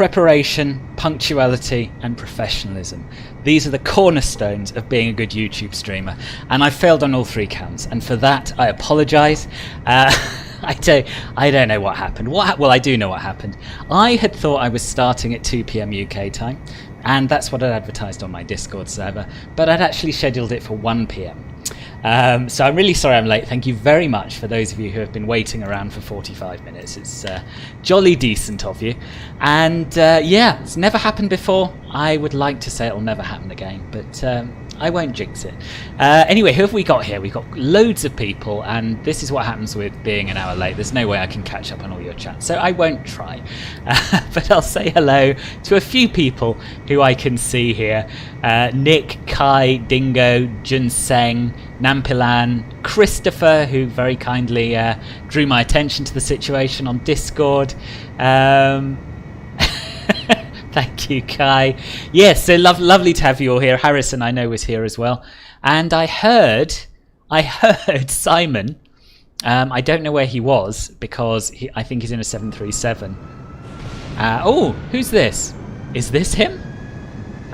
preparation, punctuality and professionalism. These are the cornerstones of being a good YouTube streamer, and I failed on all 3 counts, and for that I apologise. I don't know what happened. Well, I do know what happened. I had thought I was starting at 2 PM UK time, and that's what I'd advertised on my Discord server, but I'd actually scheduled it for 1 PM. So I'm really sorry I'm late. Thank you very much for those of you who have been waiting around for 45 minutes. It's jolly decent of you. And yeah, it's never happened before. I would like to say it'll never happen again, but I won't jinx it. Anyway, who have we got here? We've got loads of people, and this is what happens with being an hour late. There's no way I can catch up on all your chat, so I won't try. But I'll say hello to a few people who I can see here. Nick, Kai, Dingo, Junseng, Nampilan, Christopher, who very kindly drew my attention to the situation on Discord. Thank you, Kai. Yes, so lovely to have you all here. Harrison, I know, was here as well. And I heard Simon. I don't know where he was because I think he's in a 737. Oh, who's this? Is this him?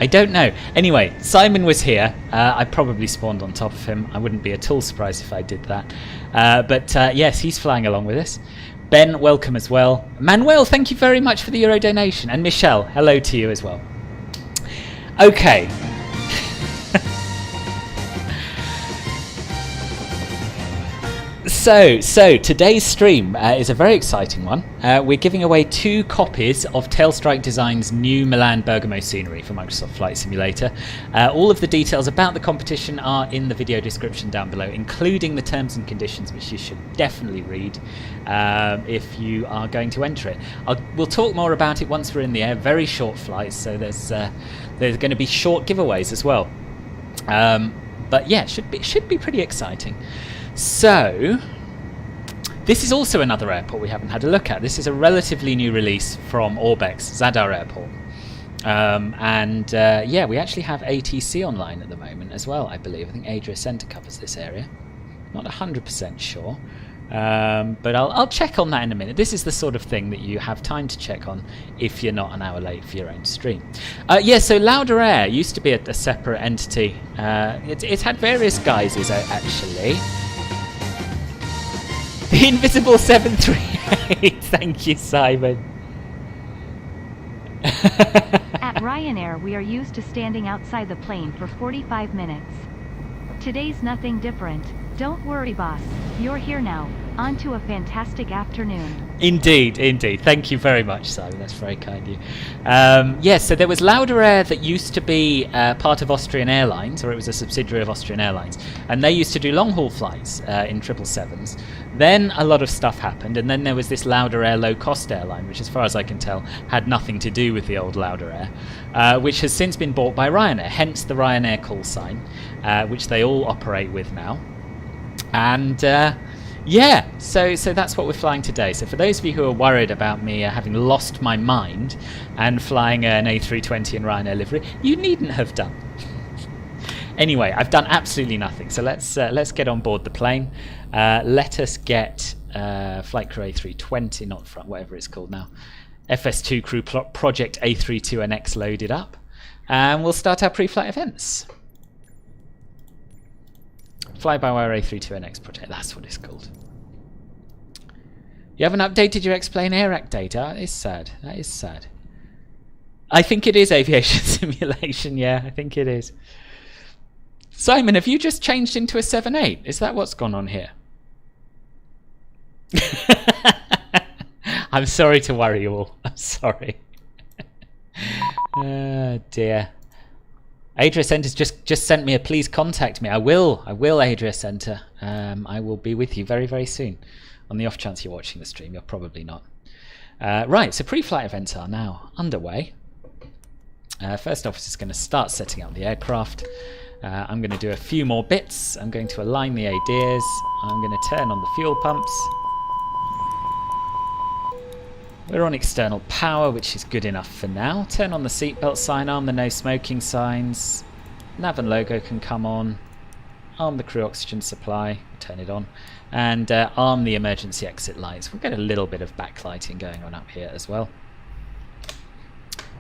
I don't know. Anyway, Simon was here. I probably spawned on top of him. I wouldn't be at all surprised if I did that. But yes, he's flying along with us. Ben, welcome as well. Manuel, thank you very much for the Euro donation. And Michelle, hello to you as well. Okay. So today's stream is a very exciting one. We're giving away 2 copies of Tailstrike Designs' new Milan Bergamo scenery for Microsoft Flight Simulator. All of the details about the competition are in the video description down below, including the terms and conditions, which you should definitely read if you are going to enter it. We'll talk more about it once we're in the air. Very short flights, so there's going to be short giveaways as well. But yeah, should be pretty exciting. So, this is also another airport we haven't had a look at. This is a relatively new release from Orbx, Zadar Airport. Yeah, we actually have ATC online at the moment as well, I believe. I think Adria Centre covers this area. Not 100% sure. But I'll check on that in a minute. This is the sort of thing that you have time to check on if you're not an hour late for your own stream. Yeah, so Lauda Air used to be a separate entity. It's had various guises, actually. The Invisible 738. Thank you, Simon. At Ryanair, we are used to standing outside the plane for 45 minutes. Today's nothing different. Don't worry, boss. You're here now. On to a fantastic afternoon. Indeed, indeed. Thank you very much, Simon. That's very kind of you. Yes, so there was Lauda Air that used to be part of Austrian Airlines, or it was a subsidiary of Austrian Airlines, and they used to do long-haul flights in 777s. Then a lot of stuff happened, and then there was this Lauda Air low-cost airline, which, as far as I can tell, had nothing to do with the old Lauda Air, which has since been bought by Ryanair, hence the Ryanair call sign, which they all operate with now. And yeah, so that's what we're flying today. So for those of you who are worried about me having lost my mind and flying an A320 in Ryanair livery, you needn't have done. Anyway, I've done absolutely nothing. So let's get on board the plane. Let us get Flight Crew A320, not front, whatever it's called now, FS2 Crew Project A32NX loaded up, and we'll start our pre-flight events. Fly-by-wire A32NX project, that's what it's called. You haven't updated your Explain Air Act data? That is sad. That is sad. I think it is aviation simulation, yeah, I think it is. Simon, have you just changed into a 7.8? Is that what's gone on here? I'm sorry to worry you all. I'm sorry. Oh dear. Adria Centre's just sent me a please contact me. I will, Adria Centre. I will be with you very, very soon. On the off chance you're watching the stream, you're probably not. Right, so pre-flight events are now underway. First officer is going to start setting up the aircraft. I'm going to do a few more bits. I'm going to align the ADIRs. I'm going to turn on the fuel pumps. We're on external power, which is good enough for now. Turn on the seatbelt sign, arm the no smoking signs. Nav and logo can come on. Arm the crew oxygen supply, turn it on. And arm the emergency exit lights. We'll get a little bit of backlighting going on up here as well.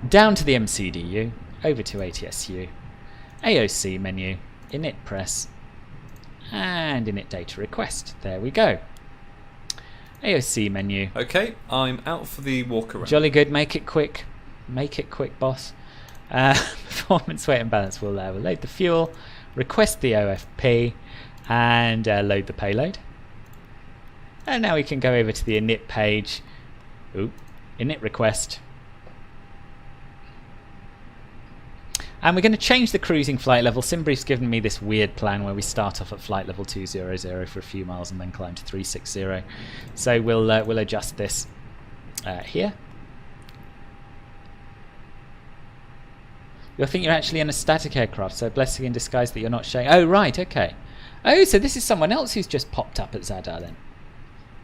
down to the MCDU, over to ATSU, AOC menu, init press, and init data request. There we go. AOC menu. Okay, I'm out for the walk around. Jolly good. Make it quick. Make it quick, boss. Performance, weight and balance will load the fuel, request the OFP, and load the payload. And now we can go over to the init page. Ooh, init request. And we're going to change the cruising flight level. SimBrief's given me this weird plan where we start off at flight level 200 for a few miles and then climb to 360. So we'll adjust this here. You'll think you're actually in a static aircraft, so blessing in disguise that you're not showing. Oh, right, okay. Oh, so this is someone else who's just popped up at Zadar then.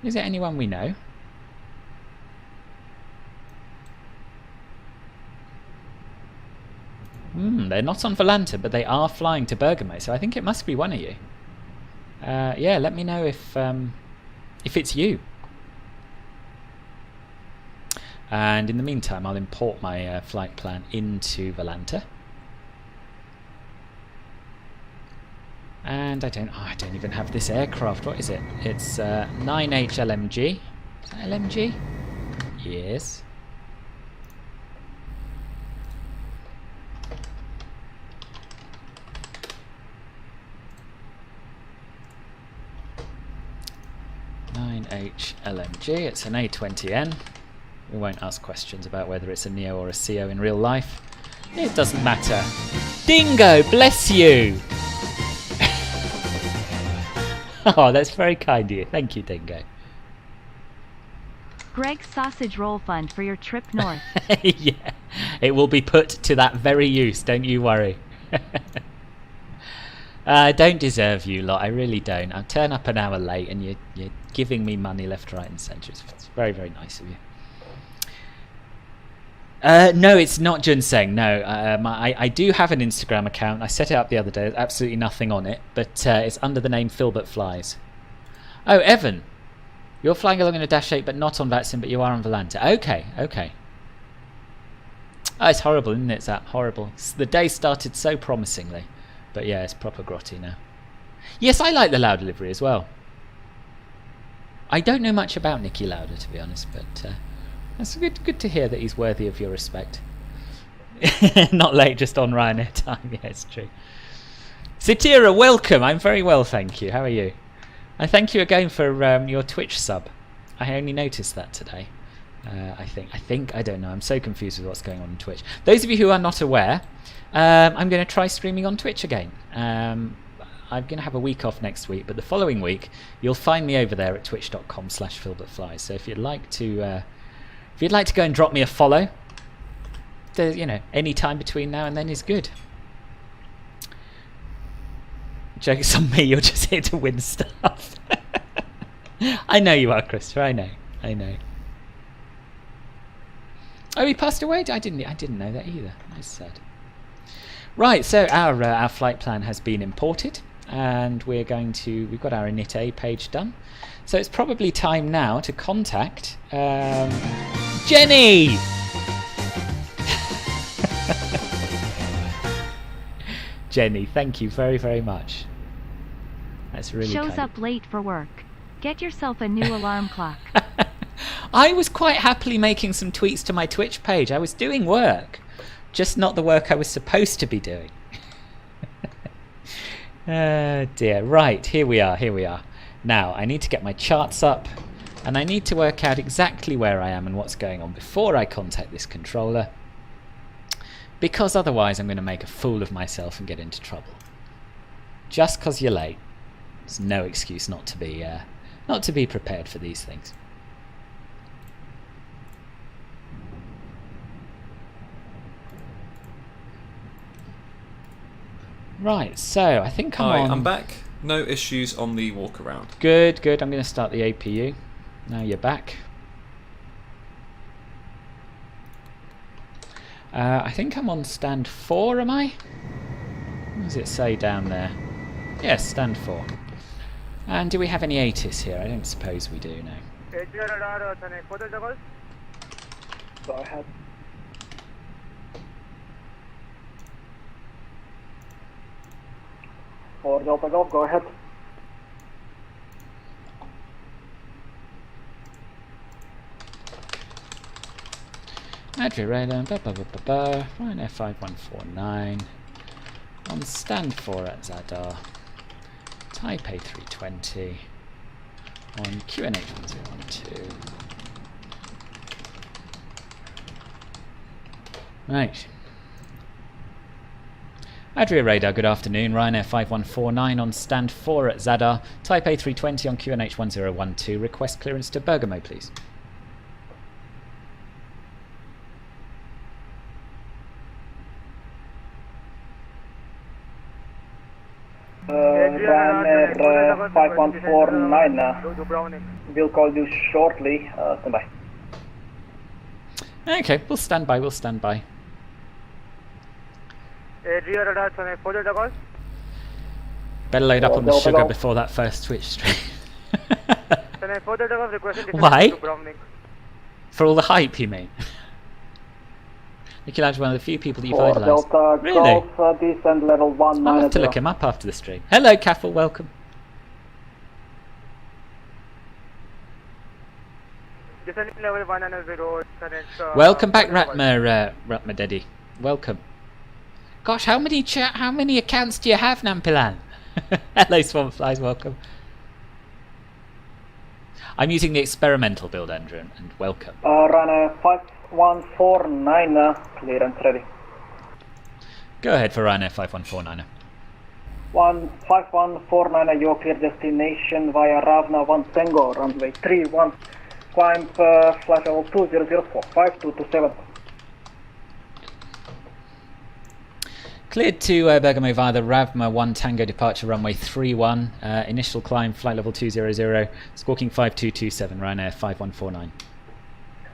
Is it anyone we know? They're not on Volanta, but they are flying to Bergamo, so I think it must be one of you. Yeah, let me know if it's you. And in the meantime, I'll import my flight plan into Volanta. And I don't even have this aircraft. What is it? It's 9H LMG. Is that LMG? Yes. LMG. It's an A20N. We won't ask questions about whether it's a Neo or a CO in real life. It doesn't matter. Dingo, bless you! Oh, that's very kind of you. Thank you, Dingo. Greg's Sausage Roll Fund for your trip north. Yeah, it will be put to that very use, don't you worry. I don't deserve you lot, I really don't. I'll turn up an hour late and you're giving me money left, right and centre. It's very, very nice of you. No, it's not Ginseng, no. I do have an Instagram account. I set it up the other day. There's absolutely nothing on it, but it's under the name Filbert Flies. Oh, Evan. You're flying along in a Dash 8 but not on VATSIM, but you are on Volanta. Okay, okay. Oh, it's horrible, isn't it? It's that horrible. The day started so promisingly. But yeah, it's proper grotty now. Yes, I like the Lauda livery as well. I don't know much about Nicky Lauda, to be honest, but it's good to hear that he's worthy of your respect. Not late, just on Ryanair time. Yeah, it's true. Sitira, welcome. I'm very well, thank you. How are you? And thank you again for your Twitch sub. I only noticed that today. I don't know. I'm so confused with what's going on Twitch. Those of you who are not aware, I'm going to try streaming on Twitch again. I'm going to have a week off next week, but the following week you'll find me over there at twitch.com/FilbertFlies. So if you'd like to go and drop me a follow, any time between now and then is good. Joke's on me. You're just here to win stuff. I know you are, Christopher. I know. Oh, he passed away? I didn't know that either. That's sad. Right, so our flight plan has been imported, and we've got our init A page done. So it's probably time now to contact Jenny. Jenny, thank you very, very much. That's really Shows kind. up late for work. Get yourself a new alarm clock. I was quite happily making some tweets to my Twitch page. I was doing work, just not the work I was supposed to be doing. Oh dear. Right, here we are. Now, I need to get my charts up, and I need to work out exactly where I am and what's going on before I contact this controller, because otherwise I'm going to make a fool of myself and get into trouble. Just because you're late, there's no excuse not to be prepared for these things. Right, so I think I'm back. No issues on the walk around. Good. I'm going to start the APU. Now you're back. I think I'm on stand 4, am I? What does it say down there? Yes, stand 4. And do we have any ATIS here? I don't suppose we do, no. Go ahead. For Delta Golf, go ahead. Adria radar, Ryanair 5149 on stand 4 at Zadar, type A320 on QNH1012. Right. Adria radar, good afternoon. Ryanair 5149 on stand 4 at Zadar, type A320 on QNH1012. Request clearance to Bergamo, please. Ryanair 5149, we'll call you shortly. Stand by. Okay, we'll stand by, we'll stand by. Better load up on the sugar before that first switch stream. Why? For all the hype, you mean? Nicolas is one of the few people that you've idolized. Really? Descend level 190. I'll have to look him up after the stream. Hello, Caffel, welcome. Welcome back, Ratma Daddy. Welcome. Gosh, how many accounts do you have, Nampilan? Hello, Swampflies, welcome. I'm using the experimental build, Andrew, and welcome. Ryanair 5149, clearance ready. Go ahead for Ryanair 5149. 5149, your clear destination via Ravna 1 Tango, runway 31, climb flight level 2004, 5227. Cleared to Bergamo via the Ravma 1 Tango departure runway 31, initial climb flight level 200, squawking 5227, Ryanair 5149.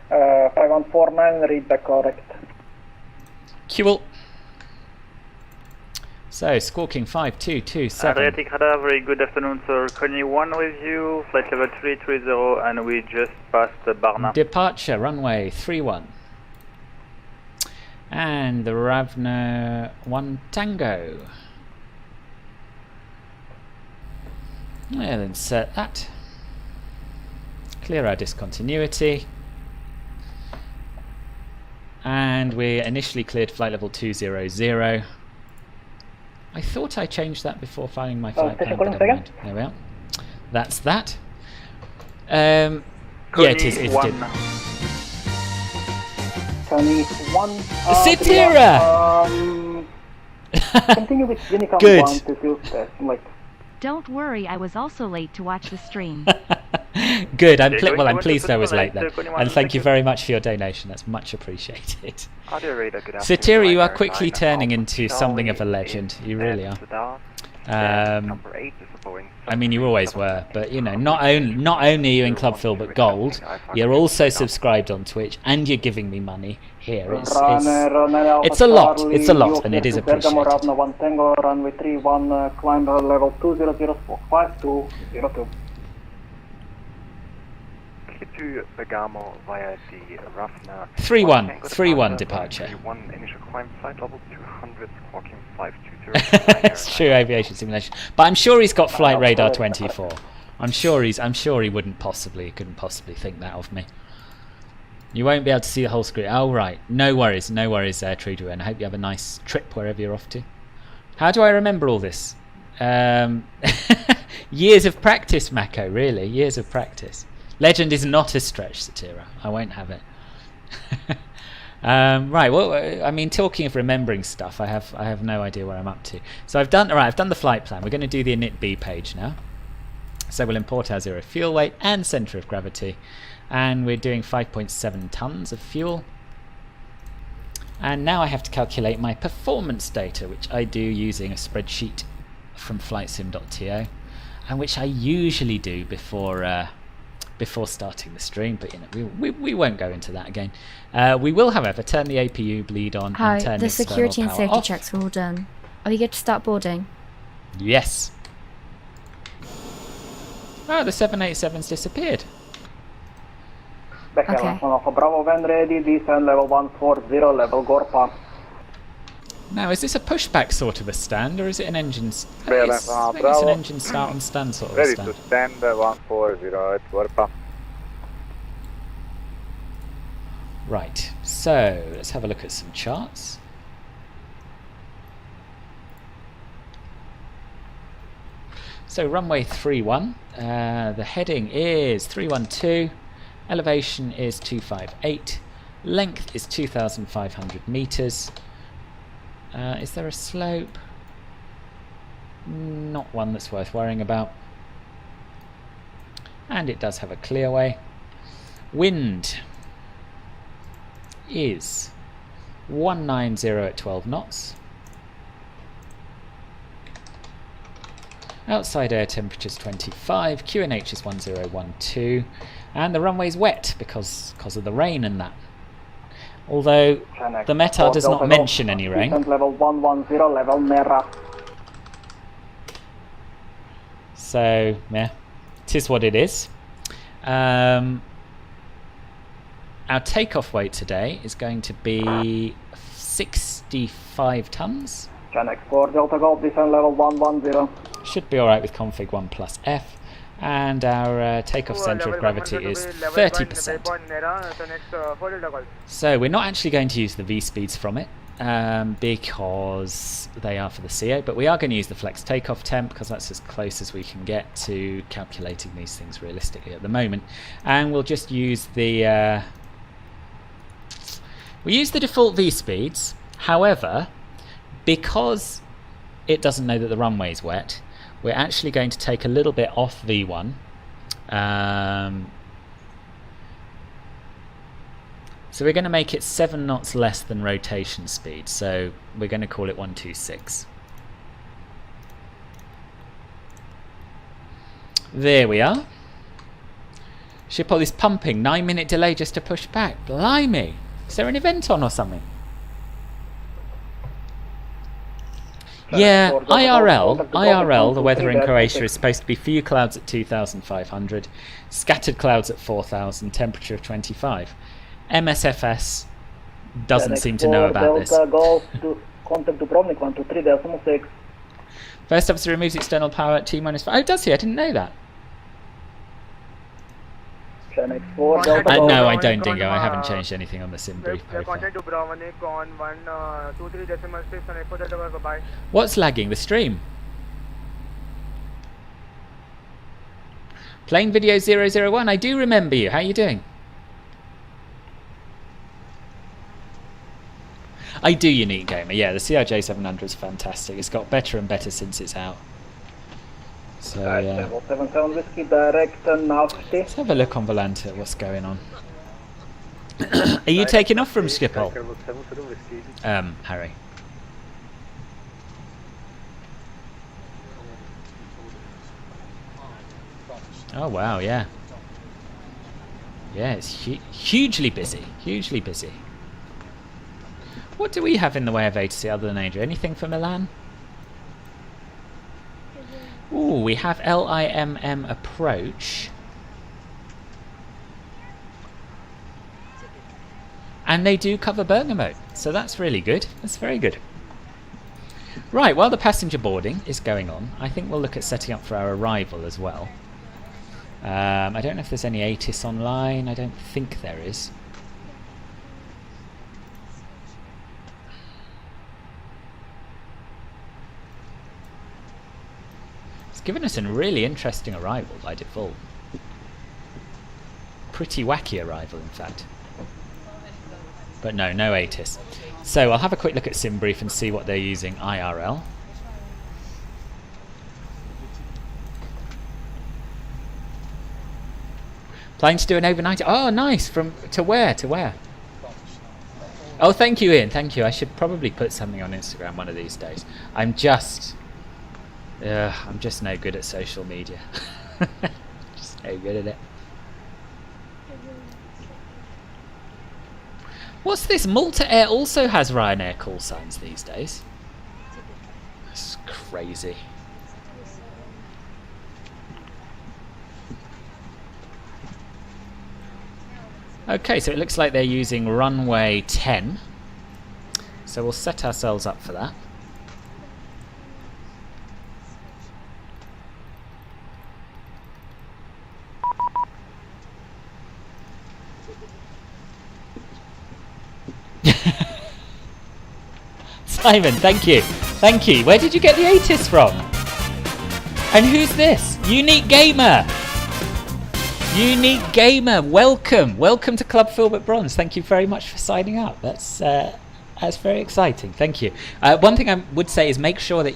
5149, read back correct. Cool. So, squawking 5227. Adriatic Radar, very good afternoon, sir. Coney 1 with you, flight level 330, and we just passed Barna. Departure runway 31. And the Ravna 1 Tango. We'll insert that. Clear our discontinuity. And we initially cleared flight level 200. I thought I changed that before filing my flight plan, but never mind. There we are. That's that. Yeah, it is. It did. Tony 1. Sitira! Continue with Unicom Good. 1 to 2. Like. Don't worry, I was also late to watch the stream. Good. I'm pleased I was late then. And thank you very much for your donation. That's much appreciated. Sitira, you are quickly turning into something of a legend. You really are. I mean, you always were, but you know, not only are you in Club Filbert Gold, you're also subscribed on Twitch, and you're giving me money here. It's a lot. It's a lot, and it is appreciated. Runway 31, climb level 20045 To Bergamo via the Ravna 31 departure. Initial climb flight level 200, squawking 520. It's true aviation simulation, but I'm sure he's got flight radar 24. I'm sure he couldn't possibly think that of me. You won't be able to see the whole screen. Oh right, no worries, Trudeau, and I hope you have a nice trip wherever you're off to. How do I remember all this? Years of practice, Mako. Really, years of practice. Legend is not a stretch, Satira. I won't have it. Right. Well, I mean, talking of remembering stuff, I have no idea where I'm up to. So I've done the flight plan. We're going to do the init B page now. So we'll import our zero fuel weight and center of gravity, and we're doing 5.7 tons of fuel. And now I have to calculate my performance data, which I do using a spreadsheet from flightsim.to, and which I usually do before starting the stream, but you know, we won't go into that again. We will, however, turn the APU bleed on and turn the security and safety off. checks are all done. Are we good to start boarding? Yes. Oh, the 787's disappeared. Okay. Bravo van ready, descend level 140, level Gorpa. Now, is this a pushback sort of a stand, or is it an engine? Maybe It's an engine start on stand sort of a ready stand. to stand 140 at Warpa. Right, so let's have a look at some charts. So runway 31, the heading is 312, elevation is 258, length is 2,500 meters. Is there a slope? Not one that's worth worrying about. And it does have a clearway. Wind is 190 at 12 knots. Outside air temperature is 25, QNH is 1012, and the runway's wet because of the rain and that. Although the METAR does not mention any rain. Level 110, level Mera. So, yeah, it is what it is. Our takeoff weight today is going to be 65 tons. Channel 4 Delta Golf, descent level 110. Should be alright with config 1 plus F. And our takeoff centre of gravity is 30%. So we're not actually going to use the V-speeds from it because they are for the CO, but we are going to use the flex takeoff temp because that's as close as we can get to calculating these things realistically at the moment. And we'll just use the we use the default V-speeds. However, because it doesn't know that the runway is wet, we're actually going to take a little bit off V1. So we're going to make it 7 knots less than rotation speed. So we're going to call it 126. There we are. Schiphol is pumping. 9-minute delay just to push back. Blimey. Is there an event on or something? Yeah, IRL, the weather in Croatia is supposed to be few clouds at 2,500, scattered clouds at 4,000, temperature of 25. MSFS doesn't seem to know about this. First officer removes external power at T-5. Oh, does he? I didn't know that. No, I don't, Dingo. I haven't changed anything on the sim brief profile. What's lagging? The stream? Playing video 001. I do remember you. How are you doing? I do, Unique Gamer. Yeah, the CRJ 700 is fantastic. It's got better and better since it's out. So yeah. Let's have a look on Volante at what's going on. Are you taking off from Schiphol? Harry. Oh wow, yeah. Yeah, it's hugely busy. Hugely busy. What do we have in the way of ATC other than Adria? Anything for Milan? Ooh, we have LIMM approach. And they do cover Bergamo, so that's really good. That's very good. Right, while the passenger boarding is going on, I think we'll look at setting up for our arrival as well. I don't know if there's any ATIS online. I don't think there is. It's given us a really interesting arrival by default. Pretty wacky arrival, in fact. But no ATIS. So I'll have a quick look at SimBrief and see what they're using IRL. Planning to do an overnight. Oh, nice. To where? To where? Oh, thank you, Ian. Thank you. I should probably put something on Instagram one of these days. I'm just no good at social media. Just no good at it. What's this? Malta Air also has Ryanair call signs these days. That's crazy. Okay, so it looks like they're using runway 10. So we'll set ourselves up for that. Simon, thank you. Thank you. Where did you get the ATIS from? And who's this? Unique Gamer. Unique Gamer, welcome. Welcome to Club Filbert Bronze. Thank you very much for signing up. That's very exciting. Thank you. One thing I would say is make sure that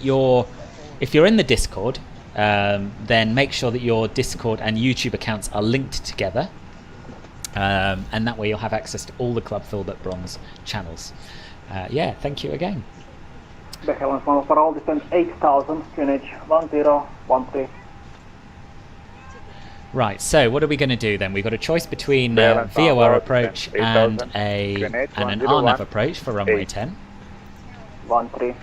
if you're in the Discord, then make sure that your Discord and YouTube accounts are linked together. And that way you'll have access to all the Club Filbert Bronze channels. Yeah, thank you again. Beckham for all distance 8000, QNH 1013. Right, so what are we going to do then? We've got a choice between VOR approach and an RNAV approach for runway 10. 13.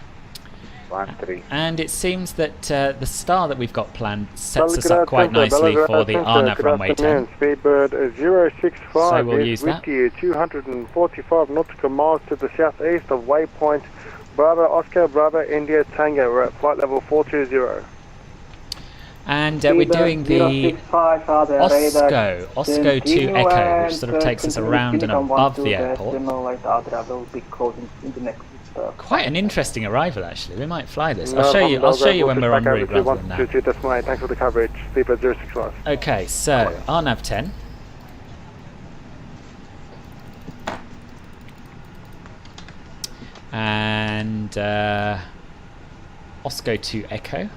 And it seems that the star that we've got planned sets us up quite nicely for the RNAV runway 10. Speedbird 065 so we'll use that. 245 nautical miles to the southeast of waypoint Bravo Oscar Bravo India Tango. We're at flight level 420. And we're doing the Osco to Echo, which sort of takes us around and above the airport. Quite an interesting arrival, actually. We might fly this. I'll show you when we're en route rather than now. Thanks for the coverage. Speedbird 065. Okay, so RNAV 10. And Osco to Echo.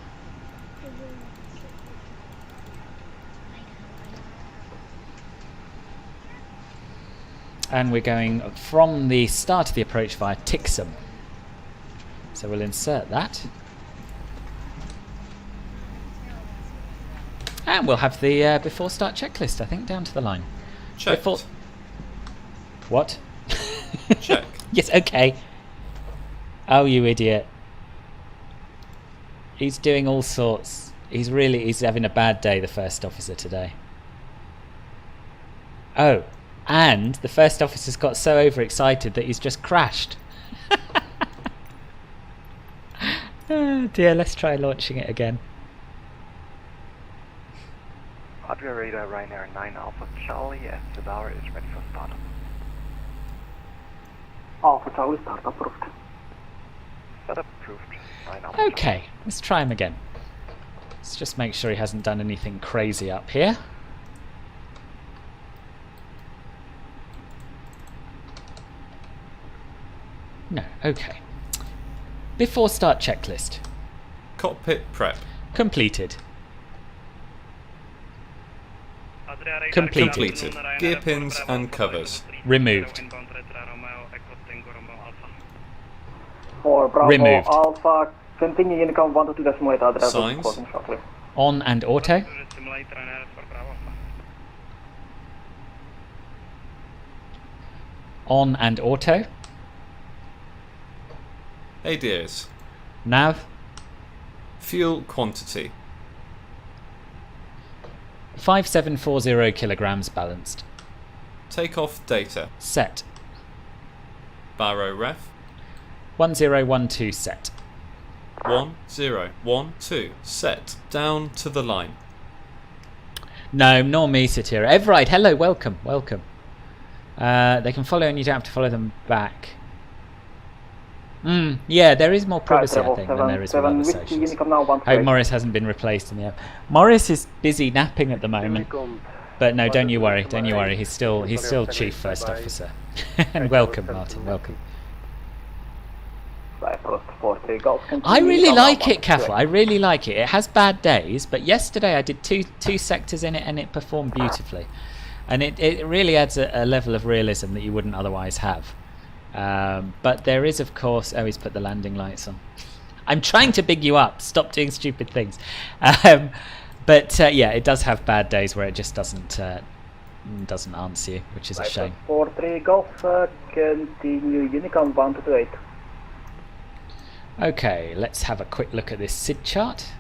And we're going from the start of the approach via Tixum. So we'll insert that. And we'll have the before start checklist, I think, down to the line. Checked. What? Check. Yes, okay. Oh, you idiot. He's doing all sorts. He's having a bad day, the first officer today. Oh, and the first officer's got so overexcited that he's just crashed. Oh dear, let's try launching it again. Roger, radar Ryanair 9 Alpha Charlie, Zadar is ready for startup. Alpha Charlie, start approved. Setup approved. 9 Alpha. Okay, let's try him again. Let's just make sure he hasn't done anything crazy up here. No, okay. Before start checklist. Cockpit prep. Completed. Completed. Gear pins and covers. Removed. For Bravo Removed. Alpha, continue Unicom 122.8 address. Signs. On and auto. On and auto. ADIRS. Nav. Fuel quantity. 5740 kilograms balanced. Takeoff data. Set. Barrow ref. 1012 set. 1012. Set. Down to the line. No, nor me, Satira. Everide, hello, welcome, welcome. They can follow and you don't have to follow them back. Yeah, there is more privacy, I think, than there is with other stations. Oh, Morris hasn't been replaced in the app. Morris is busy napping at the moment. But no, don't you worry, don't you worry. He's still Chief First Officer. And welcome, Martin, welcome. I really like it, Kaffel. I really like it. It has bad days, but yesterday I did two sectors in it and it performed beautifully. And it really adds a level of realism that you wouldn't otherwise have. But there is, of course... Oh, he's put the landing lights on. I'm trying to big you up. Stop doing stupid things. But yeah, it does have bad days where it just doesn't answer you, which is a shame. 43 Golf, continue Unicom 128. Okay, let's have a quick look at this SID chart.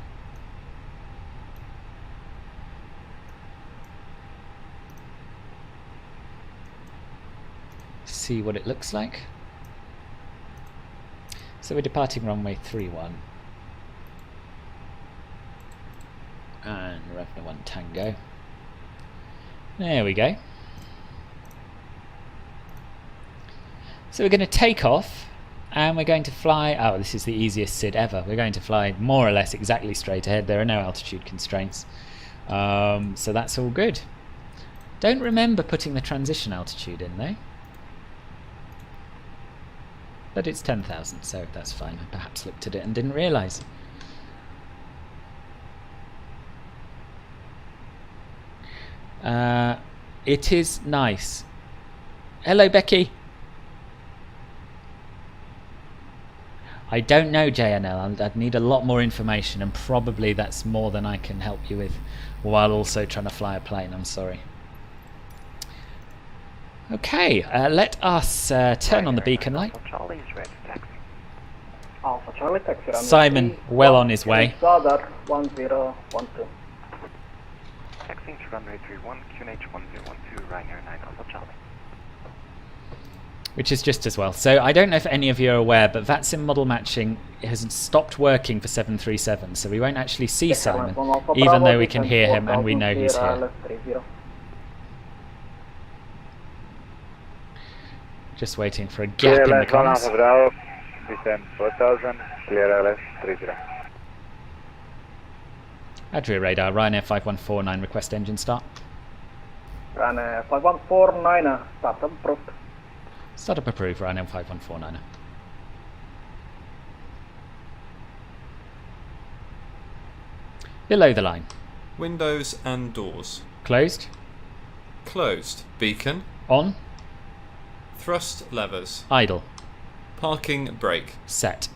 See what it looks like. So we're departing runway 31. And Ravna 1 Tango. There we go. So we're going to take off and we're going to fly. Oh, this is the easiest SID ever. We're going to fly more or less exactly straight ahead. There are no altitude constraints. So that's all good. Don't remember putting the transition altitude in though. But it's 10,000, so that's fine. I perhaps looked at it and didn't realise. It is nice. Hello, Becky. I don't know, JNL. I'd need a lot more information, and probably that's more than I can help you with, while also trying to fly a plane. I'm sorry. Okay, let us turn on the beacon light. Charlie is ready to taxi. Alpha Charlie taxi. Simon, well on his way. Zadar 1012. Taxiing to runway 31, QNH 1012, Ryanair 9 Alpha Charlie. Which is just as well. So I don't know if any of you are aware, but VATSIM model matching has stopped working for 737, so we won't actually see Simon, even though we can hear him and we know he's here. Just waiting for a gap in the comms. Descend 4000, clear LS 30. Adria radar, Ryanair 5149, request engine start. Ryanair 5149, start approved. Startup approved, Ryanair 5149. Below the line. Windows and doors. Closed. Closed. Beacon. On. Thrust levers. Idle. Parking brake. Set.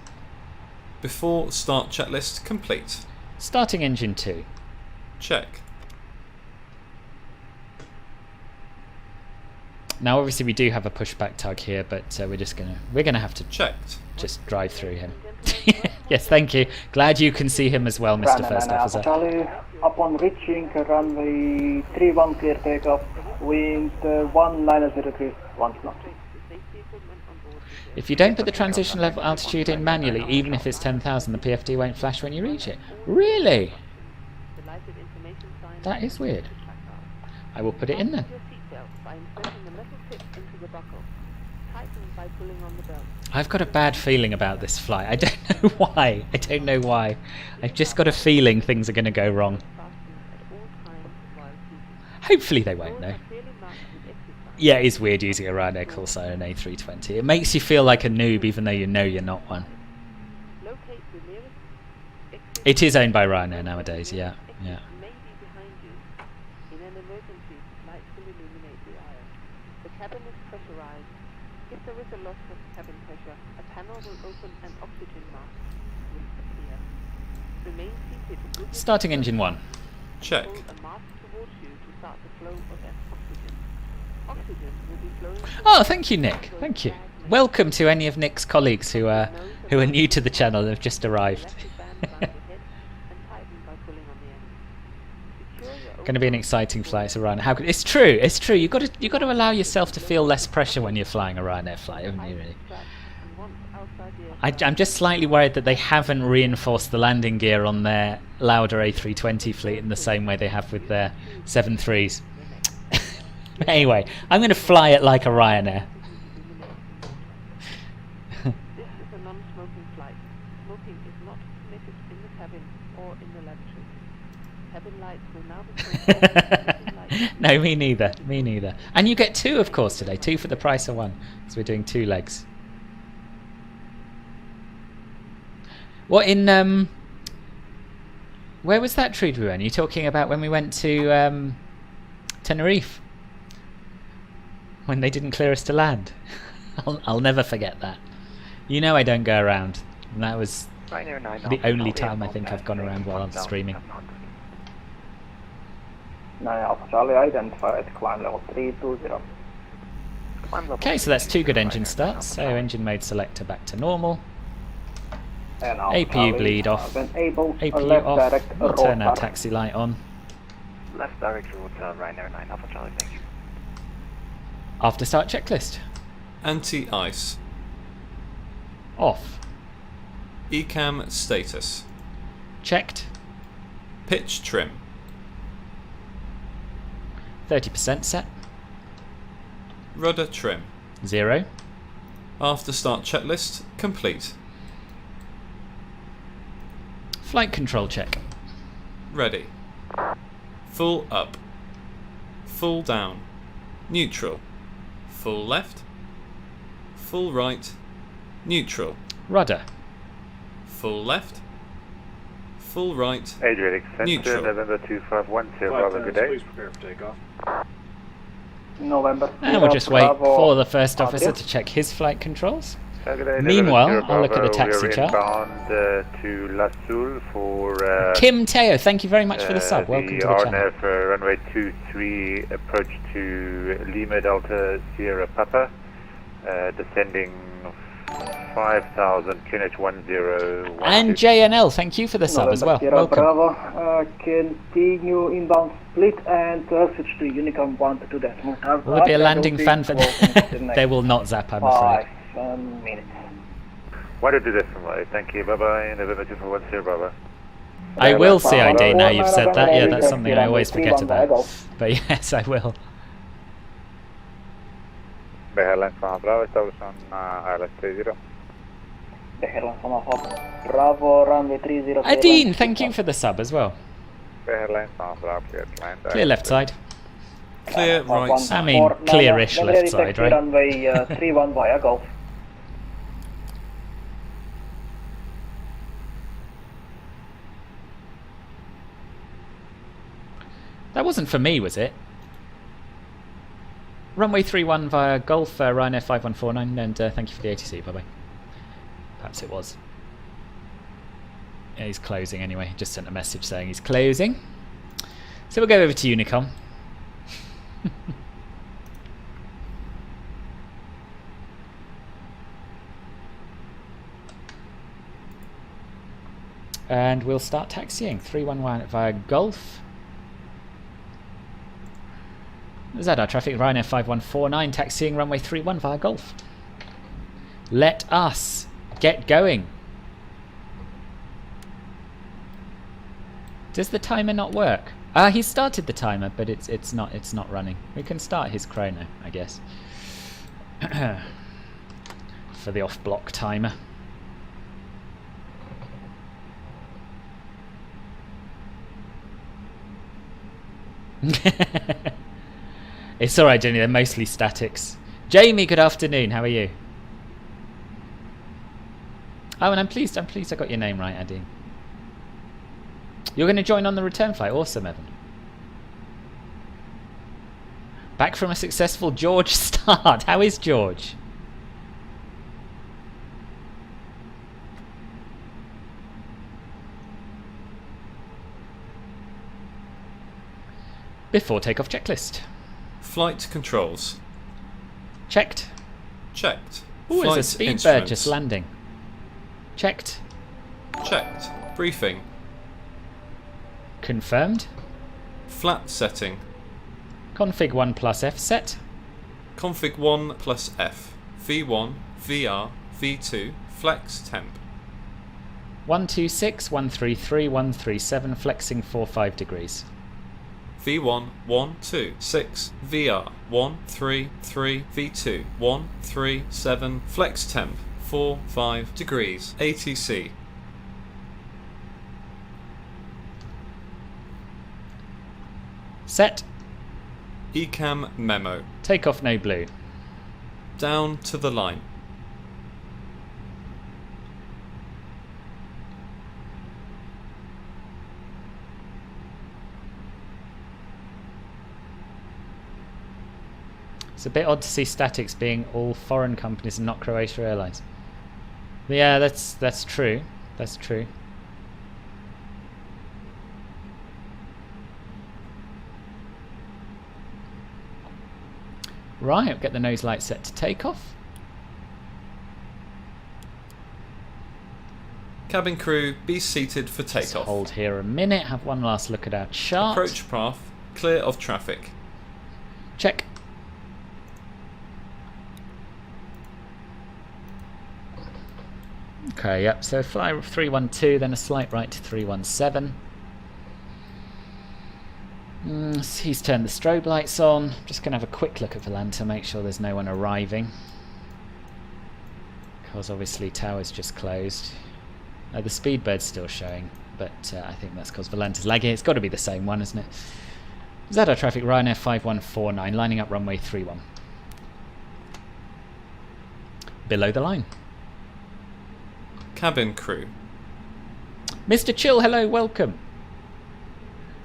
Before start checklist complete. Starting engine 2. Check. Now obviously we do have a pushback tug here, but we're gonna have to Checked. just drive through him. Yes, thank you. Glad you can see him as well, Mr. First Officer. Charlie, upon reaching runway 31 clear takeoff, wind 19 degrees, 1 knot. If you don't put the transition level altitude in manually, even if it's 10,000, the PFD won't flash when you reach it. Really? That is weird. I will put it in then. I've got a bad feeling about this flight. I don't know why. I don't know why. I've just got a feeling things are going to go wrong. Hopefully they won't, though. Yeah, it is weird using a Ryanair call sign on A320. It makes you feel like a noob even though you know you're not one. It is owned by Ryanair nowadays, yeah. Yeah. Starting engine 1. Check. Oh, thank you, Nick. Thank you. Welcome to any of Nick's colleagues who are new to the channel and have just arrived. Going to be an exciting flight to Ryanair. How good? It's true. It's true. You've got to allow yourself to feel less pressure when you're flying a Ryanair flight, haven't you? Really. I'm just slightly worried that they haven't reinforced the landing gear on their Lauda A320 fleet in the same way they have with their 73s. Anyway, I'm going to fly it like a Ryanair. This is a non-smoking flight. Smoking is not permitted in the cabin or in the lavatory. Cabin lights will now be turned off. No, me neither. Me neither. And you get 2, of course, today. 2 for the price of 1. So we're doing 2 legs. What in where was that tree we went? Are you talking about when we went to Tenerife? When they didn't clear us to land? I'll never forget that. You know I don't go around. And that was the only time I think I've gone around while I'm streaming. 9 Alpha Charlie identified, climb level 320. Okay, so that's 2 good engine starts. So engine mode selector back to normal. APU bleed off. APU off. We'll turn our taxi light on. Left direct route, Ryanair 9 Alpha Charlie, thank you. After start checklist. Anti-ice. Off. ECAM status. Checked. Pitch trim. 30% set. Rudder trim. 0. After start checklist complete. Flight control check. Ready. Full up. Full down. Neutral. Full left. Full right. Neutral. Rudder. Full left. Full right. Adriatic Center, Neutral. November 2510, Bravo, good day. Please prepare for takeoff. November. And we'll just wait Bravo, for the first officer Adrian. to check his flight controls. Good day, Meanwhile, November I'll look at the Bravo, taxi we're chart. inbound to La Soule for Kim Teo, thank you very much for the sub. Welcome to the channel. RNF runway 23, approach to Lima Delta Sierra Papa, descending 5000 QNH10. And JNL, thank you for the sub as well. Sierra Welcome. Bravo, continue inbound split and switch to Unicom 122.5. Will there be a landing fan for They will not zap, I'm afraid. 5 minutes. Why did you do this from way? Thank you, bye bye, November 2410, Bravo. I will CID now you've said that. Yeah, that's something I always forget about. But yes, I will. Bay Airlines Bravo, establishing ILS 30. Bravo, runway 30. Adine, thank you for the sub as well. Bay Airlines Bravo, clear to land. Clear left side. Clear right side. I mean, clearish left side, right? Runway 31 via Gulf. That wasn't for me, was it? Runway 31 via Gulf, Ryanair 5149, and thank you for the ATC, bye bye. Perhaps it was. Yeah, he's closing anyway, he just sent a message saying he's closing. So we'll go over to Unicom. And we'll start taxiing. 311 via Gulf. Zadar traffic, Ryanair 5149, taxiing runway 31 via Gulf. Let us get going. Does the timer not work? He started the timer, but it's not running. We can start his chrono, I guess. For the off-block timer. It's alright, Jenny, they're mostly statics. Jamie, good afternoon, how are you? Oh, and I'm pleased I got your name right, Adine. You're going to join on the return flight? Awesome, Evan. Back from a successful George start. How is George? Before takeoff checklist. Flight controls. Checked. Checked. Ooh, Flight there's a speedbird instruments. just landing. Checked. Checked. Briefing. Confirmed. Flat setting. Config 1 plus F set. Config 1 plus F. V1, VR, V2, flex temp. 126, 133, 137, flexing 45 degrees. V1, 1, 2, 6, VR, 1, 3, 3, V2, 1, 3, 7, flex temp, 4, 5 degrees, ATC. Set. ECAM memo. Takeoff no blue. Down to the line. It's a bit odd to see statics being all foreign companies and not Croatia Airlines. Yeah, that's true. That's true. Right, I'll get the nose light set to takeoff. Cabin crew, be seated for Let's takeoff. hold here a minute, have one last look at our chart. Approach path, clear of traffic. Check. Okay, yep, so fly 312, then a slight right to 317. He's turned the strobe lights on. Just going to have a quick look at Volanta, make sure there's no one arriving. Because obviously tower's just closed. The Speedbird's still showing, but I think that's because Volanta's lagging. It's got to be the same one, isn't it? Zadar traffic, Ryanair 5149, lining up runway 31. Below the line. Cabin crew. Mr. Chill, hello, welcome.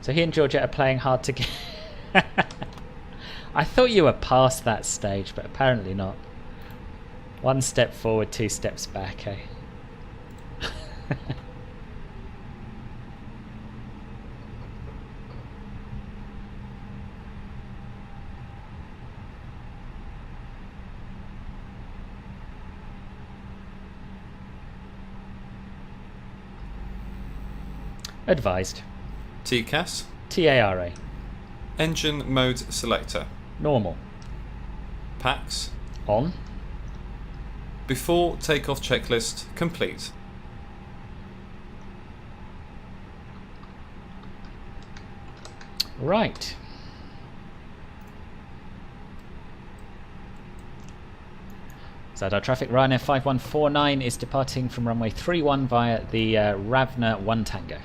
So he and Georgia are playing hard to get. I thought you were past that stage, but apparently not. 1 step forward, 2 steps back, eh? Advised. TCAS. TARA. Engine mode selector. Normal. PAX. On. Before takeoff checklist complete. Right. Zadar traffic, Ryanair 5149 is departing from runway 31 via the Ravna 1 Tango.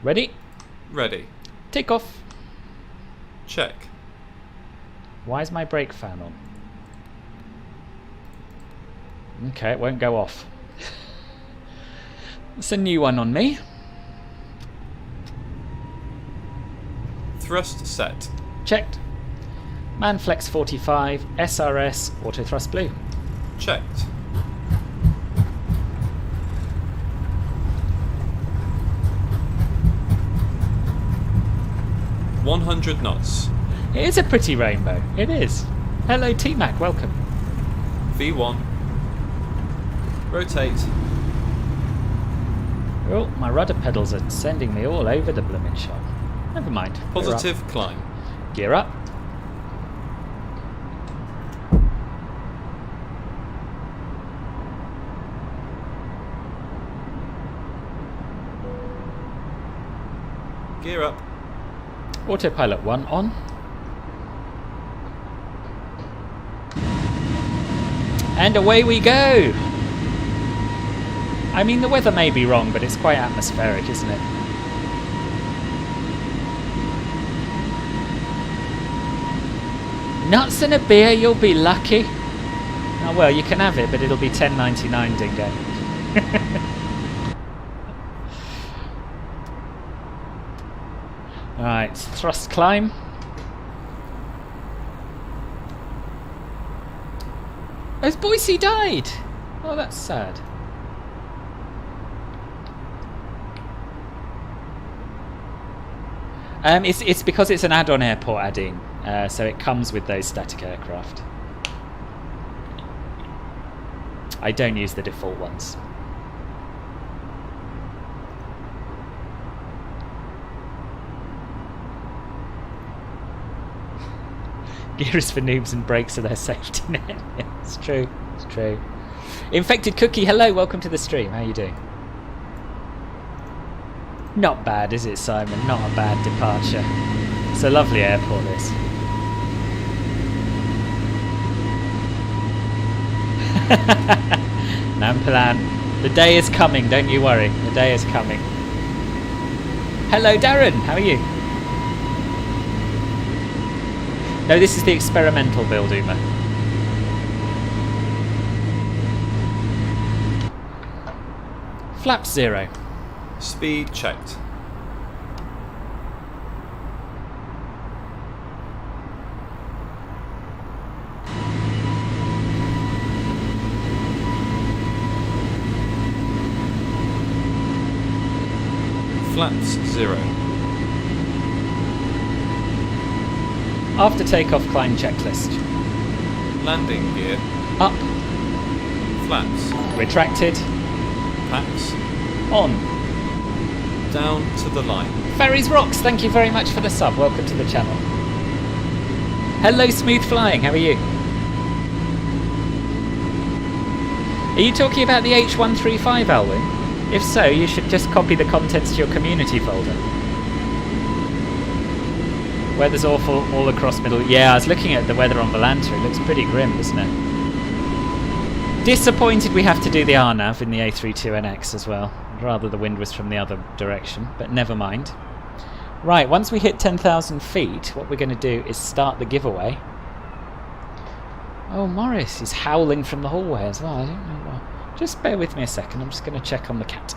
Ready? Ready. Take off. Check. Why is my brake fan on? Okay, it won't go off. It's a new one on me. Thrust set. Checked. Manflex 45, SRS, auto thrust blue. Checked. $100 knots. It is a pretty rainbow. It is. Hello T-Mac, welcome. V1. Rotate. Oh, my rudder pedals are sending me all over the blooming shop. Never mind. Positive climb. Gear up. Gear up. Autopilot 1 on. And away we go! I mean, the weather may be wrong, but it's quite atmospheric, isn't it? Nuts and a beer, you'll be lucky. Oh well, you can have it, but it'll be $10.99, dingo. Alright, thrust climb. Has Boise died? Oh, that's sad. It's because it's an add-on airport add-in, so it comes with those static aircraft. I don't use the default ones. Gear is for noobs and brakes are their safety net. Yeah, it's true. It's true. Infected Cookie, hello, welcome to the stream. How are you doing? Not bad, is it, Simon? Not a bad departure. It's a lovely airport, this. Namplan. The day is coming, don't you worry. The day is coming. Hello, Darren. How are you? No, this is the experimental build, Uma. Flaps 0. Speed checked. Flaps 0. After takeoff, climb checklist. Landing gear. Up. Flaps. Retracted. Packs. On. Down to the line. Ferries Rocks, thank you very much for the sub. Welcome to the channel. Hello, Smooth Flying. How are you? Are you talking about the H135, Alwyn? If so, you should just copy the contents to your community folder. Weather's awful all across middle... Yeah, I was looking at the weather on Volanta. It looks pretty grim, doesn't it? Disappointed we have to do the RNAV in the A32NX as well. Rather the wind was from the other direction, but never mind. Right, once we hit 10,000 feet, what we're going to do is start the giveaway. Oh, Morris is howling from the hallway as well. I don't know why. Just bear with me a second. I'm just going to check on the cat.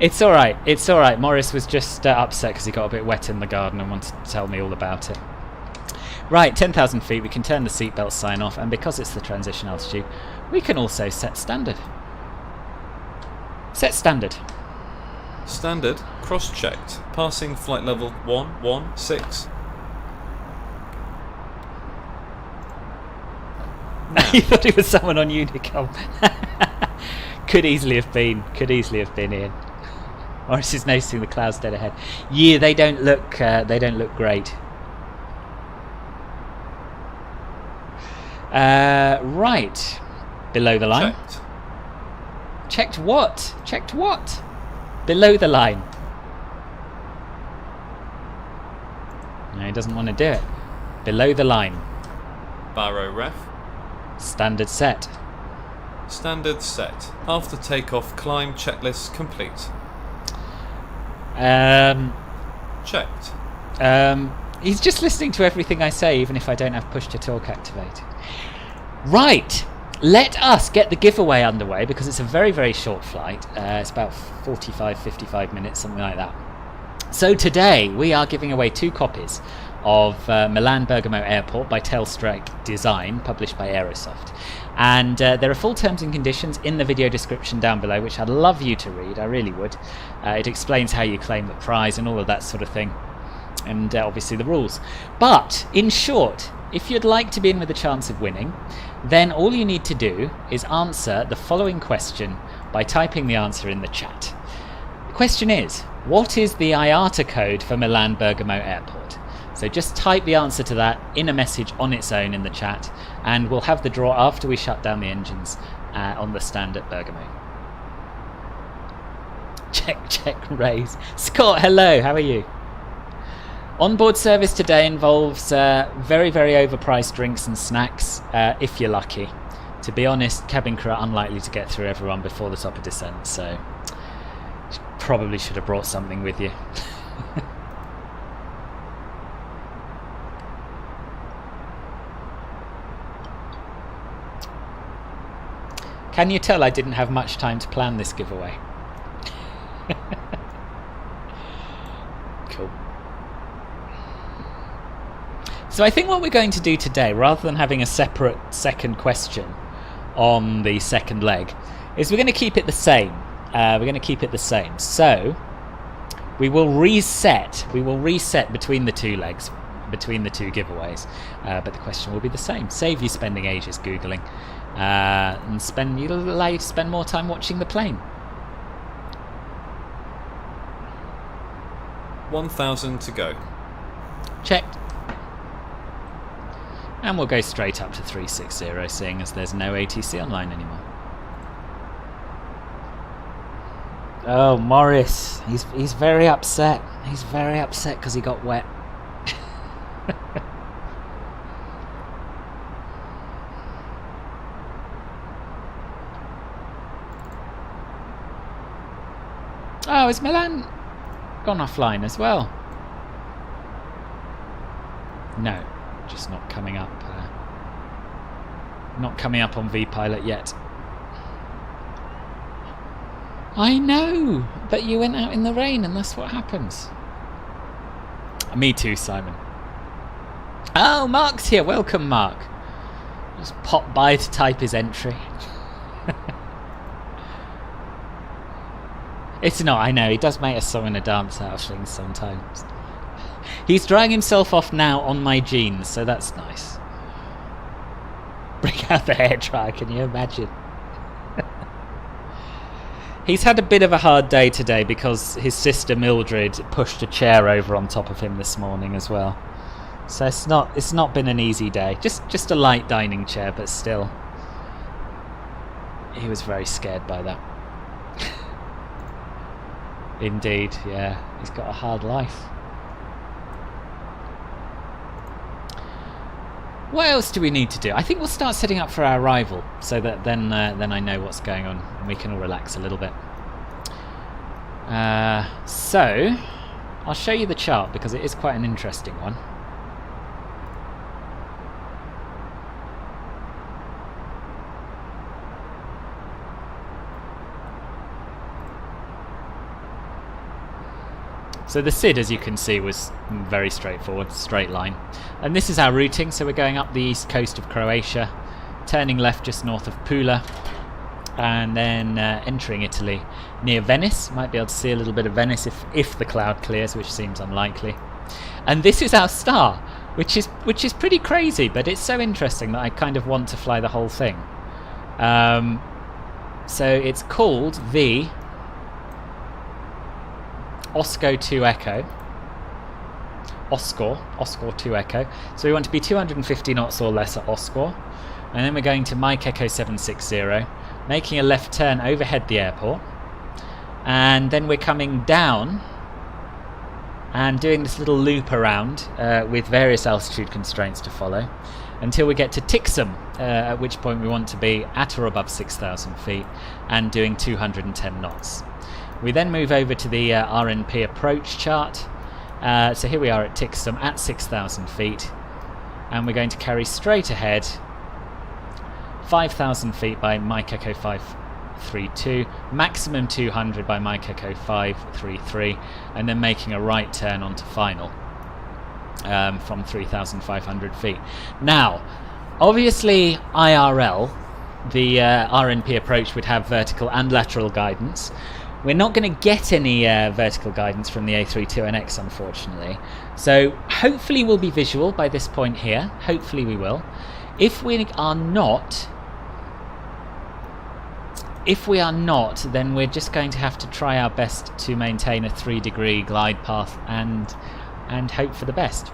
It's alright, it's alright. Morris was just upset because he got a bit wet in the garden and wanted to tell me all about it. Right, 10,000 feet, we can turn the seatbelt sign off, and because it's the transition altitude, we can also set standard. Set standard. Standard, cross-checked, passing flight level 116. You thought it was someone on Unicom. Could easily have been Ian. Morris is noticing the clouds dead ahead. Yeah, they don't look great. Right, below the line. Checked. Checked what? Checked what? Below the line. No, he doesn't want to do it. Below the line. Barrow ref. Standard set. Standard set. After takeoff, climb checklist complete. Checked. He's just listening to everything I say, even if I don't have push to talk activated. Right, let us get the giveaway underway because it's a very, very short flight. It's about 45, 55 minutes, something like that. So today we are giving away 2 copies of Milan Bergamo Airport by Tailstrike Design, published by Aerosoft. And there are full terms and conditions in the video description down below, which I'd love you to read, I really would. It explains how you claim the prize and all of that sort of thing, and obviously the rules. But in short, if you'd like to be in with a chance of winning, then all you need to do is answer the following question by typing the answer in the chat. The question is, what is the IATA code for Milan Bergamo Airport? So just type the answer to that in a message on its own in the chat, and we'll have the draw after we shut down the engines on the stand at Bergamo. Check, raise. Scott, hello, how are you? Onboard service today involves very, very overpriced drinks and snacks, if you're lucky. To be honest, cabin crew are unlikely to get through everyone before the top of descent, so probably should have brought something with you. Can you tell I didn't have much time to plan this giveaway? Cool. So I think what we're going to do today, rather than having a separate second question on the second leg, is we're going to keep it the same. So we will reset between the 2 legs, between the 2 giveaways, but the question will be the same. Save you spending ages Googling, and it'll allow you to spend more time watching the plane. 1,000 to go. Checked. And we'll go straight up to 360, seeing as there's no ATC online anymore. Oh, Morris, he's very upset. He's very upset because he got wet. Oh, is Milan gone offline as well? No, just not coming up. Not coming up on VPilot yet. I know, but you went out in the rain and that's what happens. Me too, Simon. Oh, Mark's here. Welcome, Mark. Just pop by to type his entry. It's not, I know, he does make a song and a dance out of things sometimes. He's drying himself off now on my jeans, so that's nice. Bring out the hairdryer, can you imagine? He's had a bit of a hard day today because his sister Mildred pushed a chair over on top of him this morning as well. So it's not been an easy day. Just a light dining chair, but still. He was very scared by that. Indeed, yeah. He's got a hard life. What else do we need to do? I think we'll start setting up for our arrival, so that then I know what's going on and we can all relax a little bit. So, I'll show you the chart because it is quite an interesting one. So the SID, as you can see, was very straightforward, straight line. And this is our routing, so we're going up the east coast of Croatia, turning left just north of Pula, and then entering Italy near Venice. Might be able to see a little bit of Venice if the cloud clears, which seems unlikely. And this is our star, which is pretty crazy, but it's so interesting that I kind of want to fly the whole thing. So it's called the Osco 2 Echo. Osco 2 Echo. So we want to be 250 knots or less at Osco. And then we're going to Mike Echo 760, making a left turn overhead the airport. And then we're coming down and doing this little loop around with various altitude constraints to follow until we get to Tixum, at which point we want to be at or above 6,000 feet and doing 210 knots. We then move over to the RNP approach chart. So here we are at Tixum at 6,000 feet. And we're going to carry straight ahead 5,000 feet by Mike Echo 532, maximum 200 by Mike Echo 533, and then making a right turn onto final from 3,500 feet. Now, obviously IRL, the RNP approach would have vertical and lateral guidance. We're not going to get any vertical guidance from the A32NX, unfortunately. So hopefully we'll be visual by this point here. Hopefully we will. If we are not, then we're just going to have to try our best to maintain a 3-degree glide path and hope for the best.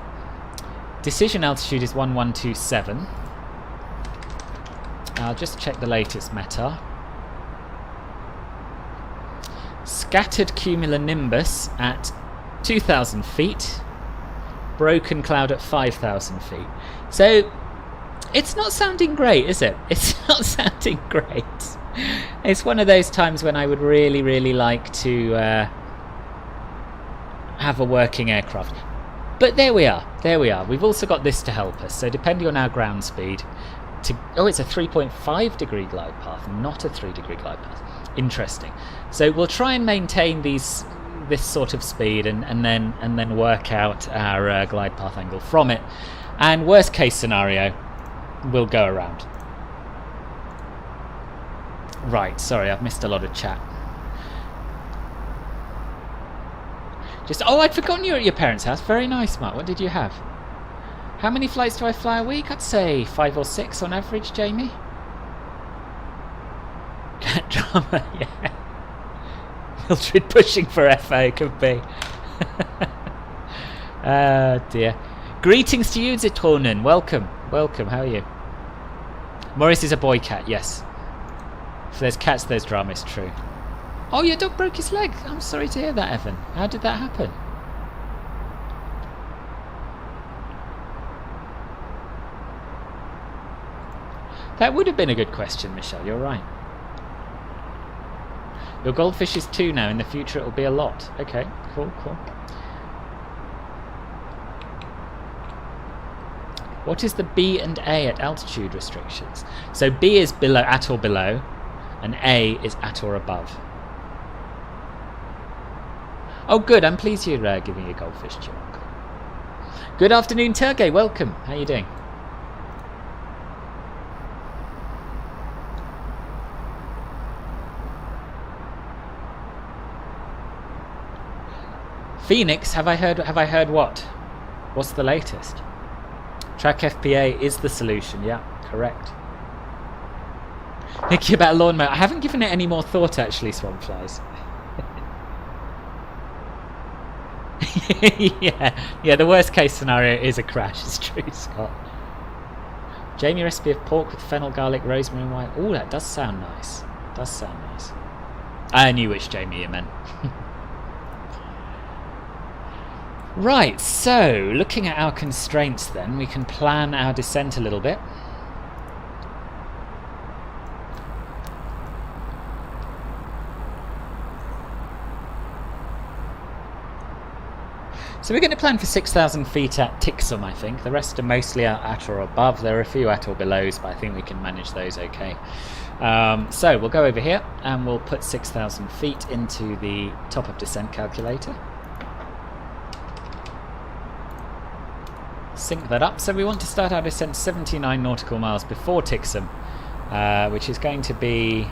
Decision altitude is 1127. I'll just check the latest METAR. Scattered cumulonimbus at 2,000 feet. Broken cloud at 5,000 feet. So, it's not sounding great, is it? It's not sounding great. It's one of those times when I would really, really like to have a working aircraft. But there we are. There we are. We've also got this to help us. So, depending on our ground speed, it's a 3.5 degree glide path, not a 3-degree glide path. Interesting. So we'll try and maintain this sort of speed and then work out our glide path angle from it. And worst case scenario, we'll go around. Right, sorry, I've missed a lot of chat. I'd forgotten you were at your parents' house. Very nice, Mark. What did you have? How many flights do I fly a week? I'd say 5 or 6 on average, Jamie. Cat drama, yeah. Mildred pushing for FA could be. Dear. Greetings to you, Zitonen. Welcome. Welcome. How are you? Morris is a boy cat, yes. If there's cats, there's drama, it's true. Oh, your dog broke his leg. I'm sorry to hear that, Evan. How did that happen? That would have been a good question, Michelle. You're right. Your goldfish is 2 now. In the future, it'll be a lot. Okay, cool. What is the B and A at altitude restrictions? So B is below, at or below, and A is at or above. Oh, good. I'm pleased you're giving your goldfish to your uncle. Good afternoon, Turgay. Welcome. How you doing? Phoenix, have I heard what? What's the latest? Track FPA is the solution, yeah, correct. Thinking about lawnmower. I haven't given it any more thought actually, Swanflies. yeah, the worst case scenario is a crash, it's true, Scott. Jamie recipe of pork with fennel, garlic, rosemary and wine. Oh, that does sound nice. Does sound nice. I knew which Jamie you meant. Right, so looking at our constraints then, we can plan our descent a little bit. So we're going to plan for 6,000 feet at Tixum, I think. The rest are mostly at or above. There are a few at or belows, but I think we can manage those okay. So we'll go over here and we'll put 6,000 feet into the top of descent calculator. Sync that up. So we want to start our descent 79 nautical miles before Tixum, which is going to be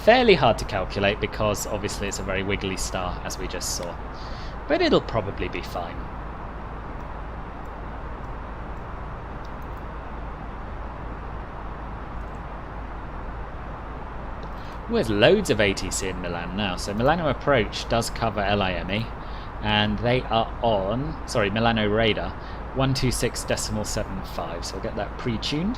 fairly hard to calculate because obviously it's a very wiggly star, as we just saw. But it'll probably be fine. Ooh, there's loads of ATC in Milan now. So Milano Approach does cover LIME. And they are on, sorry, Milano Radar 126.75, so we'll get that pre-tuned.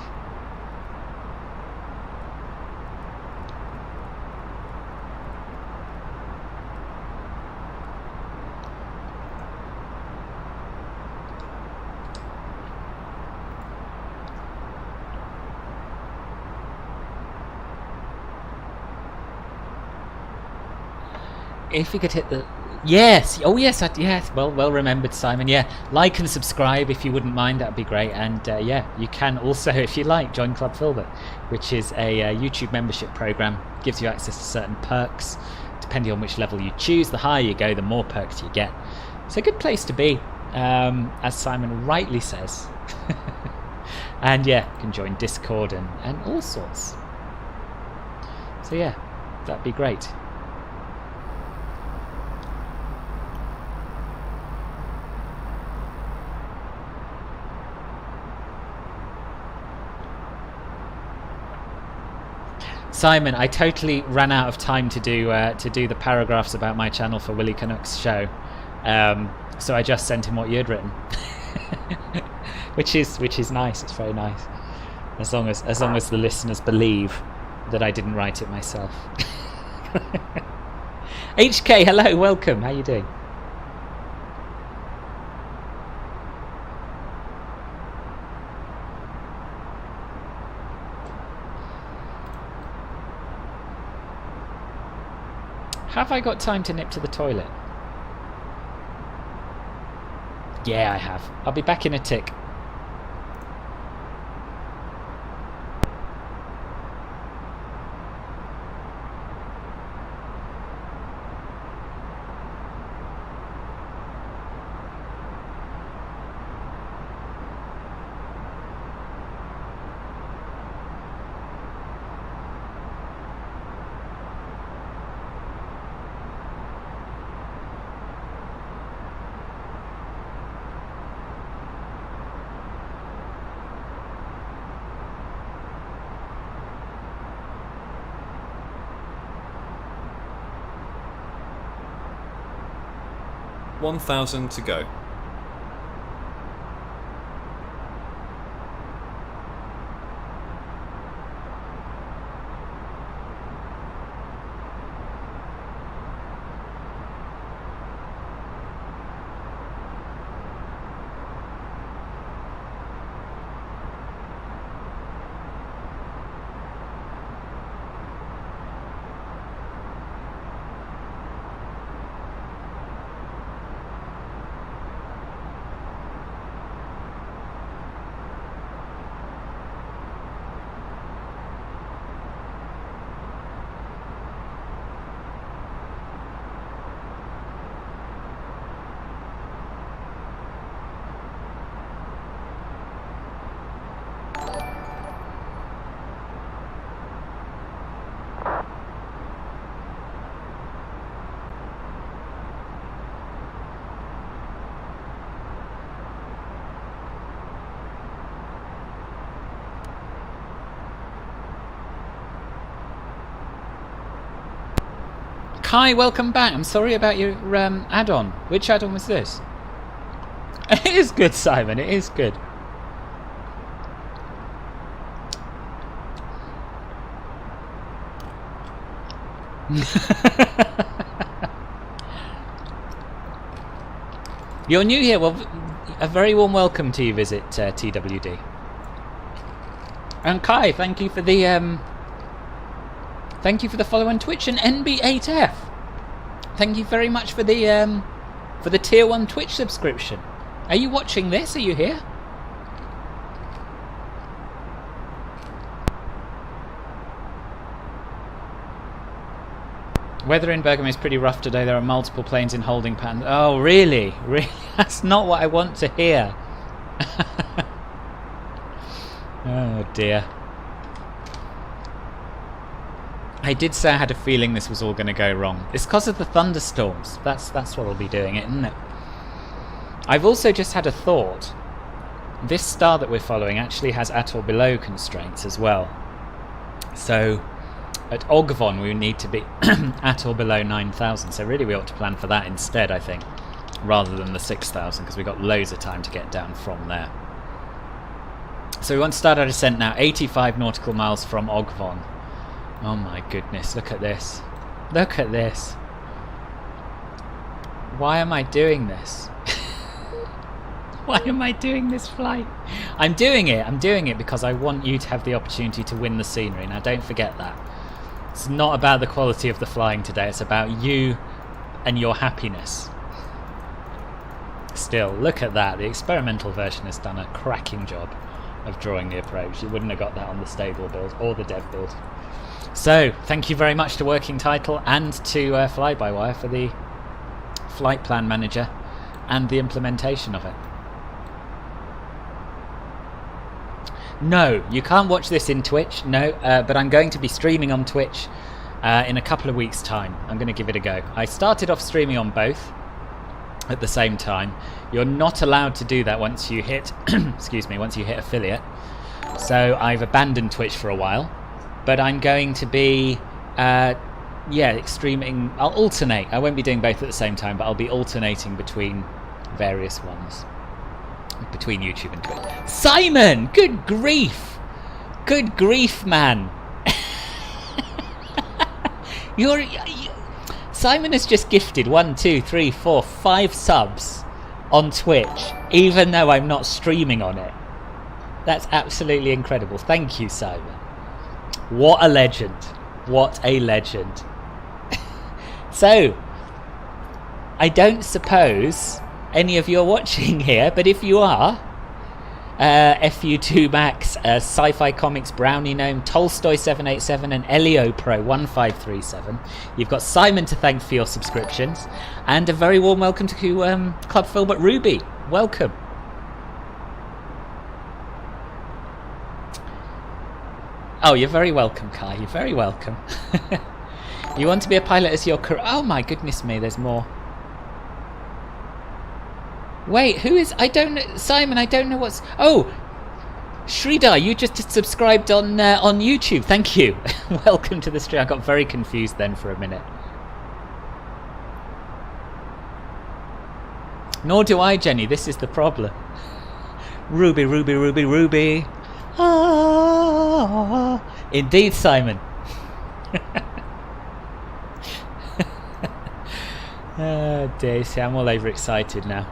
If we could hit the... Yes! Oh yes, yes. Well remembered, Simon. Yeah, like and subscribe if you wouldn't mind. That'd be great. And yeah, you can also, if you like, join Club Filbert, which is a YouTube membership program. Gives you access to certain perks, depending on which level you choose. The higher you go, the more perks you get. It's a good place to be, as Simon rightly says. And yeah, you can join Discord and all sorts. So yeah, that'd be great. Simon, I totally ran out of time to do the paragraphs about my channel for Willie Canuck's show, so I just sent him what you'd written, which is nice. It's very nice, as long as the listeners believe that I didn't write it myself. HK, hello, welcome. How you doing? Have I got time to nip to the toilet? Yeah, I have. I'll be back in a tick. $1,000 to go. Kai, welcome back. I'm sorry about your add-on. Which add-on was this? It is good, Simon. It is good. You're new here. Well, a very warm welcome to you. Visit TWD. And Kai, thank you for the follow on Twitch, and NB8F. Thank you very much for the tier 1 Twitch subscription. Are you watching this? Are you here? Weather in Bergamo is pretty rough today. There are multiple planes in holding patterns. Oh, really? Really? That's not what I want to hear. Oh dear. I did say I had a feeling this was all going to go wrong. It's because of the thunderstorms. That's what will be doing it, isn't it? I've also just had a thought. This star that we're following actually has at or below constraints as well. So at Ogvon we need to be at or below 9,000. So really we ought to plan for that instead, I think, rather than the 6,000, because we've got loads of time to get down from there. So we want to start our descent now, 85 nautical miles from Ogvon. Oh my goodness, look at this. Look at this. Why am I doing this? Why am I doing this flight? I'm doing it because I want you to have the opportunity to win the scenery. Now don't forget that. It's not about the quality of the flying today, it's about you and your happiness. Still, look at that. The experimental version has done a cracking job of drawing the approach. You wouldn't have got that on the stable build or the dev build. So, thank you very much to Working Title and to Fly-by-Wire for the flight plan manager and the implementation of it. No, you can't watch this in Twitch, no, but I'm going to be streaming on Twitch in a couple of weeks' time. I'm going to give it a go. I started off streaming on both at the same time. You're not allowed to do that once you hit excuse me, once you hit affiliate. So I've abandoned Twitch for a while, but I'm going to be streaming. I'll alternate. I won't be doing both at the same time, but I'll be alternating between various ones, between YouTube and Twitch. Simon, good grief, man. Simon has just gifted 1, 2, 3, 4, 5 subs on Twitch, even though I'm not streaming on it. That's absolutely incredible. Thank you, Simon. What a legend. What a legend. So, I don't suppose any of you are watching here, but if you are, FU2 Max, Sci-Fi Comics, Brownie Gnome, Tolstoy 787 and Elio Pro 1537. You've got Simon to thank for your subscriptions, and a very warm welcome to Club Filbert Ruby. Welcome. Oh, you're very welcome, Kai. You're very welcome. You want to be a pilot as your career? Oh my goodness me, there's more. Wait, who is... I don't know... Simon, I don't know what's... Oh! Sridhar, you just subscribed on YouTube. Thank you. Welcome to the stream. I got very confused then for a minute. Nor do I, Jenny. This is the problem. Ruby, Ruby, Ruby, Ruby. Ah, indeed, Simon. Oh dear, see, I'm all overexcited now.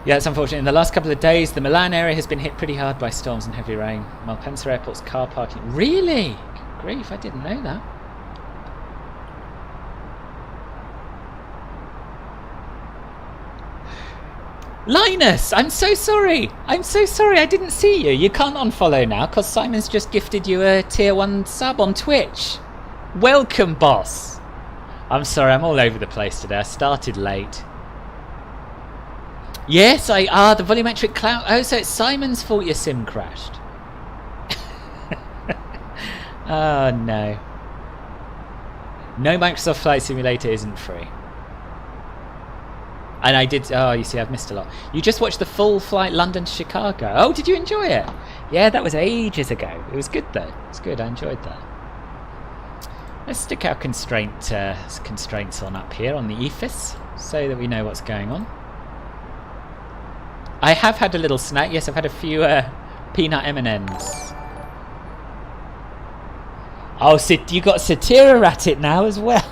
Yeah, it's unfortunate. In the last couple of days, the Milan area has been hit pretty hard by storms and heavy rain. Malpensa Airport's car parking... Really? Grief, I didn't know that. Linus, I'm so sorry. I'm so sorry, I didn't see you. You can't unfollow now because Simon's just gifted you a tier 1 sub on Twitch. Welcome, boss. I'm sorry, I'm all over the place today. I started late. Yes, the volumetric cloud. Oh, so it's Simon's fault your sim crashed. Oh, no. No Microsoft Flight Simulator isn't free. And I did... Oh, you see, I've missed a lot. You just watched the full flight London to Chicago. Oh, did you enjoy it? Yeah, that was ages ago. It was good though. It was good. I enjoyed that. Let's stick our constraints on up here on the EFIS so that we know what's going on. I have had a little snack. Yes, I've had a few peanut M&Ms. Oh, you got Satira at it now as well.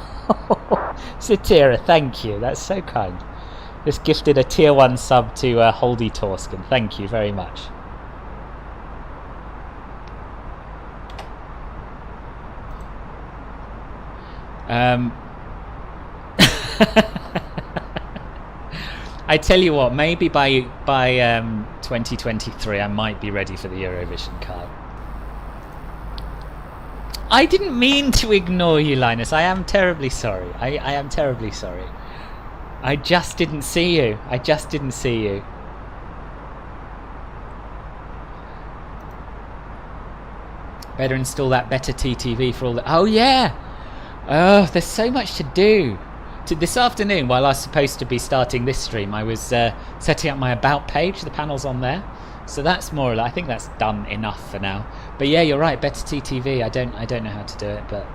Satira, thank you. That's so kind. Just gifted a tier 1 sub to Holdy Torsken. Thank you very much. I tell you what, maybe by 2023 I might be ready for the Eurovision card. I didn't mean to ignore you, Linus. I am terribly sorry. I am terribly sorry. I just didn't see you. I just didn't see you. Better install that better TTV for all the... Oh, yeah! Oh, there's so much to do. This afternoon, while I was supposed to be starting this stream, I was setting up my About page. The panel's on there. So that's more or less... I think that's done enough for now. But yeah, you're right. Better TTV. I don't know how to do it, but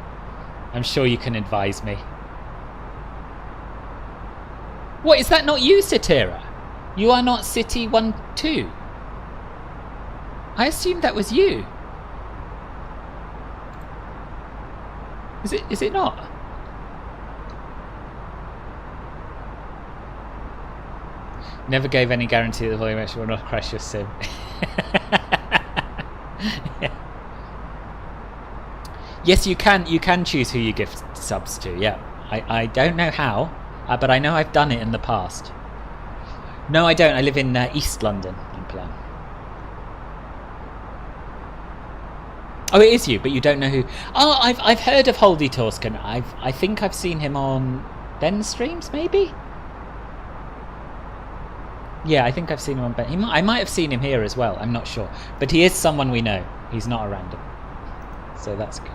I'm sure you can advise me. What, is that not you, Satira? You are not City 1-2. I assumed that was you. Is it not? Never gave any guarantee that the volume actually will not crash your sim. Yeah. Yes, you can choose who you gift subs to. Yeah, I don't know how, but I know I've done it in the past. No, I don't. I live in East London in Plan. Oh, it is you, but you don't know who. Oh, I've heard of Holdy Torsken. I think I've seen him on Ben's streams, maybe. Yeah, I think I've seen him on Ben. I might have seen him here as well. I'm not sure, but he is someone we know. He's not a random, so that's good.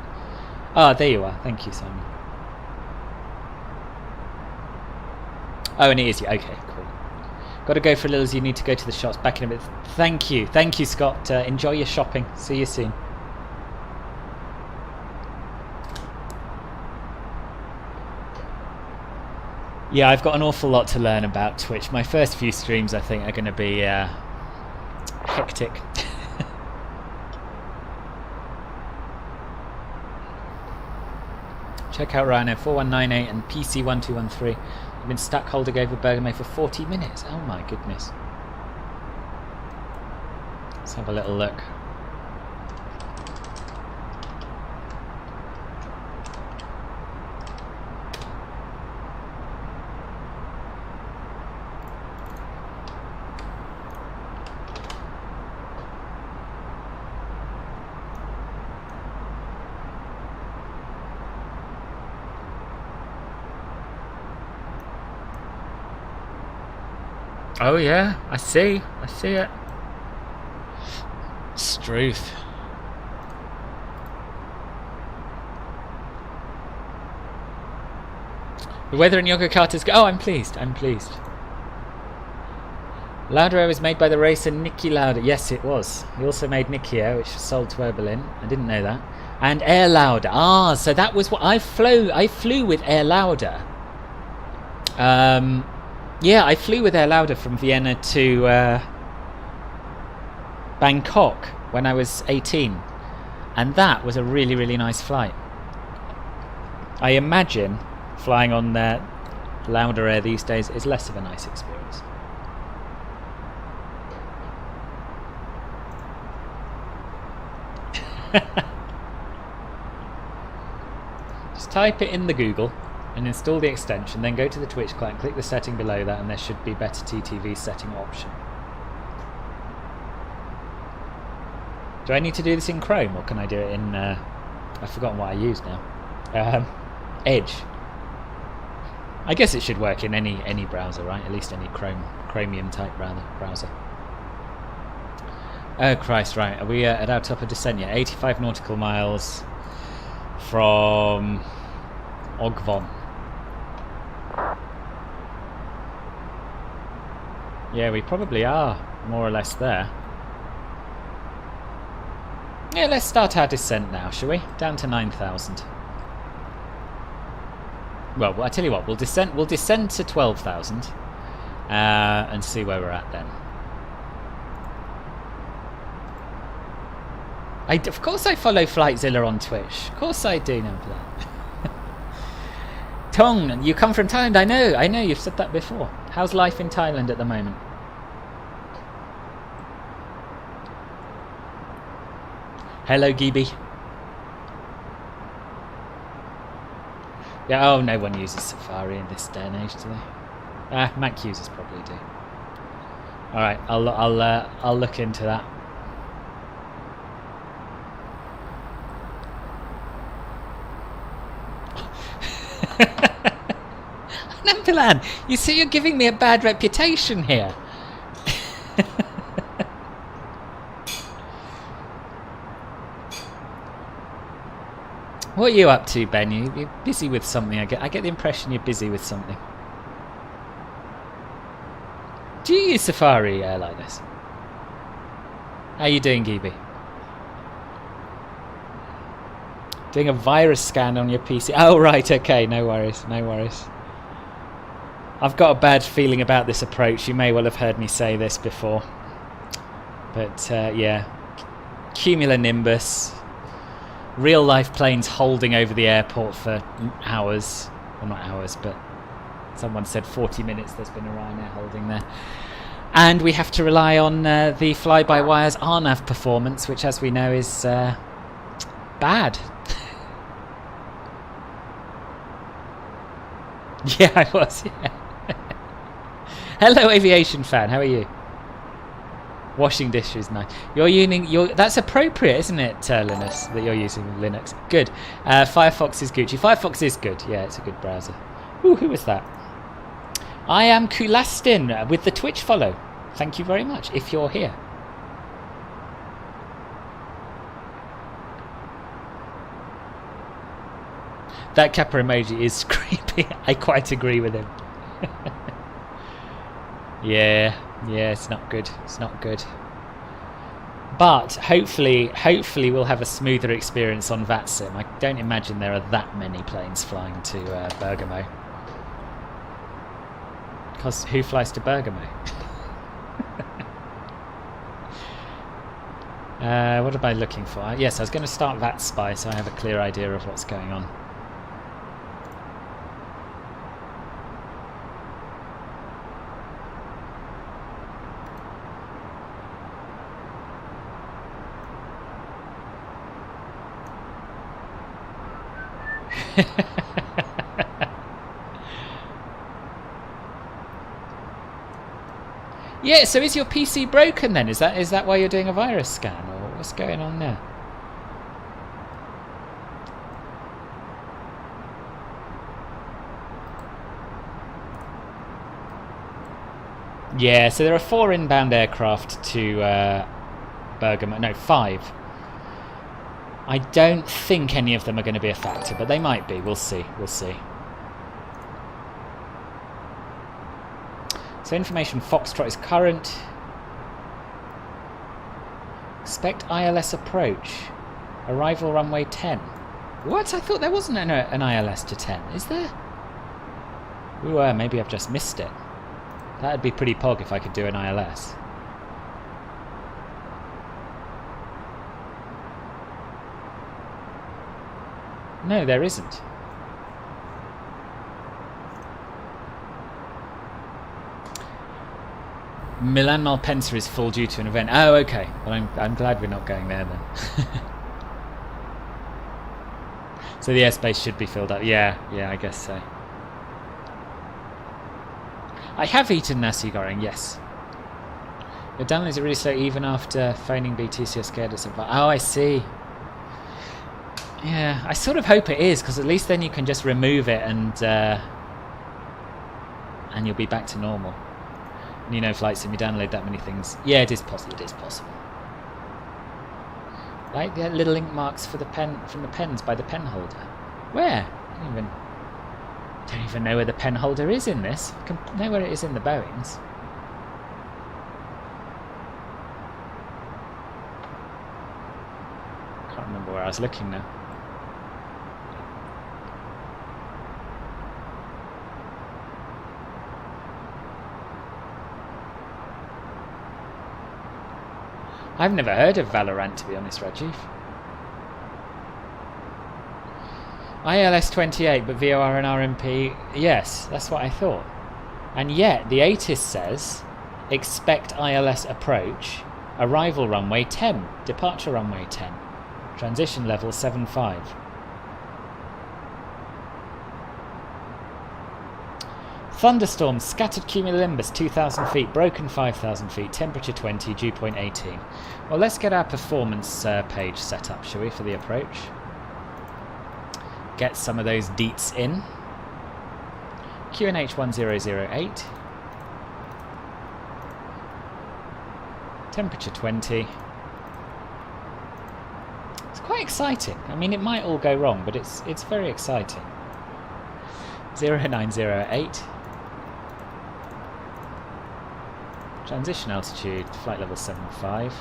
Ah, there you are. Thank you, Simon. Oh, and it is you. Okay, cool. Got to go for a little as you need to go to the shops. Back in a bit. Thank you, Scott. Enjoy your shopping. See you soon. Yeah, I've got an awful lot to learn about Twitch. My first few streams, I think, are going to be hectic. Check out Ryanair 4198 and PC 1213. I've been stuck holding over Bergamo for 40 minutes. Oh my goodness. Let's have a little look. Oh yeah, I see it. Struth. The weather in Yogyakarta's oh, I'm pleased. Lauda was made by the racer Niki Lauda. Yes, it was. He also made Nikia, which was sold to Air Berlin. I didn't know that. And Air Lauda. Ah, so that was what I flew with Air Lauda. Yeah, I flew with Air Lauda from Vienna to Bangkok when I was 18, and that was a really, really nice flight. I imagine flying on Lauda Air these days is less of a nice experience. Just type it in the Google and install the extension, then go to the Twitch client, click the setting below that, and there should be better TTV setting option. Do I need to do this in Chrome, or can I do it in I've forgotten what I use now. Edge. I guess it should work in any browser, right? At least any Chromium type browser. Oh Christ, right. Are we at our top of descent yet? 85 nautical miles from Ogvon. Yeah, we probably are more or less there. Yeah, let's start our descent now, shall we? Down to 9,000. Well, I tell you what, we'll descend to 12,000 and see where we're at then. Of course I follow Flightzilla on Twitch. Of course I do know that. Tong, you come from Thailand. I know, you've said that before. How's life in Thailand at the moment? Hello, Gibi. Yeah, oh, no one uses Safari in this day and age, do they? Mac users probably do. All right, I'll look into that. Nampilan, you see, you're giving me a bad reputation here. What are you up to, Ben? You're busy with something. I get the impression you're busy with something. Do you use Safari, Linus? How you doing, Gibi? Doing a virus scan on your PC. Oh, right, okay, no worries, no worries. I've got a bad feeling about this approach. You may well have heard me say this before. But, yeah. Cumulonimbus. Real-life planes holding over the airport for hours. Well, not hours, but someone said 40 minutes there's been a Ryanair holding there. And we have to rely on the fly-by-wires RNAV performance, which, as we know, is bad. Yeah, I was, yeah. Hello, aviation fan, how are you? Washing dishes, nice. That's appropriate, isn't it, Linus, that you're using Linux? Good. Firefox is Gucci. Firefox is good. Yeah, it's a good browser. Ooh, who was that? I am Kulastin with the Twitch follow. Thank you very much, if you're here. That Kappa emoji is creepy. I quite agree with him. Yeah, it's not good. It's not good. But hopefully we'll have a smoother experience on VATSIM. I don't imagine there are that many planes flying to Bergamo. Because who flies to Bergamo? What am I looking for? Yes, I was going to start VATSpy so I have a clear idea of what's going on. Yeah, so is your PC broken then? Is that why you're doing a virus scan, or what's going on there? Yeah, so there are 4 inbound aircraft to Bergamo. No, 5. I don't think any of them are going to be a factor, but they might be. We'll see. We'll see. So information Foxtrot is current. Expect ILS approach. Arrival runway 10. What? I thought there wasn't an ILS to 10. Is there? Ooh, maybe I've just missed it. That'd be pretty pog if I could do an ILS. No, there isn't. Milan Malpensa is full due to an event. Oh, okay. Well, I'm glad we're not going there then. So the airspace should be filled up. Yeah, I guess so. I have eaten nasi goreng, yes. The downloads are really slow even after phoning BT, so you're scared of something. Oh, I see. Yeah, I sort of hope it is, because at least then you can just remove it and you'll be back to normal. And you know, FlightSim, you download that many things. Yeah, it is possible. It is possible. Like the little ink marks for the pen from the pens by the pen holder. Where? I don't even know where the pen holder is in this. I can know where it is in the Boeings. where I was looking now. I've never heard of Valorant, to be honest, Rajiv. ILS-28, but VOR and RMP, yes, that's what I thought. And yet, the ATIS says, expect ILS approach, arrival runway 10, departure runway 10, transition level 75. Thunderstorms, scattered cumulonimbus 2,000 feet, broken 5,000 feet, temperature 20, dew point 18. Well, let's get our performance page set up, shall we, for the approach? Get some of those deets in. QNH 1008. Temperature 20. It's quite exciting. I mean, it might all go wrong, but it's very exciting. 0908. Transition altitude, flight level 75.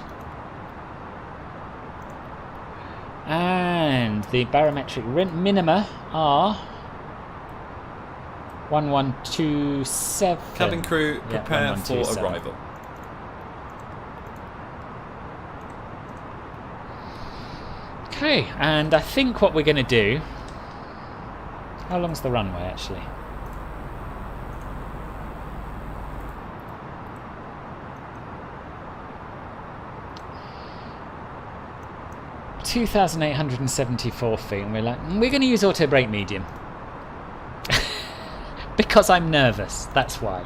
And the barometric minima are 1127. Cabin crew, prepare for arrival. Okay, and I think what we're going to do... How long's the runway, actually? (2,874 feet), and we're like, we're going to use auto brake medium. Because I'm nervous, that's why.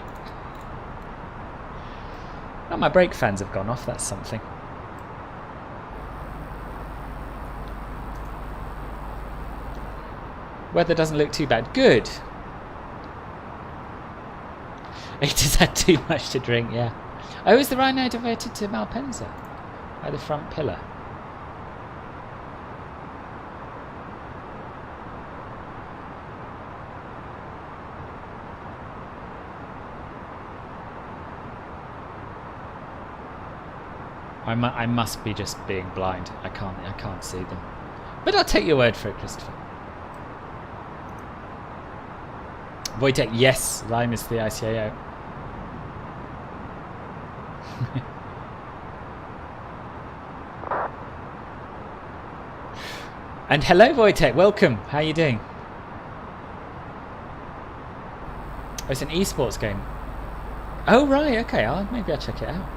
Oh, my brake fans have gone off, that's something. Weather doesn't look too bad. Good. He just had too much to drink, yeah. Oh, is the Ryanair diverted to Malpensa? By the front pillar. I must be just being blind. I can't see them. But I'll take your word for it, Christopher. Wojtek, yes, Lime is the ICAO. And hello, Wojtek, welcome. How are you doing? Oh, it's an esports game. Oh, right, okay, maybe I'll check it out.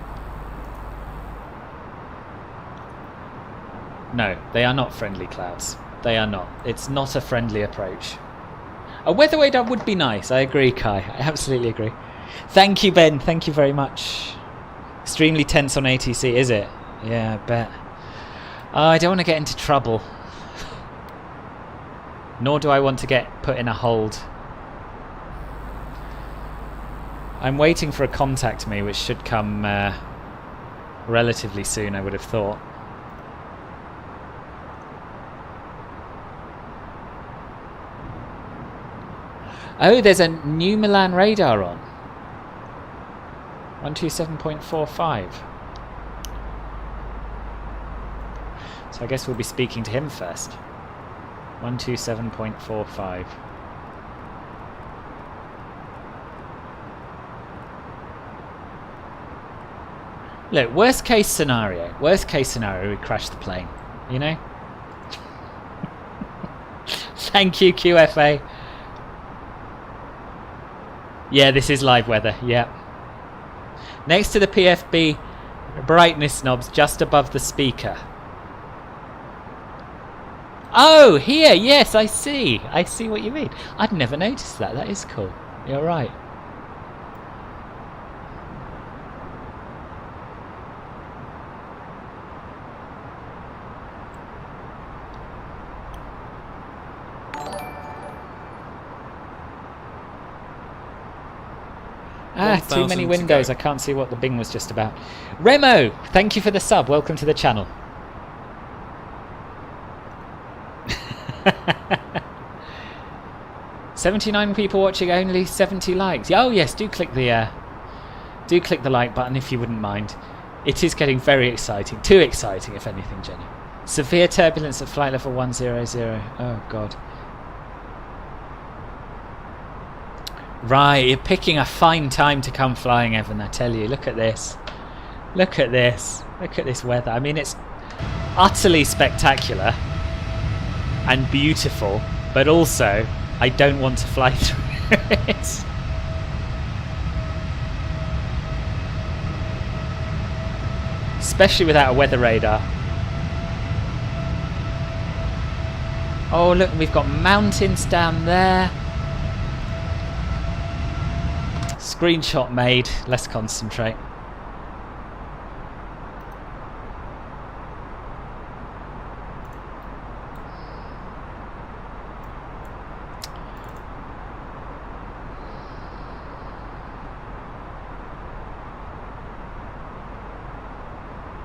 No, they are not friendly clouds. They are not. It's not a friendly approach. A weather radar would be nice. I agree, Kai. I absolutely agree. Thank you, Ben. Thank you very much. Extremely tense on ATC, is it? Yeah, I bet. I don't want to get into trouble. Nor do I want to get put in a hold. I'm waiting for a contact me, which should come relatively soon, I would have thought. Oh, there's a new Milan radar on. 127.45. So I guess we'll be speaking to him first. 127.45. Look, worst case scenario, we crash the plane, you know? Thank you, QFA. Yeah, this is live weather, yeah. Next to the PFB brightness knobs, just above the speaker. Oh, here, yes, I see. I see what you mean. I'd never noticed that. That is cool. You're right. Ah, too many windows. I can't see what the bing was just about. Remo, thank you for the sub. Welcome to the channel. $79 people watching, only 70 likes. Oh yes, do click the like button if you wouldn't mind. It is getting very exciting. Too exciting, if anything, Jenny. Severe turbulence at flight level 100. Oh god. Right, you're picking a fine time to come flying, Evan, I tell you. Look at this. Look at this. Look at this weather. I mean, it's utterly spectacular and beautiful, but also I don't want to fly through it. Especially without a weather radar. Oh look, we've got mountains down there. Screenshot made. Let's concentrate.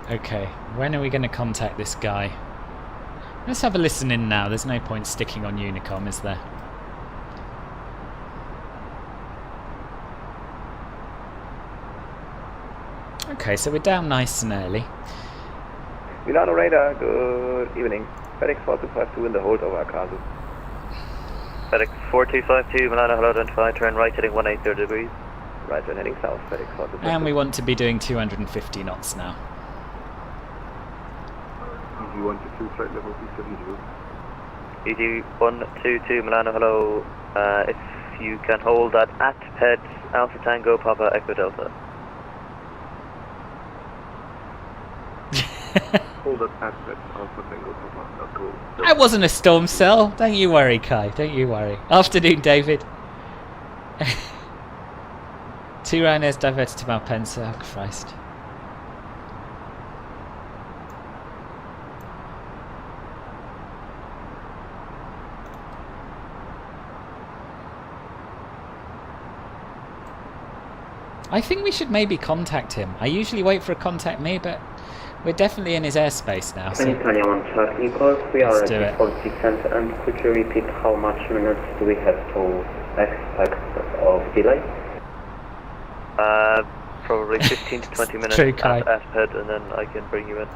Okay, when are we going to contact this guy? Let's have a listen in now. There's no point sticking on Unicom, is there? Okay, so we're down nice and early. Milano radar, good evening. FedEx 4252 in the hold over Akazu. FedEx 4252, Milano, hello, identify, turn right heading 180 degrees. Right, and heading south, FedEx 4252. And we want to be doing 250 knots now. Easy 122, flight level 270. Easy 122, Milano, hello. If you can hold that at head Alpha Tango Papa Echo Delta. Hold up at head Alpha Tango Papa Echo Delta. That wasn't a storm cell. Don't you worry, Kai. Don't you worry. Afternoon, David. 2 Ryanair's diverted to Malpensa. Oh, Christ. I think we should maybe contact him. I usually wait for a contact me, but we're definitely in his airspace now. So Italia 1 Charlie Golf, we are let's do at it. 46 and could you repeat how much minutes do we have to expect of delay? Probably 15 to 20 minutes True, Kai. at head, and then I can bring you in.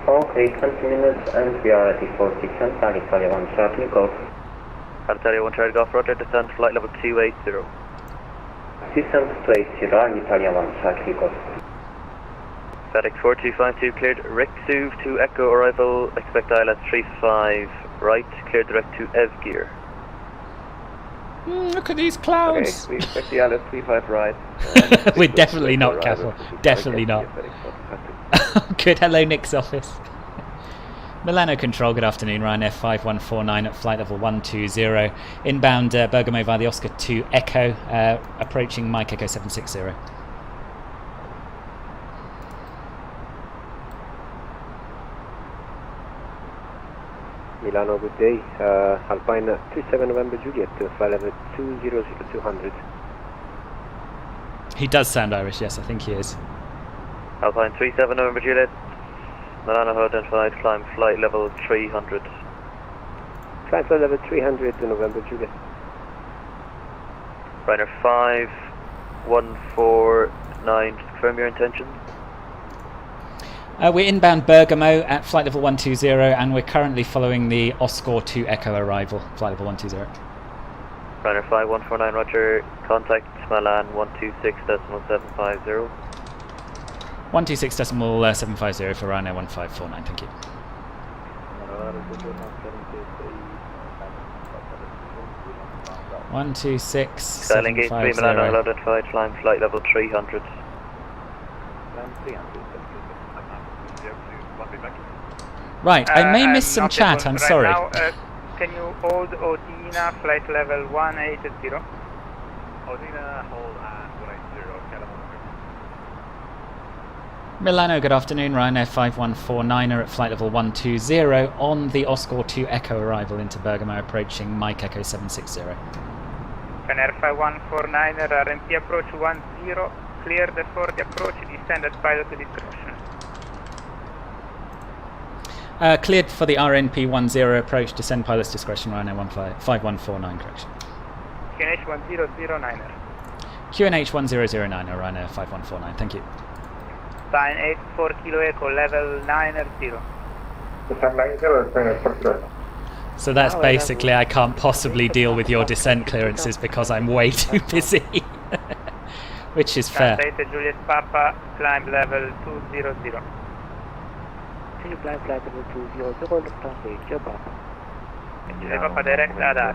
Okay, 20 minutes and we are at the 46 and Italia 1 Charlie Golf. Italia 1 Charlie Golf, roger, descend flight level 280. Descent place, Zadar, Italia 1 Charlie Golf. FedEx 4252 cleared Rexuv to Echo arrival, expect ILS 35 right, cleared direct to Ev gear. Look at these Okay, clouds. we expect the ILS 35 right. We're definitely not careful. Definitely not. Good. Hello, Nick's office. Milano Control, good afternoon. Ryanair 5149 at flight level 120. Inbound Bergamo via the Oscar 2 Echo, approaching Mike Echo 760. Milano, good day. Alpine 37 November Juliet, flight level 200. He does sound Irish, yes, I think he is. Alpine 37 November Juliet, Milano identified, climb flight level 300. Climb flight level 300 to November Juliet. Ryanair 5149, confirm your intentions. We're inbound Bergamo at flight level 120, and we're currently following the Oscar 2 Echo arrival, flight level 120. Ryanair 5149, roger, contact Milan 126.750. 126.750 for Ryanair 1549, thank you. One, 2, 6, Styling gate 3, Milano, identified, climb flight level 300. Right, I may miss some chat, I'm sorry. Now, can you hold Odina flight level 180? Odina, hold at 180, Milano, good afternoon. Ryanair 5149 at flight level 120 on the Oscar 2 Echo arrival into Bergamo, approaching Mike Echo 760. Ryanair 5149, RMP approach 10, cleared for the approach, descend at pilot discretion. Cleared for the RNP 10 approach, descend pilot's discretion, Ryanair 5149, correction. QNH 1009er. QNH 1009, Ryanair 5149, thank you. Pine 84 Kilo Echo, level 9 So that's basically I can't possibly deal with your descent clearances because I'm way too busy. Which is fair. Juliet Papa, climb level 200. Can you climb flight level 200, Lufthansa, India Papa? Juliet Papa, direct Zadar.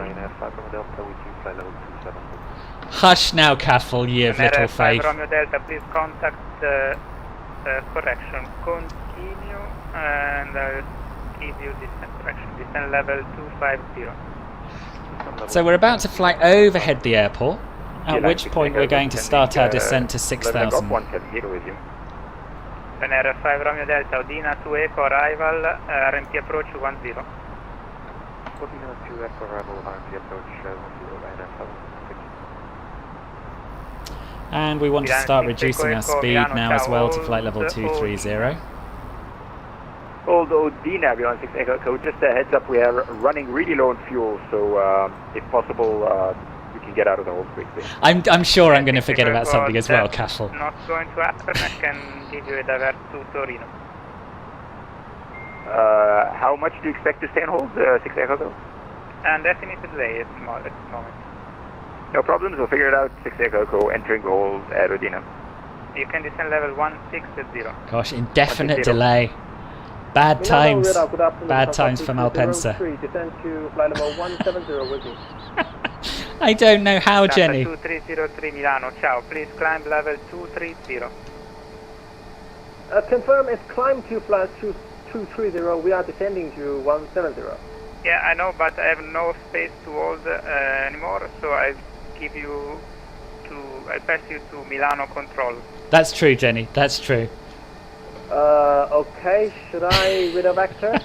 Hush now, Catfall, ye of little faith. Romeo Delta, please contact correction. Continue and I'll give you descent correction. Descent level 250. So we're about to fly overhead the airport, at which point we're going to start our descent to 6,000. Ryanair 5 Romeo Delta, Odina 2 Echo arrival, RMP approach 10. Odina 2 Echo arrival, RMP approach 10, Ryanair 7. And we want to start reducing our speed now as well to flight level 230. Old Odina, beyond 6 Echo, just a heads up, we are running really low on fuel, so if possible, we can get out of the hole quickly. I'm sure I'm going to forget about something as well, Castle. Not going to happen, I can give you a divert to Torino. How much do you expect to stay on hold, 6 Echo? And definitely today at the moment. No problems, we'll figure it out. 6 Echo, entering the hold at Odina. You can descend level 160. Gosh, indefinite delay. Bad times. Bad times for Malpensa. Descend to flight level 170 with me. I don't know how, Jenny. 2303 Milano, ciao. Please climb level 230. Confirm it's climb to flight 230. We are descending to 170. Yeah, I know, but I have no space to hold anymore, so I pass you to Milano control. That's true, Jenny. That's true. Okay, should I read a vector?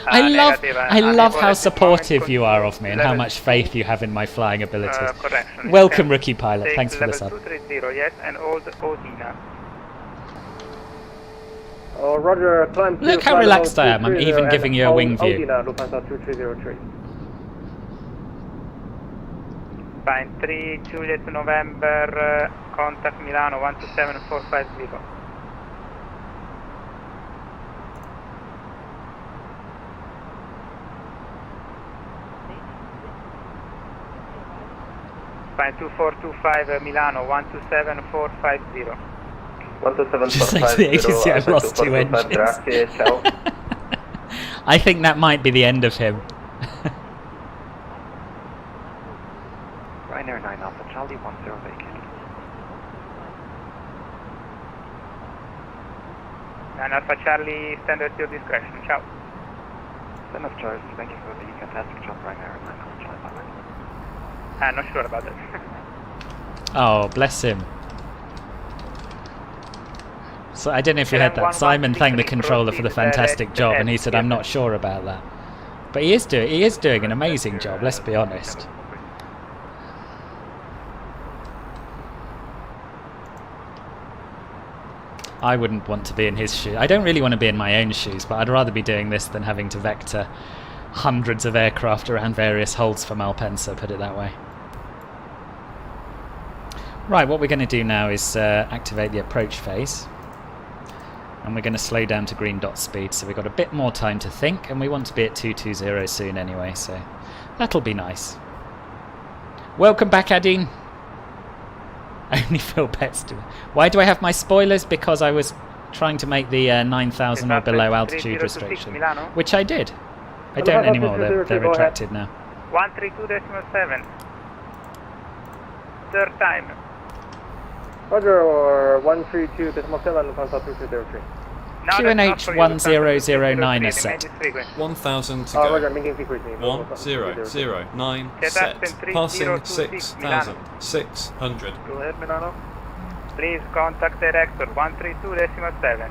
I love how supportive you are of me and how much faith you have in my flying abilities. Welcome, rookie pilot. Thanks for the sub. 230, yes, and old Odina. Oh, Roger, climb to Look how relaxed I am. I'm even giving you a wing view. Odina, Lufthansa 2303. Fine, 3 Juliet November, contact Milano 127450. Fine, 2425 Milano 127450. 12745. Just like the agency, I've lost 2 engines. I think that might be the end of him. Ryanair 9 Alpha Charlie 10 vacant. 9 Alpha Charlie, stand at your discretion. Ciao. Stand up, Charles. Thank you for the fantastic job, Ryanair 9 Alpha Charlie. Bye-bye. I'm not sure about that. Oh, bless him. So I don't know if you heard that. Simon thanked the controller for the fantastic job, and he said, "I'm not sure about that." But he is doing an amazing job. Let's be honest. I wouldn't want to be in his shoes. I don't really want to be in my own shoes, but I'd rather be doing this than having to vector hundreds of aircraft around various holds for Malpensa, put it that way. Right, what we're going to do now is activate the approach phase. And we're going to slow down to green dot speed, so we've got a bit more time to think, and we want to be at 220 soon anyway, so that'll be nice. Welcome back, Adine. Only Phil Pets do. Why do I have my spoilers? Because I was trying to make the 9,000 or below altitude restriction, which I did. I don't anymore, they're retracted now. 132.7. Third time. Roger, or 132.7, Lufthansa 2303. QNH 1009 is set. 1,000 to go. Roger, making frequency. 1009 set. Passing 6,600. Go ahead, Milano. Please contact director 132.7.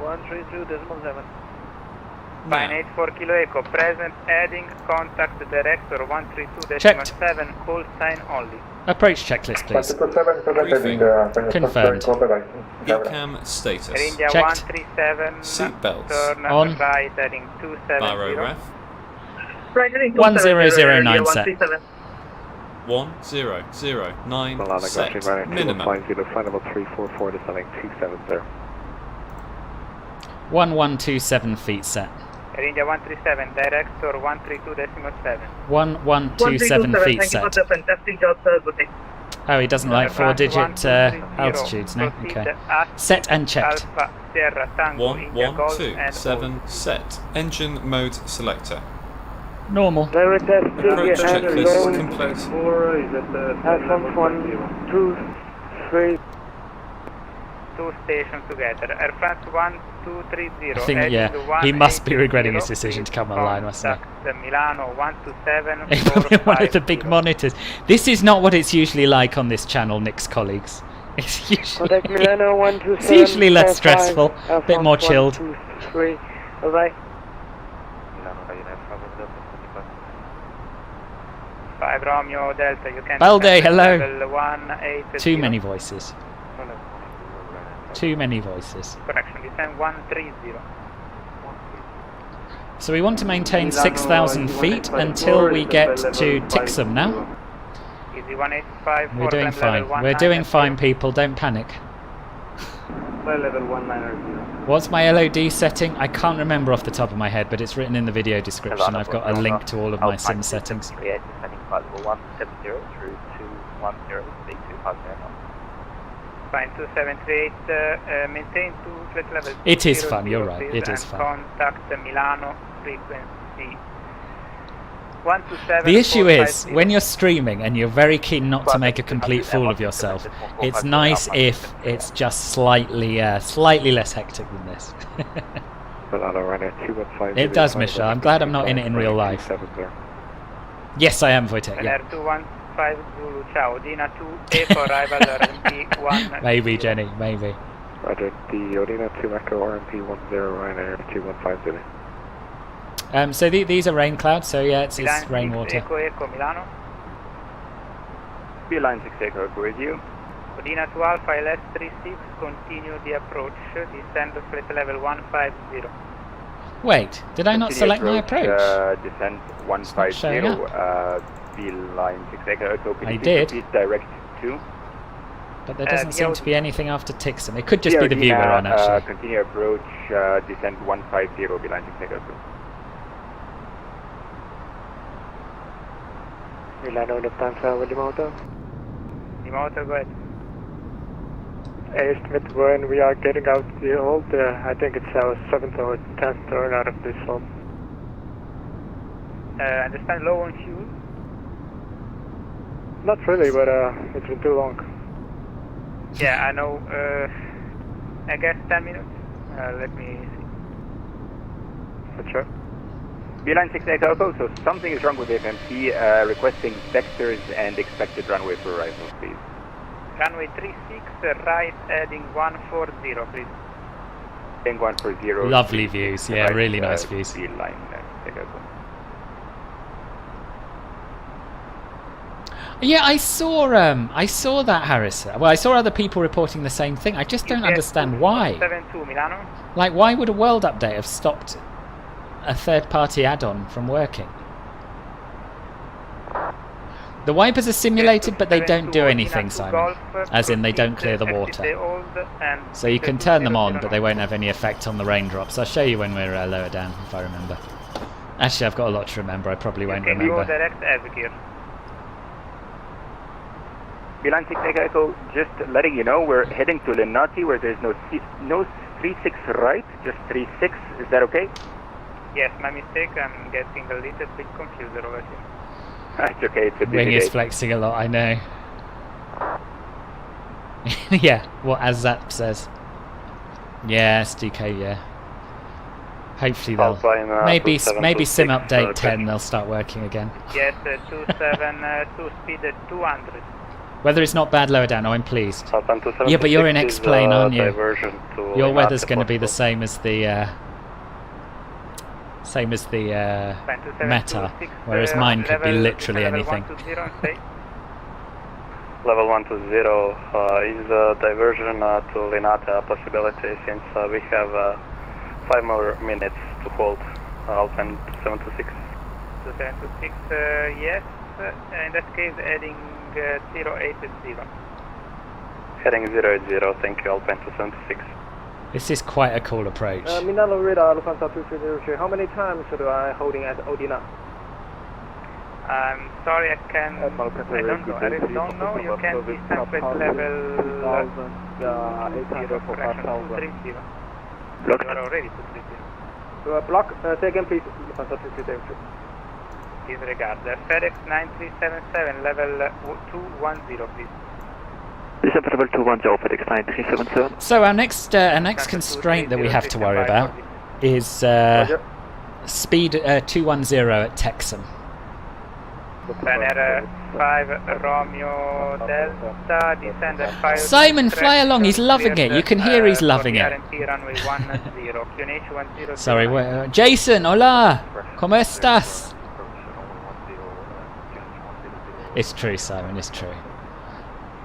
132.7. Fine, 84 Kilo Echo, present, heading, contact director 132.7, call sign only. Approach checklist, please. Briefing. Confirmed. ECAM status. India Checked. 137, Seatbelts. turn On. right, heading 270. Baro ref. 1009 set. 1009 Milan set Bergamo, minimum. 2150, flight level 344, descending 270. 1127 feet set. Air India 137, direct or 132.7. 1127 feet set. Thank you for the fantastic job, sir. Good day. Oh, he doesn't like France 4-digit 1230, altitudes, no? proceed Okay. at Set and checked. Alpha Sierra Tango India Golf and 1127 set. Engine mode selector. Normal. Direct Approach checklist complete. FM 1, 2, 3. two stations together. Air France 1230. I think, yeah, he must be regretting his decision to come online, mustn't he? Milano 127. he? One of the big monitors. This is not what it's usually like on this channel, Nick's colleagues. It's usually, Milano 127. it's usually less stressful, a bit more chilled. 1, 2, 3. Bye. 5 Romeo Delta, you can Balde, hello. level 180. Too many voices. Too many voices. Correction, descend 130. So we want to maintain 6,000 feet until we get to Tixum now. Easy 185. We're doing fine. We're doing fine, people. Don't panic. Level 190. What's my LOD setting? I can't remember off the top of my head, but it's written in the video description. I've got a link to all of my sim settings. Descending flight level 170 through 210, Fine, 2738, maintain 2 flight level. It is fun, you're right, it is fun. Contact Milano, frequency 127. The issue is, when you're streaming and you're very keen not to make a complete fool of yourself, it's nice if it's just slightly less hectic than this. It does, Michelle. I'm glad I'm not in it in real life. Yes, I am, Wojtek, yeah. 215 Zulu, ciao. Dina 2, A for arrival, RMP 1. Maybe, Jenny, maybe. Roger, the Odina 2 Echo RMP 10 Ryanair 2150. So these are rain clouds, so yeah, it's rainwater. Echo, Milano. Beeline 6 Echo with you. Odina 2 Alpha, LS36, continue the approach, descend to flight level 150. Wait, did I not select my approach? Descent 150, Beeline 6 Echo. I did. Direct 2. But there doesn't seem to be anything after Tixum. It could just be the view we're on, actually. Continue approach, descent 150, Beeline 6 Echo. Milano, Lufthansa, Limoto. Limoto, go ahead. Estimate when we are getting out the hold, I think it's our 7th or 10th turn out of this hold. Understand low on fuel? Not really, but it's been too long. Yeah, I know. I guess 10 minutes. Let me see. For sure. Beeline 6 Echo, so something is wrong with the FMC, requesting vectors and expected runway for arrival, please. Runway 36, right heading 140, please. Heading 140. Lovely views, yeah, right, really nice views. Beeline 6 Echo. Yeah, I saw that, Harris. Well, I saw other people reporting the same thing. I just don't understand why. 72 Milano. Like, why would a world update have stopped a third-party add-on from working? The wipers are simulated, but they don't do anything, Simon. As in, they don't clear the water. So you can turn them on, but they won't have any effect on the raindrops. I'll show you when we're lower down, if I remember. Actually, I've got a lot to remember. I probably won't remember. Direct Air. Beeline 6 Echo, just letting you know, we're heading to Linati, where there's no 36 right, just 36. Is that okay? Yes, my mistake. I'm getting a little bit confused over here. That's okay, it's a busy Wing is day. flexing a lot, I know. Yeah, what Azap says. Yeah, SDK, yeah. Hopefully they'll... Maybe Sim Update 10 they'll start working again. Yes, 272 speed 200. Weather is not bad lower down, oh, I'm pleased. Yeah, but you're in X-Plane, aren't you? Your weather's going to be the same as the... Meta, whereas mine could be literally anything. Level 120 is a diversion to Linata a possibility, since we have 5 more minutes to hold. Alpen 726. 726, yes. in that case heading 080. Heading 080, thank you, Alpine 276. This is quite a cool approach. Milano radar, Lufthansa 2303. How many times should I holding at Odina? I'm sorry, I don't know. I really don't know. You can distance with level 230. You are already 230. Block, say again please, Lufthansa 2303. Disregard. FedEx 9377, level 210, please. December level 210, FedEx 9377. So our next constraint that we have to worry about is speed 210 at Texan. Ryanair 5 Romeo Delta, descend at 5. Simon, fly along, he's loving it. You can hear he's loving it. Runway 10, Sorry, Jason, hola, ¿cómo estás? It's true, Simon, it's true.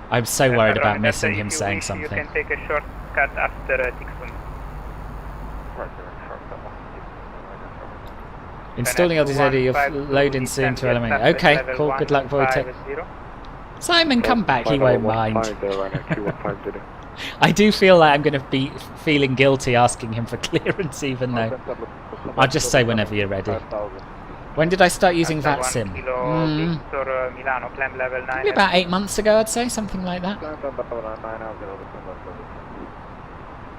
I'm so worried about missing him saying something. You can take a shortcut after Dixon. Installing LDZ, you're loading soon to LMA. Okay, cool, good luck, Wojtek. Simon, come back, he won't mind. I do feel like I'm going to be feeling guilty asking him for clearance, even though... I'll just say whenever you're ready. When did I start using VATSIM? Maybe about 8 months ago, I'd say, something like that.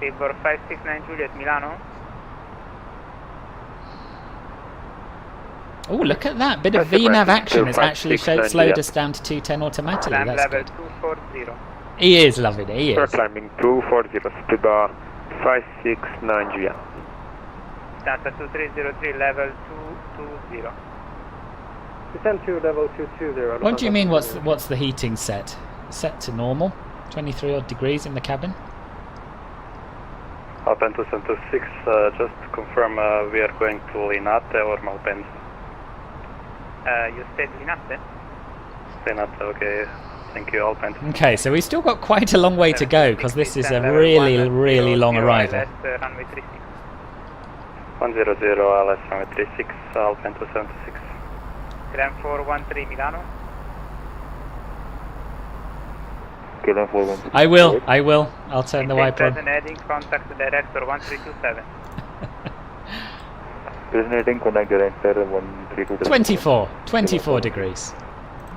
Speedboard 569 Juliet, Milano. Oh, look at that! Bit of VNAV action has actually slowed us down to 210 automatically. That's good. 240. He is loving it, he is. Climbing 240, speedboard 569 GM. Delta 2303, level 220. Descend to level 220. What do you mean, what's the heating set? Set to normal? 23 odd degrees in the cabin? Alpine 276, just to confirm, we are going to Linate or Malpensa? You said Linate? Linate, okay. Thank you, Alpine. Okay, so we've still got quite a long way to go, because this is a really, really long arrival. Runway 36. 100, LS runway 36, Alpine 276. Climb 413 Milano. I will. I'll turn the wiper on. Heading, contact director 1327. Designating contact director 1327. 24 degrees.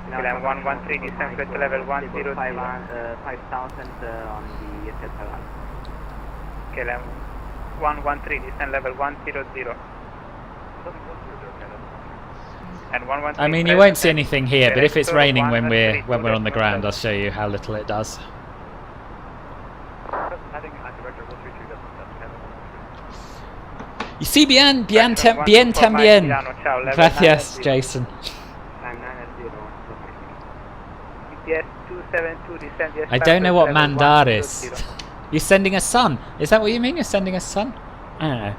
Climb 113, descent at level 100. 5,000 on the STA.local. Climb 113, descent level 100. And 113. I mean, you won't see anything here, but if it's raining when we're on the ground, I'll show you how little it does. You see, bien también. Gracias, Jason. I don't know what mandar is. You're sending a son? Is that what you mean? You're sending a son? I don't know.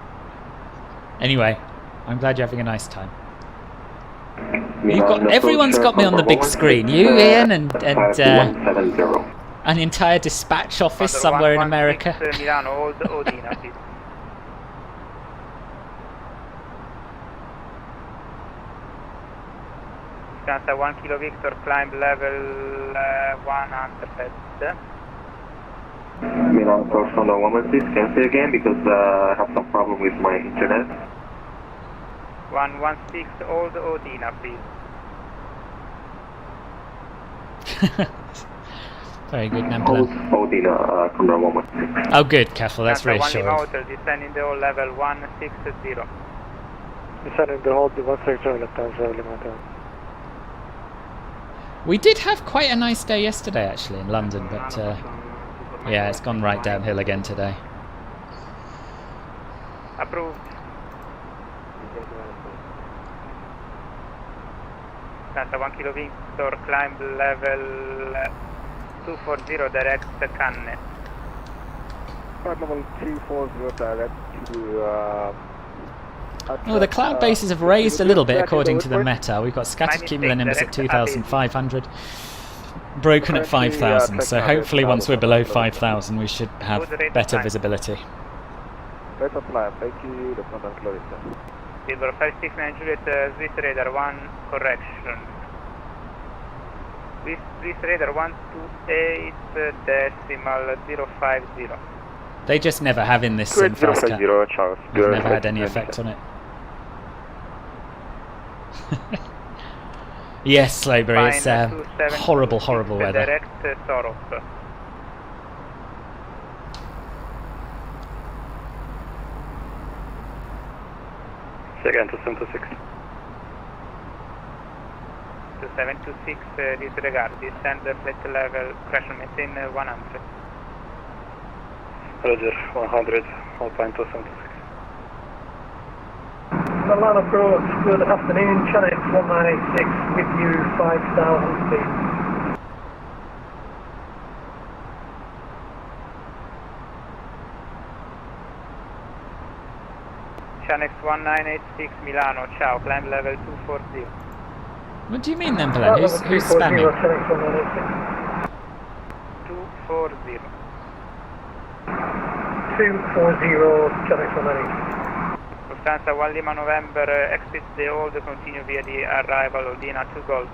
Anyway, I'm glad you're having a nice time. Everyone's got me on the big screen. You, Ian, and an entire dispatch office somewhere in America. Stanza 1 Kilo Victor, climb level 100. Milan Cross on the 116, can say again because I have some problem with my internet. 116, old Odina, please. Very good, Nampala. Odina, Conrad 116. Oh, good, careful, that's reassuring. Descending the hold level 160. Descending the hold 160, Lufthansa Lima. We did have quite a nice day yesterday, actually, in London, but yeah, it's gone right downhill again today. Approved. Santa 1 Kilo Victor, climb level 240, direct Cannes. Level 240, direct to... Oh, the cloud bases have raised a little bit according to the meta. We've got scattered cumulonimbus at 2,500, broken at 5,000, so hopefully once we're below 5,000 we should have better visibility. Better plan, thank you, Lieutenant Clarissa. Silver 569 Juliet, Swiss Radar 1, correction. Swiss Radar 128.050. They just never have in this sim fast cat. 050, Charles. We've never had any effect on it. Yes, Slowberry, it's horrible, horrible weather. Direct Sorop. Second to 726. 2726, disregard, descend flight level, crash maintain 100. Roger, 100, Alpine to 726. Milan approach, good afternoon, Channel 1986 with you 5,000 feet. Channel 1986 Milano, ciao, climb level 240. What do you mean then, Belen? Who's spamming? 240. 240, Channel 1986. Lufthansa 1 Lima November, exit the hold, continue via the arrival of Dina 2 Golf.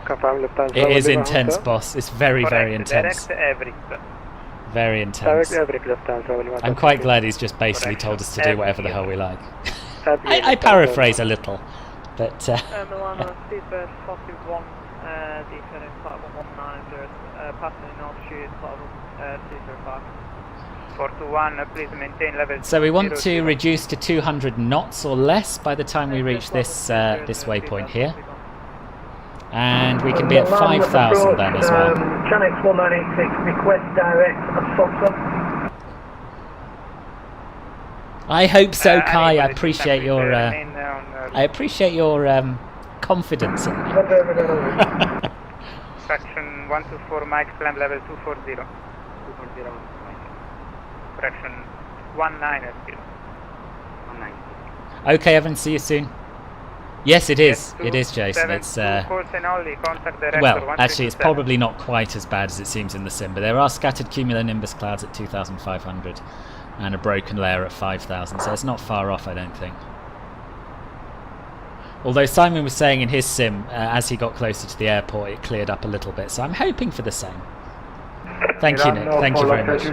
Confirm Lufthansa. It is intense, boss. It's very, very intense. Direct Everett. Very intense. Direct Everett, Lufthansa. I'm quite glad he's just basically told us to do whatever the hell we like. I paraphrase a little, but... Milano, Seabird 41, descending flight 1190, passing in altitude, flight 205. 421, please maintain level. So we want to reduce to 200 knots or less by the time we reach this this waypoint here. And we can be at 5,000 then as well. Channel 1986, request direct at Soxa. I hope so, Kai. I appreciate your confidence in me. Fraction 124, Mike, climb level 240. 240, fraction 190. Okay, Evan, see you soon. Yes, it is. It is, Jason. It's well, actually, it's probably not quite as bad as it seems in the sim, but there are scattered cumulonimbus clouds at 2,500 and a broken layer at 5,000, so it's not far off, I don't think. Although Simon was saying in his sim, as he got closer to the airport, it cleared up a little bit, so I'm hoping for the same. Thank you, Nick. Thank you very much.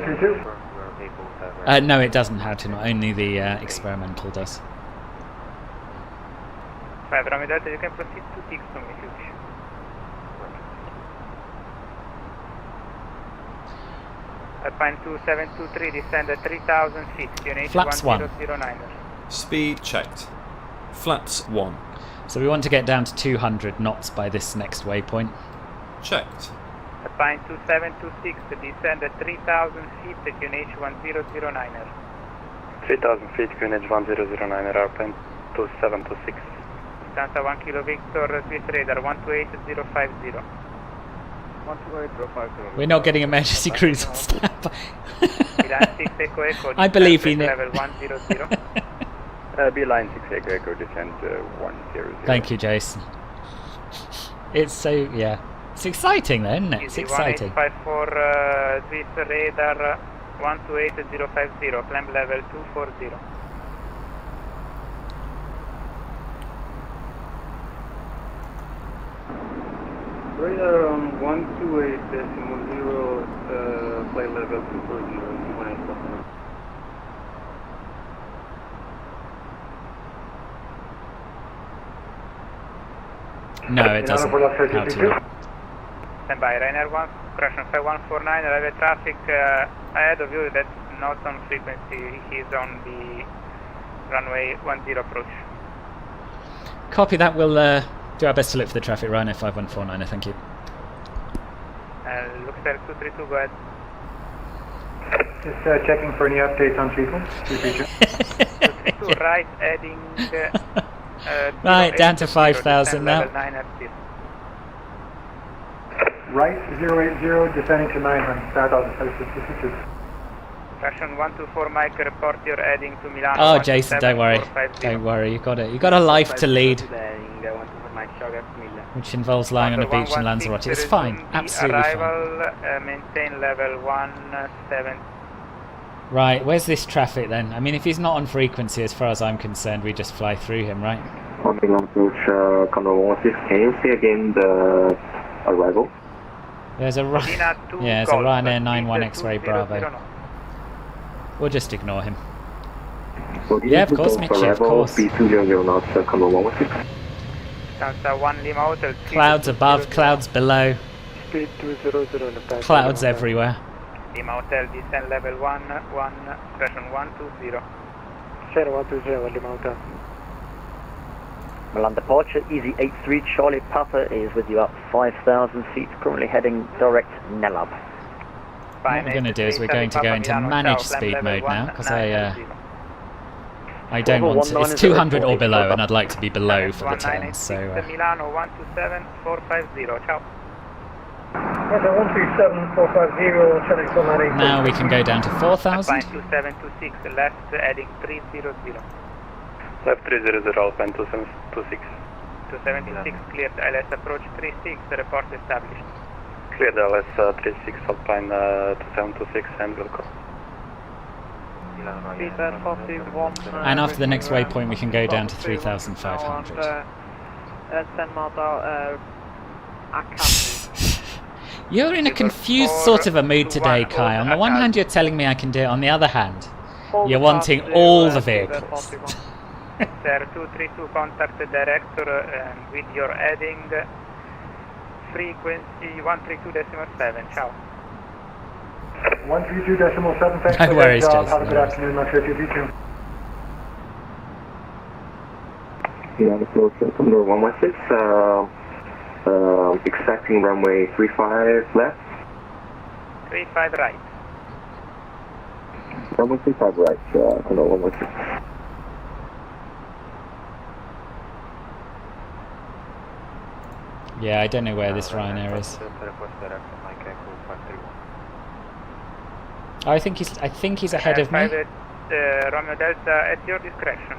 No, it doesn't have to. Not only the experimental does. 5 Romeo, you can proceed to Tixum if you wish. Alpine 2723, descend at 3,000 feet, QNH Flaps 1. 1009. Speed checked. Flaps 1. So we want to get down to 200 knots by this next waypoint. Checked. Alpine 2726, descend at 3,000 feet, QNH 1009. 3,000 feet, QNH 1009, Alpine 2726. Lufthansa 1 Kilo Victor, Swiss Radar 128050. 128050. We're not getting emergency cruise on standby. Beeline 6 Echo Echo, I believe in it. level 100. Beeline 6 Echo Echo, descend 100. Thank you, Jason. It's so, yeah. It's exciting then, isn't it? It's exciting. 1854 Swiss Radar 128050, climb level 240. Radar on 128.0, flight level 240, No, it doesn't. How to know? Stand by, Ryanair 1, correction 5149, arrival traffic ahead of you, that's not on frequency, he's on the runway 10 approach. Copy that, we'll do our best to look for the traffic. Ryanair 5149, thank you. Look there, 232, go ahead. Just checking for any updates on people. 232, right, heading... right, down to 5,000 now. Right, 080, descending to 900, start out at 662. Fraction 124, Mike, report you're heading to Milano. Oh, Jason, don't worry. Don't worry, you got it. You got a life to lead, which involves lying on a beach in Lanzarote. It's fine, absolutely arrival, maintain level 17. Right, where's this traffic then? I mean, if he's not on frequency, as far as I'm concerned, we just fly through him, right? Milan approach, Condor 116. Can you see again the arrival? There's a there's a Ryanair 91 X-ray Bravo. We'll just ignore him. Yeah, of course, Mitchie, of course. B200 knots, Condor 116. Stanza 1 Lima Hotel. Clouds above, clouds below. Speed 200 in the path. Clouds everywhere. Lima Hotel, descend level 1, expression 120. 120, Lima Hotel. Milan departure, easy 83, Charlie Papa is with you up 5,000 feet, currently heading direct Nelab. What we're going to do is we're going to go into manage speed mode now, because I don't want to, it's 200 or below, and I'd like to be below for the turn, so... Milano 127 450, ciao. 127 450, Channel 190. Now we can go down to 4,000. 2726, left, heading 300. Left 300, Alpine 2726. 276, cleared LS approach 36, report established. Cleared LS 36, Alpine 2726, and will call. And after the next waypoint we can go down to 3,500. 10 miles out, You're in a confused sort of a mood today, Kai. On the one hand you're telling me I can do it, on the other hand you're wanting all the vehicles. Sir, 232, contact the director with your heading frequency 132.7, ciao. 132.7, thanks No for worries, the job. Jason. Have a good afternoon, my future teacher. Yeah, approach, Condor 116, exacting runway 35 left. 35 right. Runway 35 right, Condor 116. Yeah, I don't know where this Ryanair is. I think he's ahead of me. Romeo Delta at your discretion.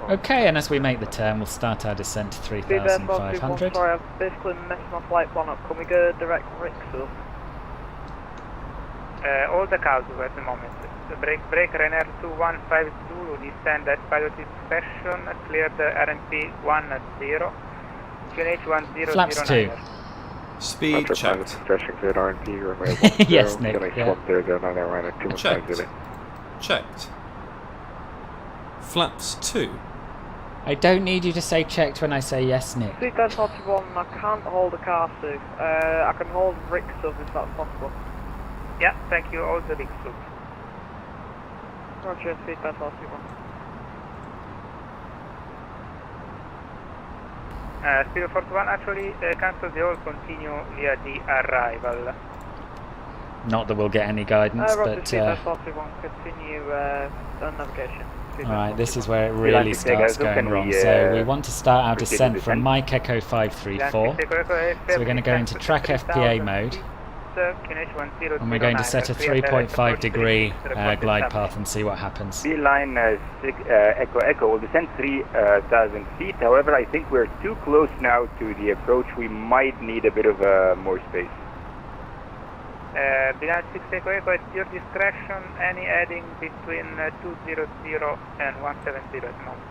Okay, and as we make the turn, we'll start our descent to 3,500. Sorry, I've basically messed my flight plan up. Can we go direct Rixo? All the cows at the moment. Break Ryanair 2152, descend at pilot discretion, clear the RMP 10, QNH 1009. Flaps 2. Speed checked. Yes, Nick. Yeah. Checked. Checked. Flaps 2. I don't need you to say checked when I say yes, Nick. Speed 1041, I can't hold a car suit. I can hold Rixo if that's possible. Yeah, thank you, all the Rixo. Roger, speed 1041. Speed 41, actually, cancel the all, continue via the arrival. Not that we'll get any guidance, Roger, but... speed 1041, continue on navigation. Alright, this is where it really starts going wrong. So we want to start our descent from Mike Echo 534. So we're going to go into track FPA mode. And we're going to set a 3.5 degree glide path and see what happens. Line Echo Echo will descend 3,000 feet. However, I think we're too close now to the approach. We might need a bit of more space. Bilan 6 Echo Echo at your discretion. Any heading between 200 and 170 at the moment.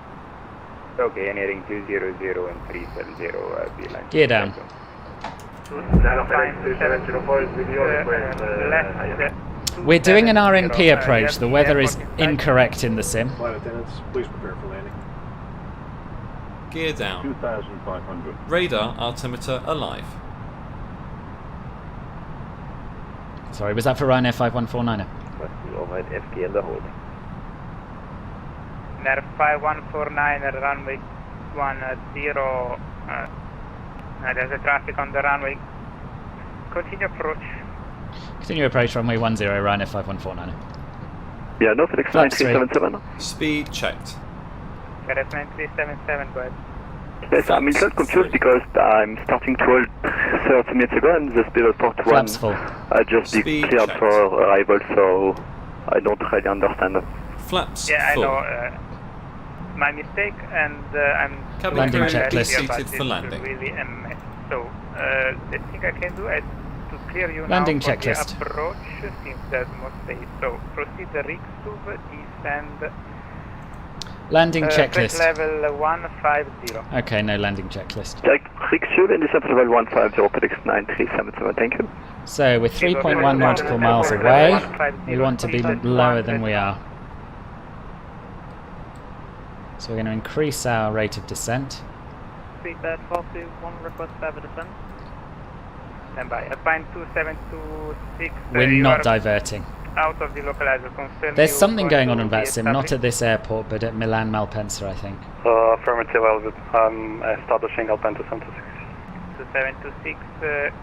Okay, any heading 200 and 370 Bilan. Gear down. We're doing an RNP approach. The weather is incorrect in the sim. Please prepare for landing. Gear down. 2,500. Radar altimeter alive. Sorry, was that for Ryanair 5149? Overhead FK and the hold. Ryanair 5149, runway 10. There's a traffic on the runway. Continue approach. Continue approach runway 10, Ryanair 5149. Yeah, no, FedEx 9377. Speed checked. FedEx 9377, go ahead. Yes, I'm a little confused because I'm starting to hold 30 minutes ago and the speed of port 1 just be cleared for arrival, so I don't really understand. Flaps yeah, full. I know. My mistake, and I'm landing checklist seated for landing. Really a mess. So the thing I can do is to clear you Landing now for checklist. the approach, seems that's more safe. So proceed the Rixuv, descend. Landing Flight checklist. level 150. Okay, no landing checklist. Direct Rixuv and descent level 150, FedEx 9377, thank you. So we're 3.1 nautical miles away. We want to be lower than we are. So we're going to increase our rate of descent. Speedbird 421, request further descent. Stand by. Alpine 2726. We're not diverting. Out of the localizer. Confirm. There's something going on VATSIM, not at this airport, but at Milan Malpensa, I think. Affirmative, I'm establishing Alpine 2726. 2726.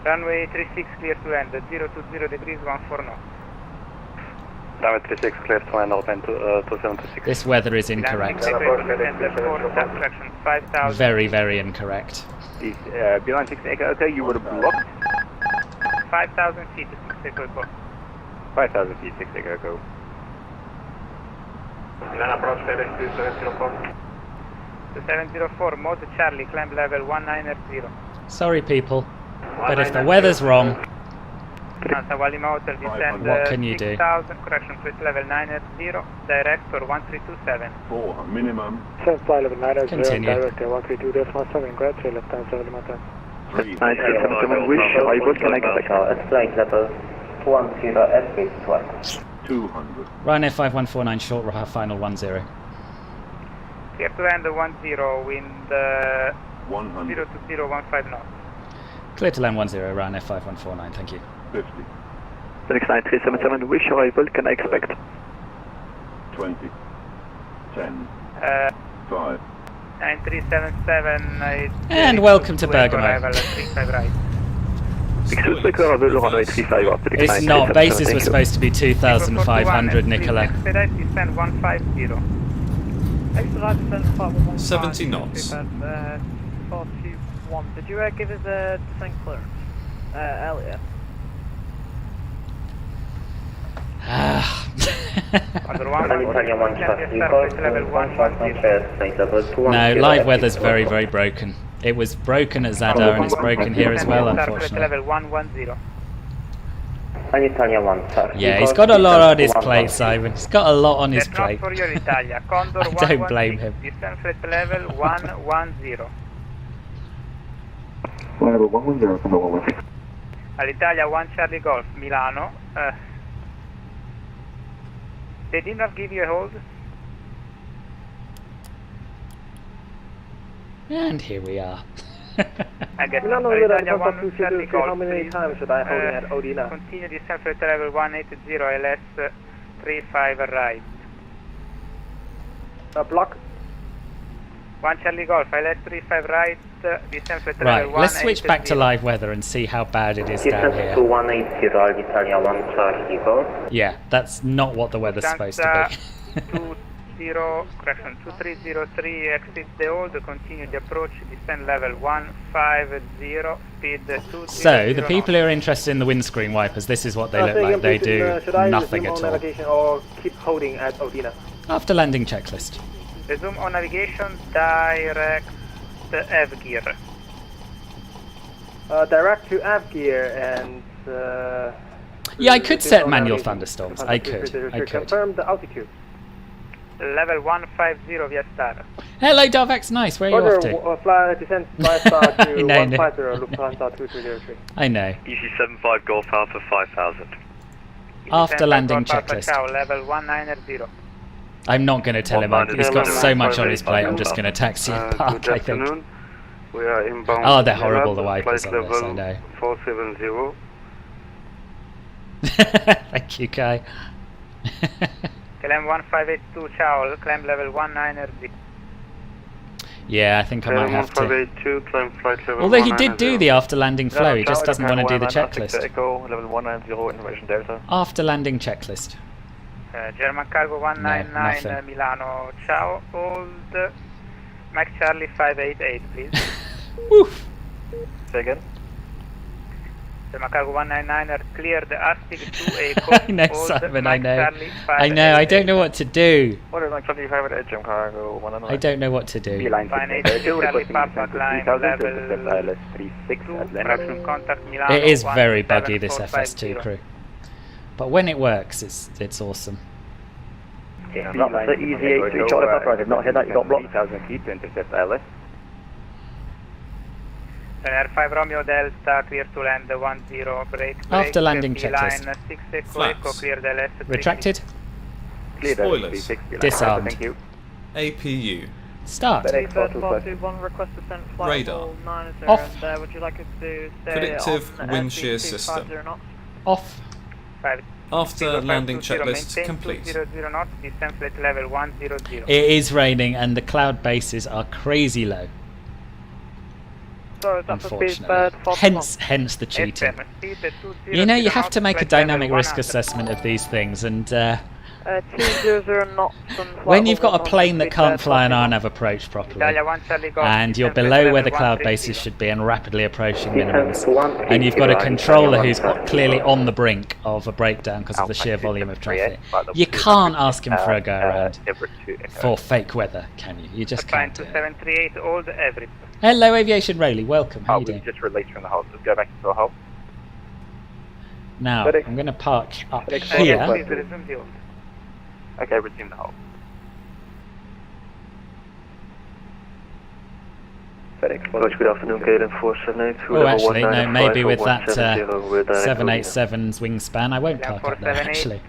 Runway 36 clear to land. 020 degrees 14 knots. Runway 36 clear to land, Alpine 2726. This weather is incorrect. Very, very incorrect. Milan 6 Echo, okay, you would have blocked. 5,000 feet, 6 Echo Go. 5,000 feet, 6 Echo Go. Milan approach FedEx 2704. 2704, mode Charlie, climb level 190. Sorry, people, but if the weather's wrong, what can you do? 6,000, correction, flight level 90, direct or 1327. 4 minimum. Flight level 90, Continue. direct 132.7, grad, left hand 7 Mata. 9377, wish arrival, can I expect? Flight level 10, airspace 12. 200. Ryanair 5149, short final 10. Clear to land 10, wind 100. 02015 knots. Clear to land 10, Ryanair 5149, thank you. 50. FedEx 9377, wish arrival, can I expect? 20. 10. 5. 9377. And welcome to Bergamo. It's not, bases were supposed to be 2,500, Nicola. Expedite descend 150. 70 knots. 421. Did you give us a descent clearance earlier? No, live weather's very, very broken. It was broken at Zadar and it's broken here as well, unfortunately. Level 110. Yeah, he's got a lot on his plate, Simon. He's got a lot on his plate. For your Italia, Condor I don't blame him. Descent flight level 110. Level 110, Condor 116. All'Italia 1 Charlie Golf, Milano. They did not give you a hold? And here we are. I guess Italia 1 Charlie Golf, how many times should I hold at Odina? Continue descent flight level 180, LS 35 right. Block. 1 Charlie Golf, LS 35 right, descent flight level 180. Right, let's switch back to live weather and see how bad it is down here. To 180, Italia 1 Charlie Golf. Yeah, that's not what the weather's supposed to be. 2303, exit the hold, continue the approach, descend level 150, speed 200. So, the people who are interested in the windscreen wipers, this is what they look like. They do nothing at all. Or keep holding at Odina? After landing checklist. Resume on navigation, direct F gear. Direct to F gear and... yeah, I could set manual thunderstorms. I could. Confirm the altitude. Level 150 via star. Hello, Darvax, nice. Where are you off to? Fly descent by star to No, 150, Lufthansa 2303. I know. EC75 Golf Alpha 5000. After landing checklist. Level 190. I'm not going to tell him. He's got so much on his plate. I'm just going to taxi him park, I think. We are inbound. Oh, they're horrible, the wipers on this, I know. 470. Thank you, Kai. Climb 1582, ciao, climb level 190. Yeah, I think I might have to. 1582, climb flight level Although he did do the after landing flow, he just doesn't want to do the checklist. Echo, level 190, information Delta. After landing checklist. German Cargo 199, Milano, ciao, hold. Mike Charlie 588, please. Woof. Say again? The Macaco 199er cleared the Arctic 2A coast. I know, Simon, I know. I know, I don't know what to do. Order Mike 75 at Edge, Cargo 109. I don't know what to do. Line Fine 8 Charlie Papa climb level 2, production contact Milano. It is very buggy, this FS2 crew. But when it works, it's awesome. Yeah, that's the easy 83 Charlie Papa. I did not hear that. You got blocked. 3,000 feet to intercept ILS. Ryanair 5 Romeo Delta, clear to land 10, break. After landing checklist. Line 6 Echo, clear the LS. Retracted. Spoilers. Disarmed. Thank you. APU. Start. Request to send flight Radar. 90, Off. and would you like us to stay Predictive on wind shear ST system. 50 knots? Off. After landing checklist complete. 00 knots, descent flight level 100. It is raining and the cloud bases are crazy low. So that's a speed Unfortunately. Hence the cheating. You know, you have to make a dynamic risk assessment of these things, and 200 knots. when you've got a plane that can't fly an RNAV approach properly, and you're below where the cloud bases should be and rapidly approaching minimums, and you've got a controller who's clearly on the brink of a breakdown because of the sheer volume of traffic, you can't ask him for a go around for fake weather, can you? You just can't do it. 738 old average. Hello, Aviation Rayleigh, welcome. How you doing? Just released from the hold. Let's go back to the hold. Now, I'm going to park up here. Okay, resume the hold. Good afternoon, KLM 478. Oh, actually, no, maybe with that 787's wingspan, I won't park up there, actually.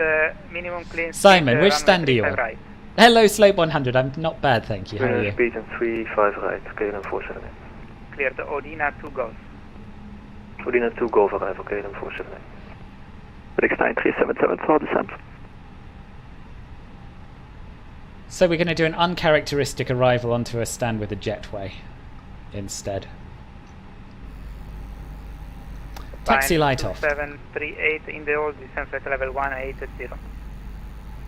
Simon, which stand are you on? Right. Hello, Slope 100, I'm not bad, thank you. How are you? Speed and 35 right, KLM 478. Clear the Odina 2 Golf. Odina 2 Golf arrival, KLM 478. Brix 9377 for descent. So we're going to do an uncharacteristic arrival onto a stand with a jetway instead. Taxi light off. 738 in the old descent flight level 180.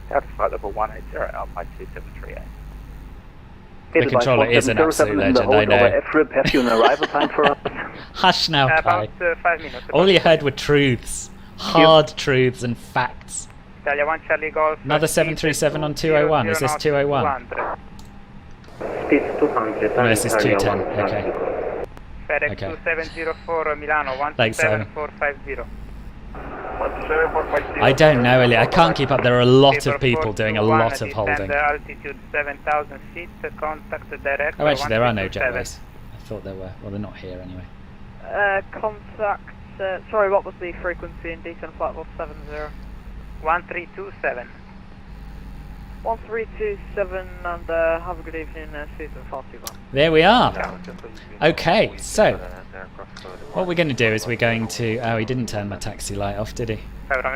Taxi flight level 180, Alpine 2738. The controller is an absolute legend, I know. Have you an arrival time for us? Hush now, Kai. About 5 minutes. All you heard were truths. Hard truths and facts. Italia 1 Charlie Golf. Another 737 on 201. Is this 201? Speed 200. No, this is 210. Okay. FedEx Okay. 2704 Milano Thanks, Simon. 17450. I don't know, Ellie. I can't keep up. There are a lot of people doing a lot of holding. Altitude 7,000 feet. Contact direct. Oh, actually, there are no jetways. I thought there were. Well, they're not here anyway. Contact. Sorry, what was the frequency in descent flight level 70? 1327. 1327, and have a good evening, season 41. There we are. Okay, so what we're going to do is we're going to. Oh, he didn't turn my taxi light off, did he? Oh, he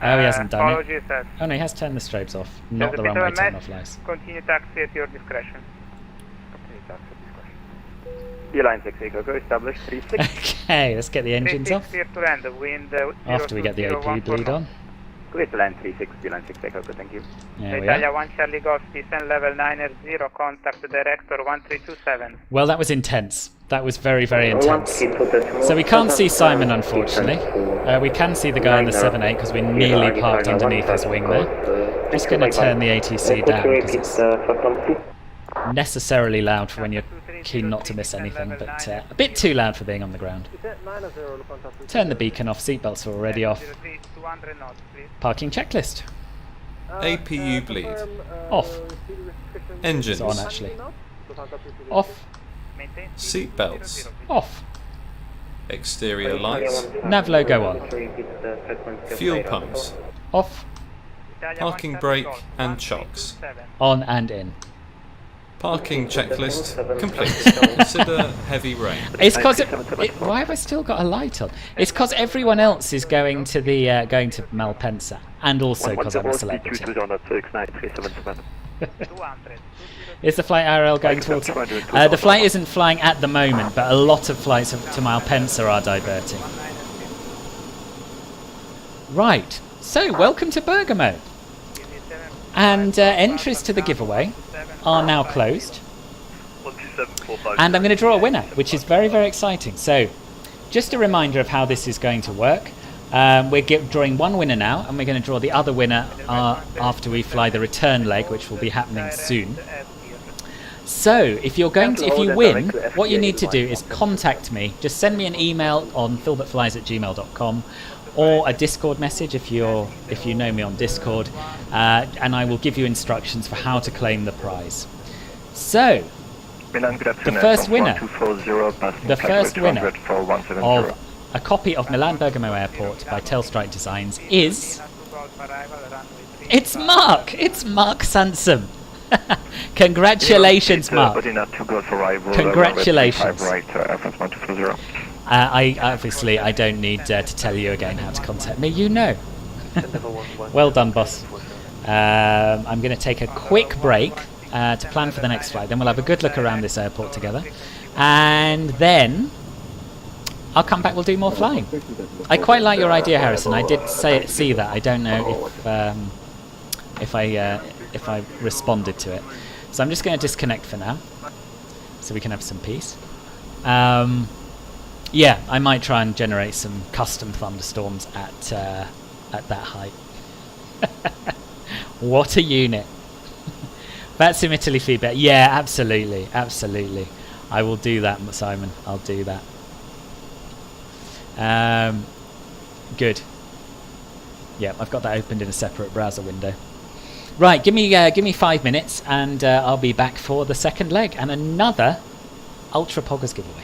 hasn't done it. Oh no, he has turned the strobes off. Not the runway turn off lights. Continue taxi at your discretion. Line 6 Echo, go established 36. Okay, let's get the engines off. Clear to land, wind After we get the AP bleed on. Clear to land 36, Line 6 Echo, go, thank you. There we Italia are. 1 Charlie Golf, descent level 90, contact director 1327. Well, that was intense. That was very, very intense. So we can't see Simon, unfortunately. We can see the guy in the 7.8 because we nearly parked underneath his wing there. Just going to turn the ATC down because it's necessarily loud for when you're keen not to miss anything, but a bit too loud for being on the ground. Turn the beacon off, seatbelts are already off. Parking checklist. APU bleed. Off. Engines. It's on actually. Off. Seatbelts. Off. Exterior lights. Nav logo on. Fuel pumps. Off. Parking brake and chocks. On and in. Parking checklist complete. Consider heavy rain. It's because why have I still got a light on? It's because everyone else is going to the going to Malpensa, and also because I'm a celebrity. Is the flight IRL going towards it? The flight isn't flying at the moment, but a lot of flights to Malpensa are diverting. Right. So welcome to Bergamo. And entries to the giveaway are now closed, and I'm going to draw a winner, which is very, very exciting. So just a reminder of how this is going to work. We're drawing one winner now, and we're going to draw the other winner after we fly the return leg, which will be happening soon. So, if you win, what you need to do is contact me. Just send me an email on philbertflies@gmail.com or a Discord message if you know me on Discord, and I will give you instructions for how to claim the prize. So, the first winner of a copy of Milan Bergamo Airport by Tailstrike Designs is... It's Mark! It's Mark Sansom! Congratulations, Mark! Congratulations! I don't need to tell you again how to contact me. You know. Well done, boss. I'm going to take a quick break to plan for the next flight. Then we'll have a good look around this airport together, and then I'll come back. We'll do more flying. I quite like your idea, Harrison. I did see that. I don't know if I responded to it. So I'm just going to disconnect for now, so we can have some peace. Yeah, I might try and generate some custom thunderstorms at that height. What a unit! VATSIM Italy feedback. Yeah, absolutely, absolutely. I will do that, Simon. I'll do that. Good. Yeah, I've got that opened in a separate browser window. Right, give me 5 minutes, and I'll be back for the second leg and another Ultra Poggers giveaway.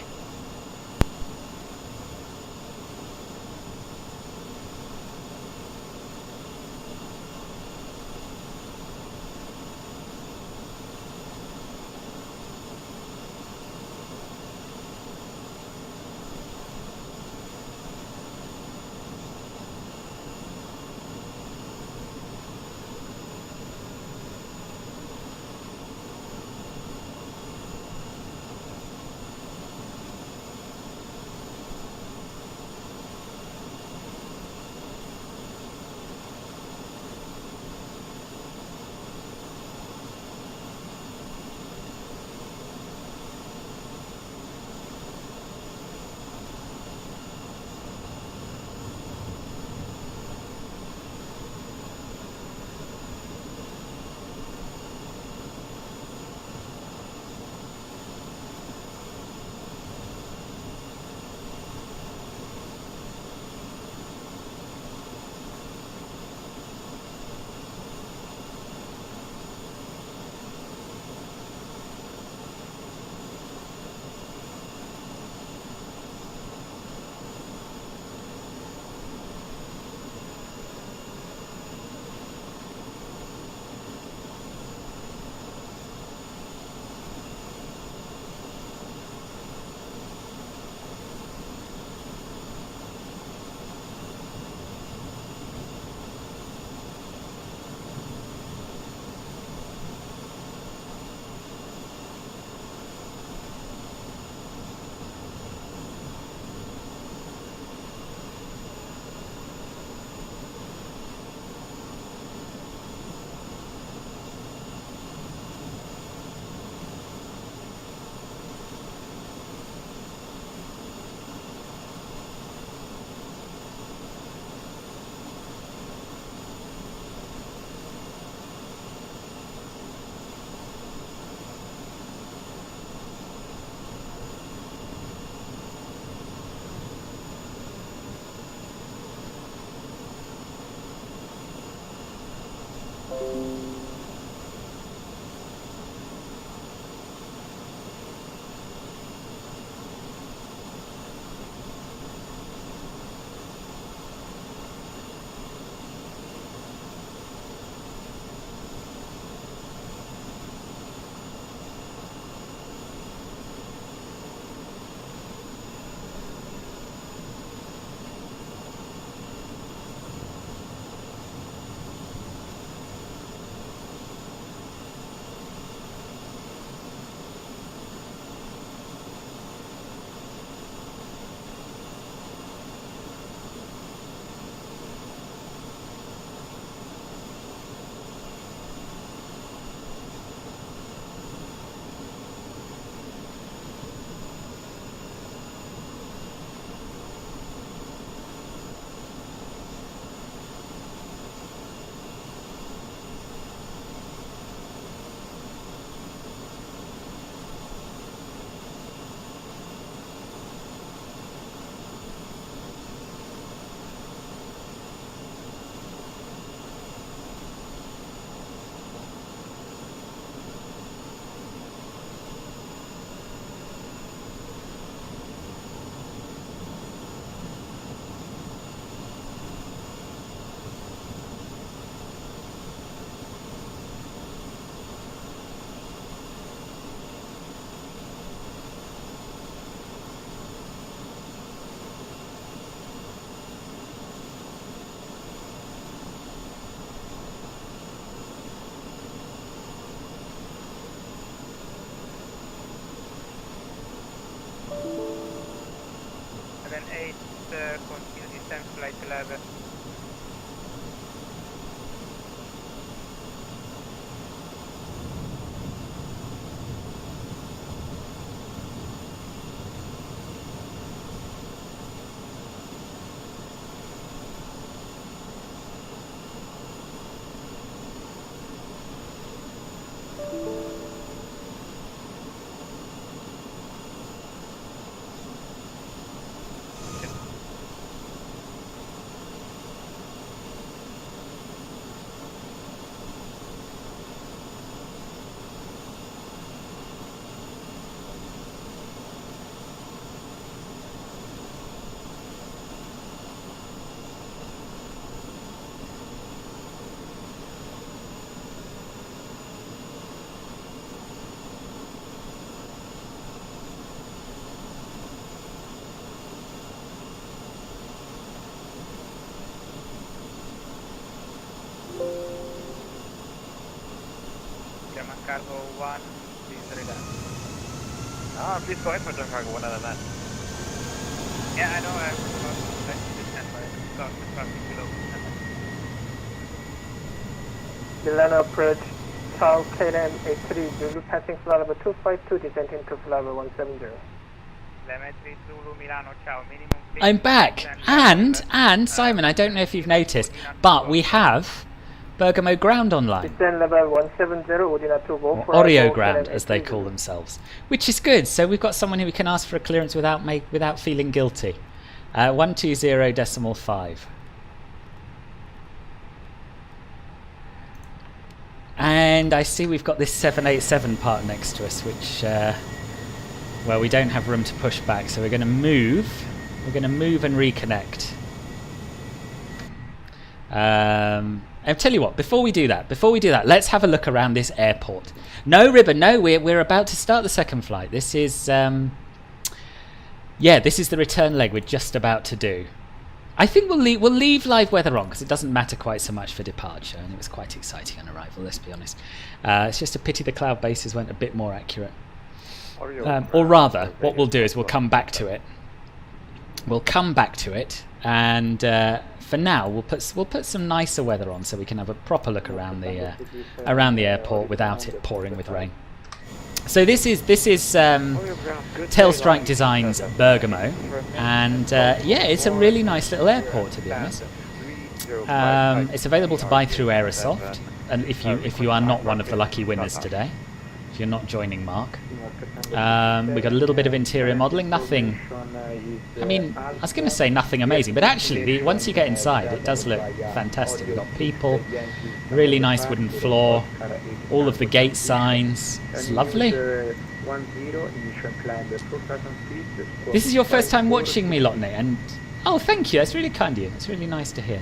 cargo 1, please radar. Please go ahead for John Cargo 1 other than that. Yeah, I know, I was about to stand by the traffic below. Milano approach, South KLM 83 Zulu, passing flight level 252, descending to flight level 170. Telemetry Zulu Milano, ciao, minimum. I'm back, and Simon, I don't know if you've noticed, but we have Bergamo ground online. Descend level 170, Udina 2 go for Oreo ground, as they call themselves, which is good. So we've got someone who we can ask for a clearance without feeling guilty. 120.5. And I see we've got this 787 part next to us, which, well, we don't have room to push back, so we're going to move. We're going to move and reconnect. I'll tell you what, before we do that, let's have a look around this airport. No, Ribbon, no, we're about to start the second flight. This is, yeah, this is the return leg we're just about to do. I think we'll leave live weather on because it doesn't matter quite so much for departure, and it was quite exciting on arrival, let's be honest. It's just a pity the cloud bases weren't a bit more accurate. Or rather, what we'll do is we'll come back to it. We'll come back to it, and for now we'll put some nicer weather on so we can have a proper look around the airport without it pouring with rain. So this is Tailstrike Designs Bergamo, and yeah, it's a really nice little airport, to be honest. It's available to buy through Aerosoft, and if you are not one of the lucky winners today, if you're not joining Mark. We got a little bit of interior modelling, nothing, I mean, I was going to say nothing amazing, but actually once you get inside it does look fantastic. We've got people, really nice wooden floor, all of the gate signs, it's lovely. This is your first time watching me, Lotney, and oh, thank you, that's really kind of you, it's really nice to hear.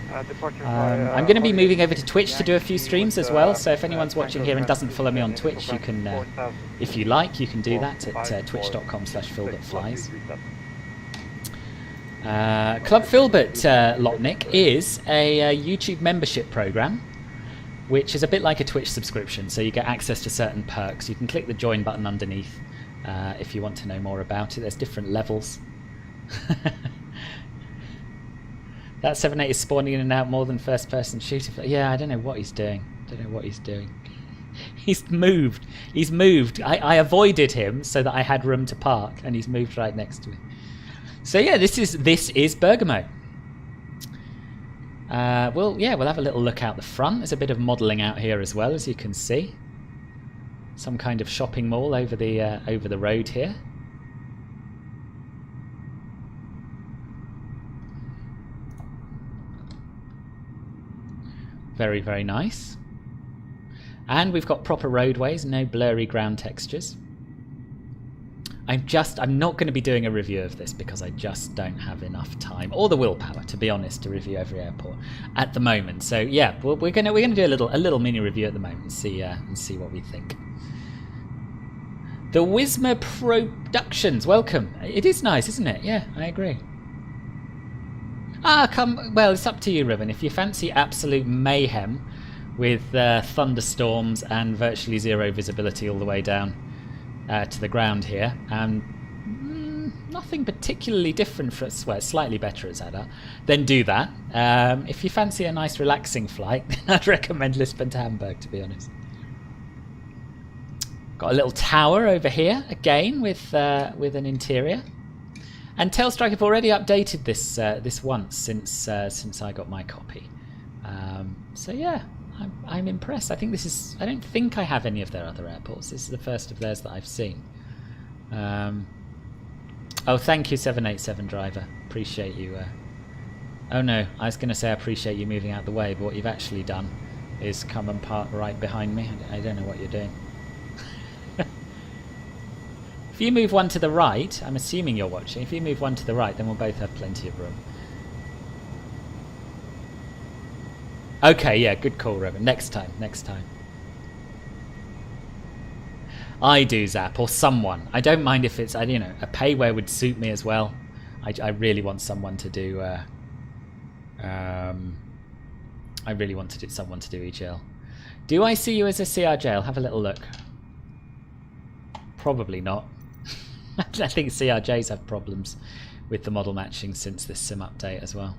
I'm going to be moving over to Twitch to do a few streams as well, so if anyone's watching here and doesn't follow me on Twitch, you can, if you like, you can do that at twitch.com/Filbertflies. Club Filbert, Lotnik, is a YouTube membership program, which is a bit like a Twitch subscription, so you get access to certain perks. You can click the join button underneath if you want to know more about it. There's different levels. That 7.8 is spawning in and out more than first-person shooter. Yeah, I don't know what he's doing. He's moved. I avoided him so that I had room to park, and he's moved right next to me. So yeah, this is Bergamo. We'll have a little look out the front. There's a bit of modelling out here as well, as you can see. Some kind of shopping mall over the road here. Very, very nice. And we've got proper roadways, no blurry ground textures. I'm not going to be doing a review of this because I just don't have enough time or the willpower, to be honest, to review every airport at the moment. So yeah, we're going to do a little mini review at the moment and see what we think. The Wisma Productions, welcome. It is nice, isn't it? Yeah, I agree. Well, it's up to you, Ribbon. If you fancy absolute mayhem with thunderstorms and virtually zero visibility all the way down to the ground here, and nothing particularly different for us, well, it's slightly better at Zadar, then do that. If you fancy a nice relaxing flight, then I'd recommend Lisbon to Hamburg, to be honest. Got a little tower over here, again, with an interior. And Tailstrike have already updated this once since I got my copy. So yeah, I'm impressed. I don't think I have any of their other airports. This is the first of theirs that I've seen. Oh, thank you, 787 driver. Appreciate you. Oh no, I was going to say I appreciate you moving out the way, but what you've actually done is come and park right behind me. I don't know what you're doing. If you move one to the right, I'm assuming you're watching, if you move one to the right, then we'll both have plenty of room. Okay, yeah, good call, Robin. Next time. I do, Zap, or someone. I don't mind if it's, a payware would suit me as well. I really want someone to do, someone to do EGL. Do I see you as a CRJ? I'll have a little look. Probably not. I think CRJs have problems with the model matching since this sim update as well.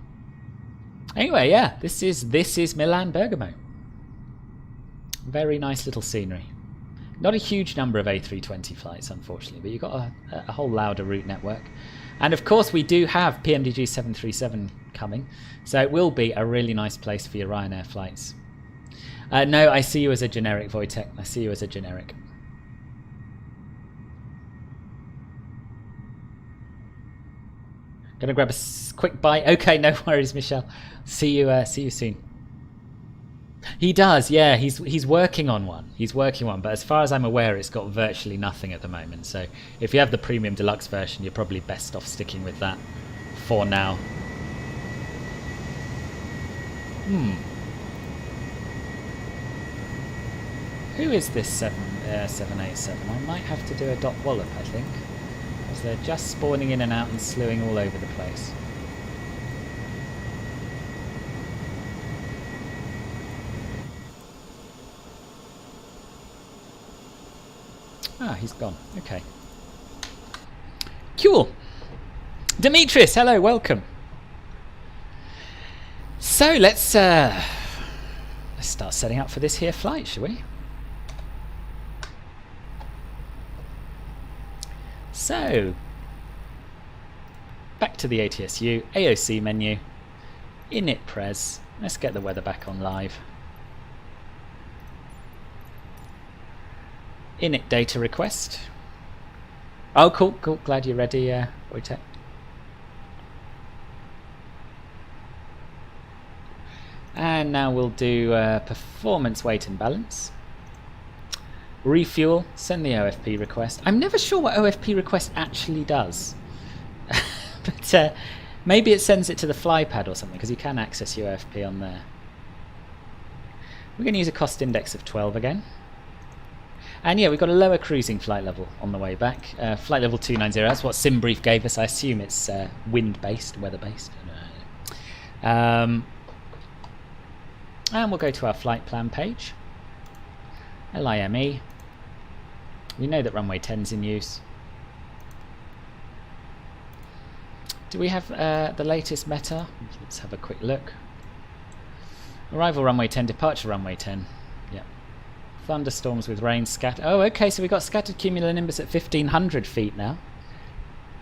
Anyway, yeah, this is Milan Bergamo. Very nice little scenery. Not a huge number of A320 flights, unfortunately, but you've got a whole Lauda route network. And of course, we do have PMDG 737 coming, so it will be a really nice place for your Ryanair flights. No, I see you as a generic, Wojtek. I see you as a generic. Gonna grab a quick bite. Okay, no worries, Michelle. See you soon. He does, yeah. He's working on one. He's working on, but as far as I'm aware, it's got virtually nothing at the moment. So if you have the premium deluxe version, you're probably best off sticking with that for now. Who is this 787? I might have to do a dot wallop, I think, as they're just spawning in and out and slewing all over the place. Ah, he's gone. Okay. Cool. Demetrius, hello, welcome. So let's start setting up for this here flight, shall we? So, back to the ATSU, AOC menu, init pres. Let's get the weather back on live. Init data request. Oh, cool. Glad you're ready, Wojtek. And now we'll do performance, weight and balance. Refuel, send the OFP request. I'm never sure what OFP request actually does. But maybe it sends it to the flypad or something, because you can access your OFP on there. We're going to use a cost index of 12 again. And yeah, we've got a lower cruising flight level on the way back. Flight level 290, that's what SimBrief gave us. I assume it's wind-based, weather-based. And we'll go to our flight plan page. LIME. We know that runway 10's in use. Do we have the latest meta? Let's have a quick look. Arrival runway 10, departure runway 10. Yep. Thunderstorms with rain scatter. Oh, okay, so we've got scattered cumulonimbus at 1,500 feet now.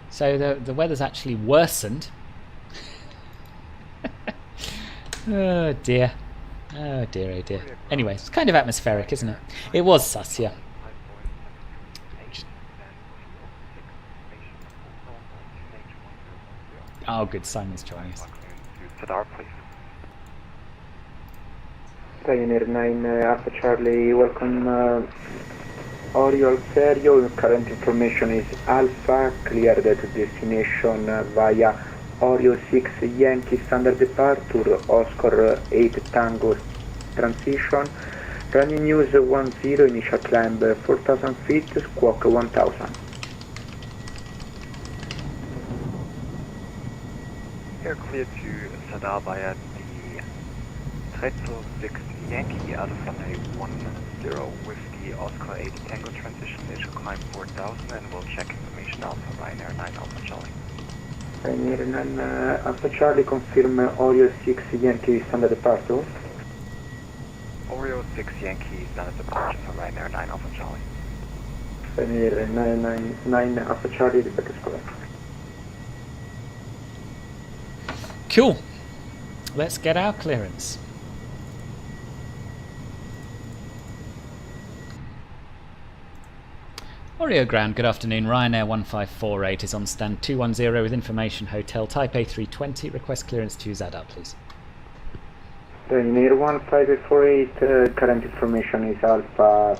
So the weather's actually worsened. Oh dear. Oh dear, oh dear. Anyway, it's kind of atmospheric, isn't it? It was sus, yeah. Oh, good. Simon's joining us. Zadar, please. Ryanair 9 Alpha Charlie, welcome. Oriole Serio, current information is Alpha, cleared to destination via Oreo 6 Yankee standard departure, Oscar 8 Tango transition, running news 10, initial climb 4,000 feet, squawk 1000. You're cleared to Zadar via the Tailstrike 6 Yankee out of runway 10 with the Oscar 8 Tango transition, initial climb 4,000, and we'll check information out for Ryanair 9 Alpha Charlie. Ryanair 9 Alpha Charlie, confirm Oreo 6 Yankee standard departure. Oreo 6 Yankee standard departure for Ryanair 9 Alpha Charlie. Ryanair 9 Alpha Charlie, that is correct. Cool. Let's get our clearance. Oreo Ground, good afternoon. Ryanair 1548 is on stand 210 with information hotel type A320. Request clearance to Zadar, please. Ryanair 1548, current information is Alpha.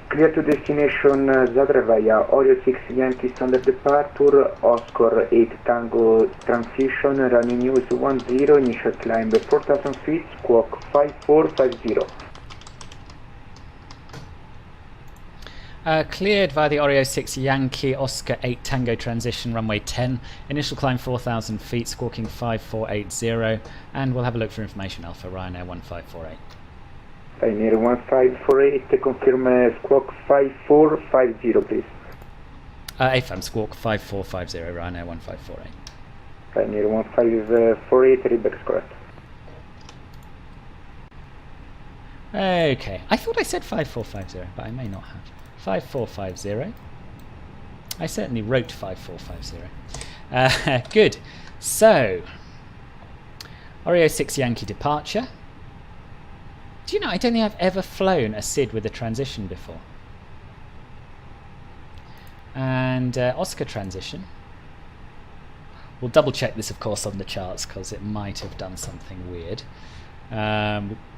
Clear to destination Zadar via Oreo 6 Yankee standard departure, Oscar 8 Tango transition, running news 10, initial climb 4,000 feet, squawk 5450. Cleared via the Oreo 6 Yankee Oscar 8 Tango transition, runway 10, initial climb 4,000 feet, squawking 5480, and we'll have a look for information Alpha, Ryanair 1548. Ryanair 1548, confirm squawk 5450, please. AFAM Squawk 5450, Ryanair 1548. Ryanair 1548, readback is correct. Okay, I thought I said 5450, but I may not have. 5450. I certainly wrote 5450. Good. So, Oreo 6 Yankee departure. Do you know, I don't think I've ever flown a SID with a transition before. And Oscar transition. We'll double check this, of course, on the charts because it might have done something weird.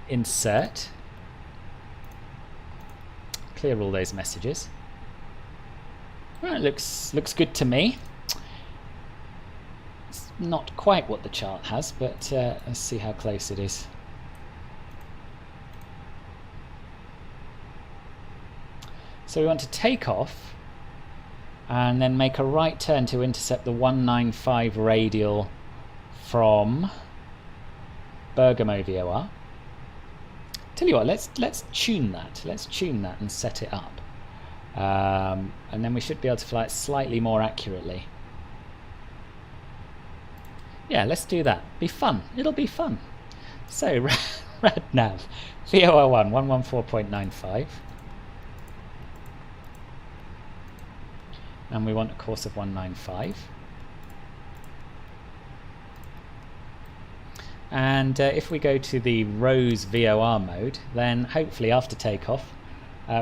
Insert. Clear all those messages. Well, it looks good to me. It's not quite what the chart has, but let's see how close it is. So we want to take off and then make a right turn to intercept the 195 radial from Bergamo VOR. Tell you what, let's tune that. Let's tune that and set it up. And then we should be able to fly it slightly more accurately. Yeah, let's do that. Be fun. It'll be fun. So, RadNav, VOR1, 114.95. And we want a course of 195. And if we go to the Rose VOR mode, then hopefully after takeoff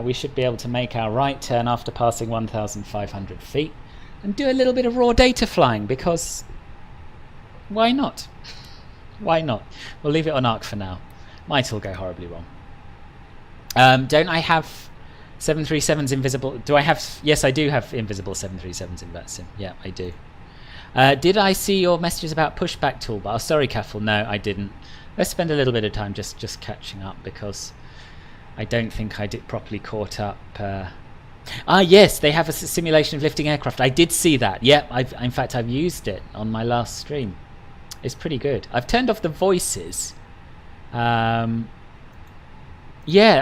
we should be able to make our right turn after passing 1,500 feet and do a little bit of raw data flying, because why not? Why not? We'll leave it on arc for now. Might all go horribly wrong. Don't I have 737s invisible? Do I have? Yes, I do have invisible 737s in VATSIM. Yeah, I do. Did I see your messages about pushback toolbar? Oh, sorry, Caffel. No, I didn't. Let's spend a little bit of time just catching up, because I don't think I did properly caught up. Yes, they have a simulation of lifting aircraft. I did see that. Yeah, in fact, I've used it on my last stream. It's pretty good. I've turned off the voices. Yeah,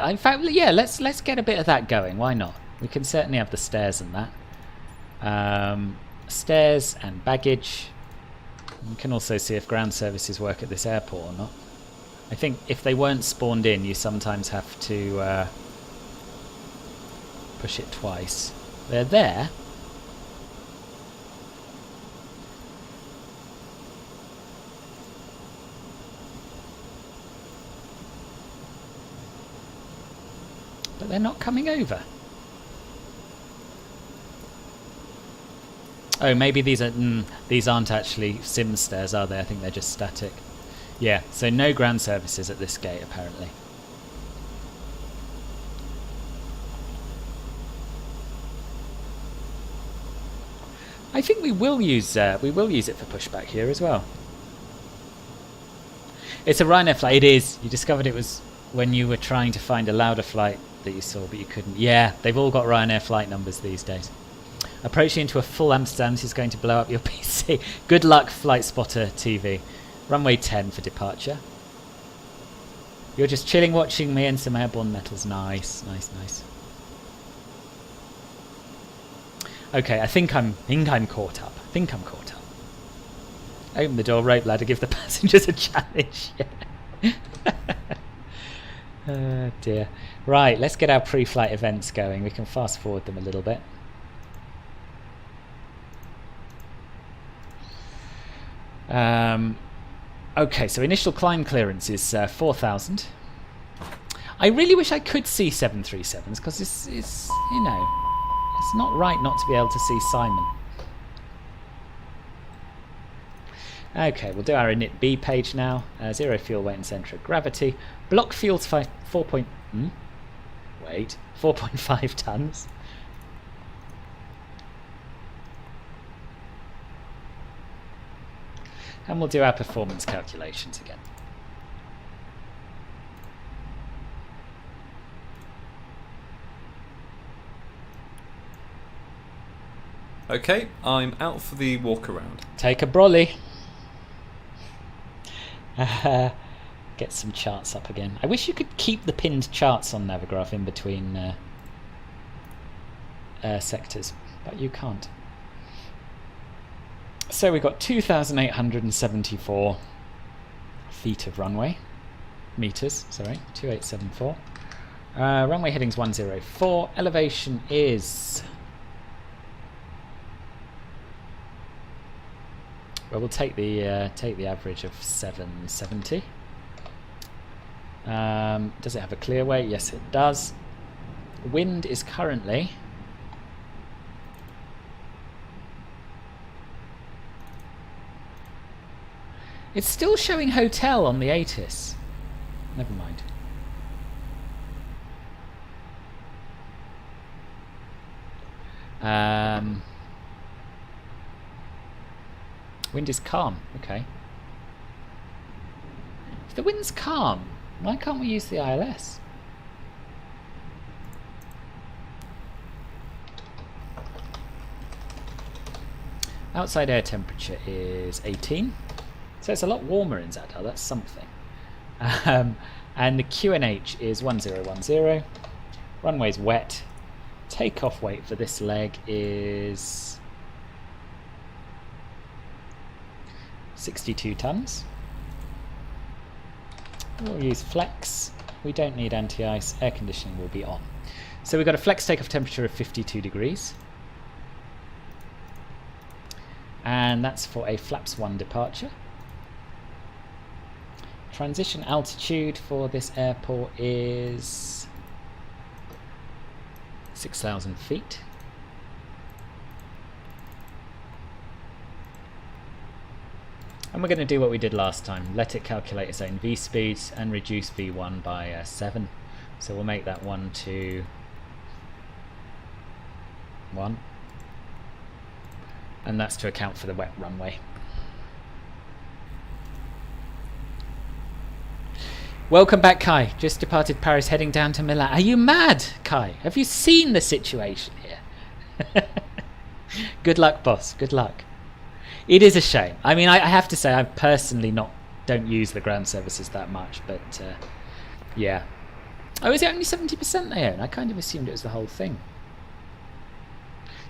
in fact, yeah. Let's get a bit of that going. Why not? We can certainly have the stairs and that. Stairs and baggage. You can also see if ground services work at this airport or not. I think if they weren't spawned in, you sometimes have to push it twice. They're there. But they're not coming over. Oh, maybe these aren't actually sim stairs, are they? I think they're just static. Yeah, so no ground services at this gate apparently. I think we will use it for pushback here as well. It's a Ryanair flight. It is. You discovered it was when you were trying to find a Lauda flight that you saw, but you couldn't. Yeah, they've all got Ryanair flight numbers these days. Approaching into a full Amsterdam, this is going to blow up your PC. Good luck, Flight Spotter TV. Runway 10 for departure. You're just chilling watching me and some airborne metals. Nice, nice, nice. Okay, I think I'm caught up. Open the door, rope ladder, give the passengers a challenge. Oh dear. Right, let's get our pre-flight events going. We can fast forward them a little bit. Okay, so initial climb clearance is 4,000. I really wish I could see 737s, because it's, you know, it's not right not to be able to see Simon. Okay, we'll do our init B page now. Zero fuel weight and centre of gravity. Block fuel's 4.5 tons. And we'll do our performance calculations again. Okay, I'm out for the walk around. Take a brolly. Get some charts up again. I wish you could keep the pinned charts on Navigraph in between sectors. but you can't. So we've got 2,874 feet of runway. Meters, sorry, 2874. Runway heading's 104. Elevation is... well, we'll take the average of 770. Does it have a clearway? Yes, it does. Wind is currently... it's still showing hotel on the ATIS. Never mind. Wind is calm. Okay. If the wind's calm, why can't we use the ILS? Outside air temperature is 18. So it's a lot warmer in Zadar, that's something. And the QNH is 1010. Runway's wet. Takeoff weight for this leg is 62 tons. We'll use flex. We don't need anti-ice. Air conditioning will be on. So we've got a flex takeoff temperature of 52 degrees. And that's for a flaps 1 departure. Transition altitude for this airport is 6,000 feet. And we're going to do what we did last time. Let it calculate its own V speeds and reduce V1 by 7. So we'll make that 1 to 1. And that's to account for the wet runway. Welcome back, Kai. Just departed Paris, heading down to Milan. Are you mad, Kai? Have you seen the situation here? Good luck, boss. Good luck. It is a shame. I mean, I have to say, I personally don't use the ground services that much, but yeah. Oh, is it only 70% they own? I kind of assumed it was the whole thing.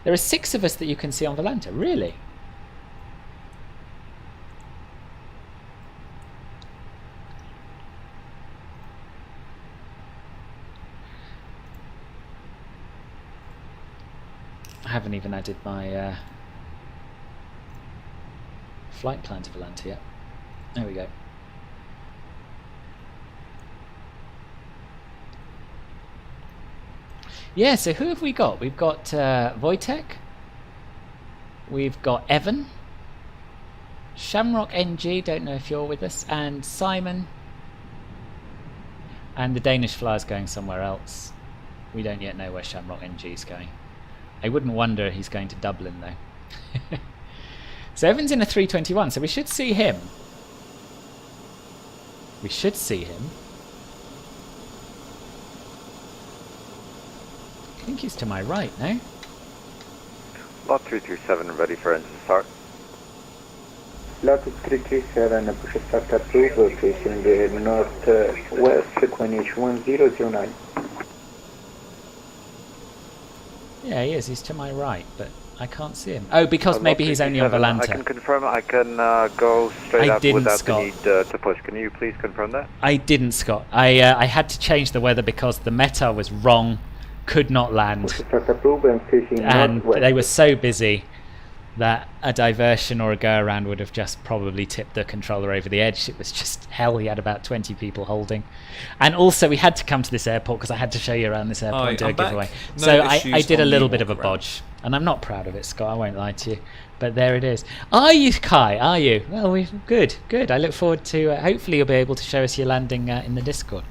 There are 6 of us that you can see on Volanta. Really? I haven't even added my flight plan to Volanta yet. There we go. Yeah, so who have we got? We've got Wojtek. We've got Evan. Shamrock NG, don't know if you're with us. And Simon. And the Danish flyer's going somewhere else. We don't yet know where Shamrock NG is going. I wouldn't wonder he's going to Dublin though. So Evan's in a 321, so we should see him. We should see him. I think he's to my right, no? Lot 337 ready for engine start. Lot 337 push start approved, facing the northwest, QNH 1009. Yeah, he is. He's to my right, but I can't see him. Oh, because maybe he's only on Volanta. I can confirm. I can go straight up without the need to push. Can you please confirm that? I didn't, Scott. I had to change the weather because the META was wrong. Could not land. And they were so busy that a diversion or a go around would have just probably tipped the controller over the edge. It was just hell. He had about 20 people holding. And also we had to come to this airport because I had to show you around this airport and do a giveaway. No so I did a little bit of a bodge. And I'm not proud of it, Scott, I won't lie to you. But there it is. Are you, Kai? Are you? Well, good. I look forward to... hopefully you'll be able to show us your landing in the Discord.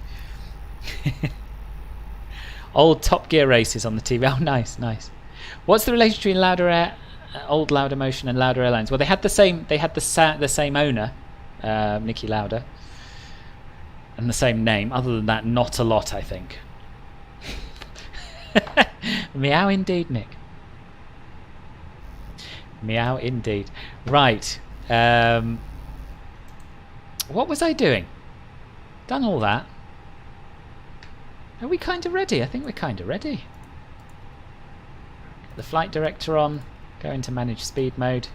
Old Top Gear races on the TV. Oh, nice. What's the relation between Lauda Air, old Lauda Motion, and Lauda Airlines? Well, they had the same. They had the same owner, Niki Lauda, and the same name. Other than that, not a lot, I think. Meow indeed, Nick. Meow indeed. Right. What was I doing? Done all that. Are we kind of ready? I think we're kind of ready. the flight director on, go into manage speed mode.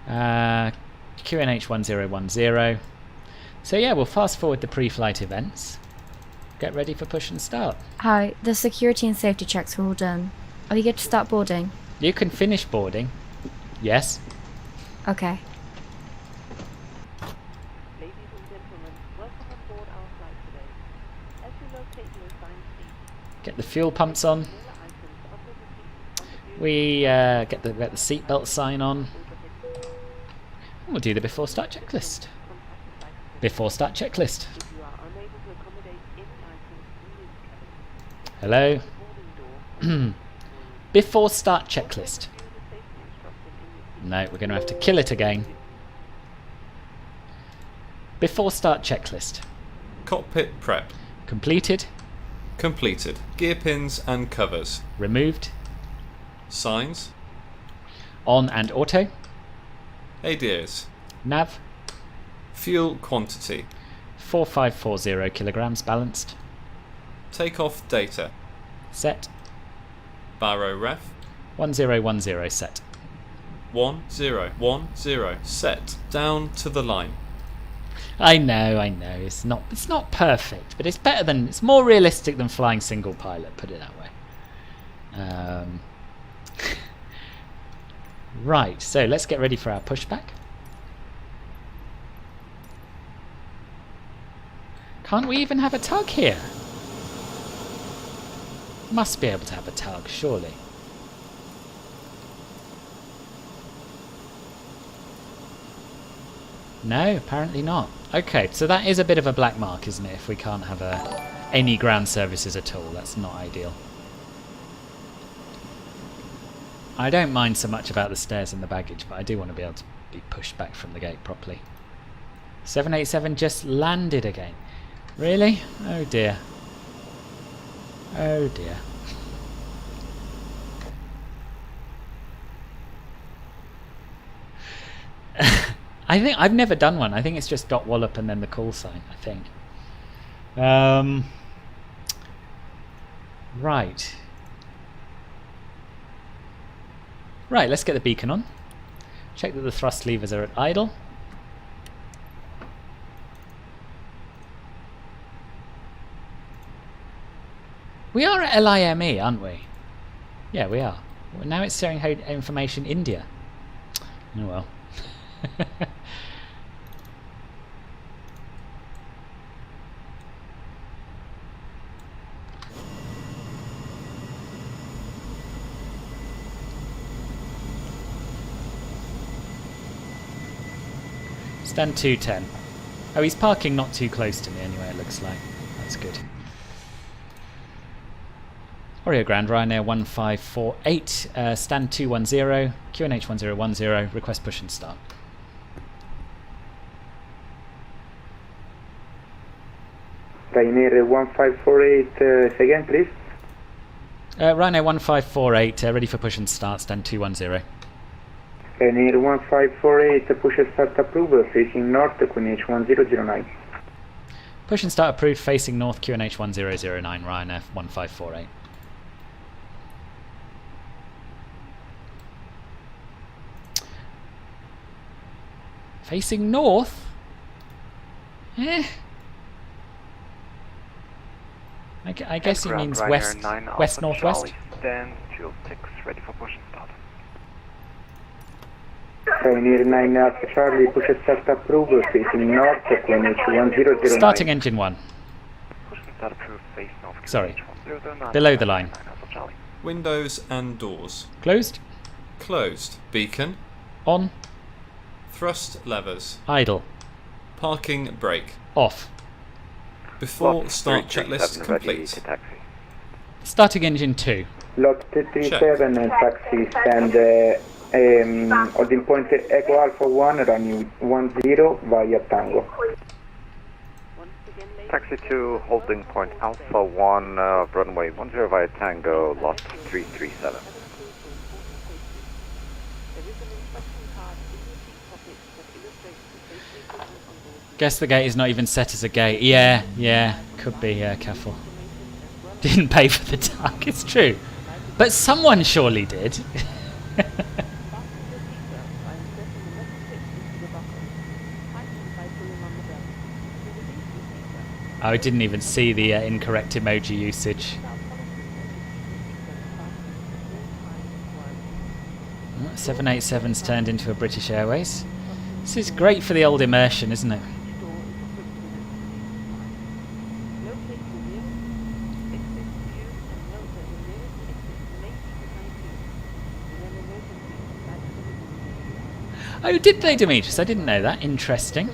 QNH1010. So yeah, we'll fast forward the pre-flight events. Get ready for push and start. Hi, the security and safety checks are all done. Are we good to start boarding? You can finish boarding. Yes. Okay. Ladies and gentlemen, welcome aboard our flight today. As you locate your assigned seat, Get the fuel pumps on. We get the seatbelt sign on. And we'll do the before start checklist. Before start checklist. Hello. Before start checklist. No, we're going to have to kill it again. Before start checklist. Cockpit prep. Completed. Completed. Gear pins and covers. Removed. Signs. On and auto. ADIRS. Nav. Fuel quantity. 4540 kilograms balanced. Takeoff data. Set. Barrow ref. 1010 set. 1010 set. Down to the line. I know. It's not perfect, but it's better than, it's more realistic than flying single pilot, put it that way. Right, so let's get ready for our pushback. Can't we even have a tug here? Must be able to have a tug, surely. No, apparently not. Okay, so that is a bit of a black mark, isn't it, if we can't have any ground services at all. That's not ideal. I don't mind so much about the stairs and the baggage, but I do want to be able to be pushed back from the gate properly. 787 just landed again. Really? Oh dear. Oh dear. I think I've never done one. I think it's just dot wallop and then the call sign, I think. Right. Right, let's get the beacon on. Check that the thrust levers are at idle. We are at LIME, aren't we? Yeah, we are. Well, now it's showing information India. Oh well. Stand 210. Oh, he's parking not too close to me anyway, it looks like. That's good. Oreo Grand, Ryanair 1548, stand 210, QNH 1010, request push and start. Ryanair 1548, say again please. Ryanair 1548, ready for push and start, stand 210. Ryanair 1548, push and start approval, facing north, QNH 1009. Push and start approved, facing north, QNH 1009, Ryanair 1548. Facing north? Eh. I guess he means west northwest. Then fuel 6, ready for push and start. Ryanair 9 Alpha Charlie, push and start approval, facing north, QNH 1009. Starting engine 1. Push and start approved, face north. Sorry. Below the line. Windows and doors. Closed. Closed. Beacon. On. Thrust levers. Idle. Parking brake. Off. Before start checklist complete. Starting engine 2. Lot 337 and taxi stand holding point Echo Alpha 1 running 10 via Tango. Taxi 2 holding point Alpha 1 runway 10 via Tango, lot 337. Guess the gate is not even set as a gate. Yeah, could be, careful. Didn't pay for the tug, it's true. But someone surely did. I didn't even see the incorrect emoji usage. 787's turned into a British Airways. This is great for the old immersion, isn't it? Oh, did they, Demetrius? I didn't know that. Interesting.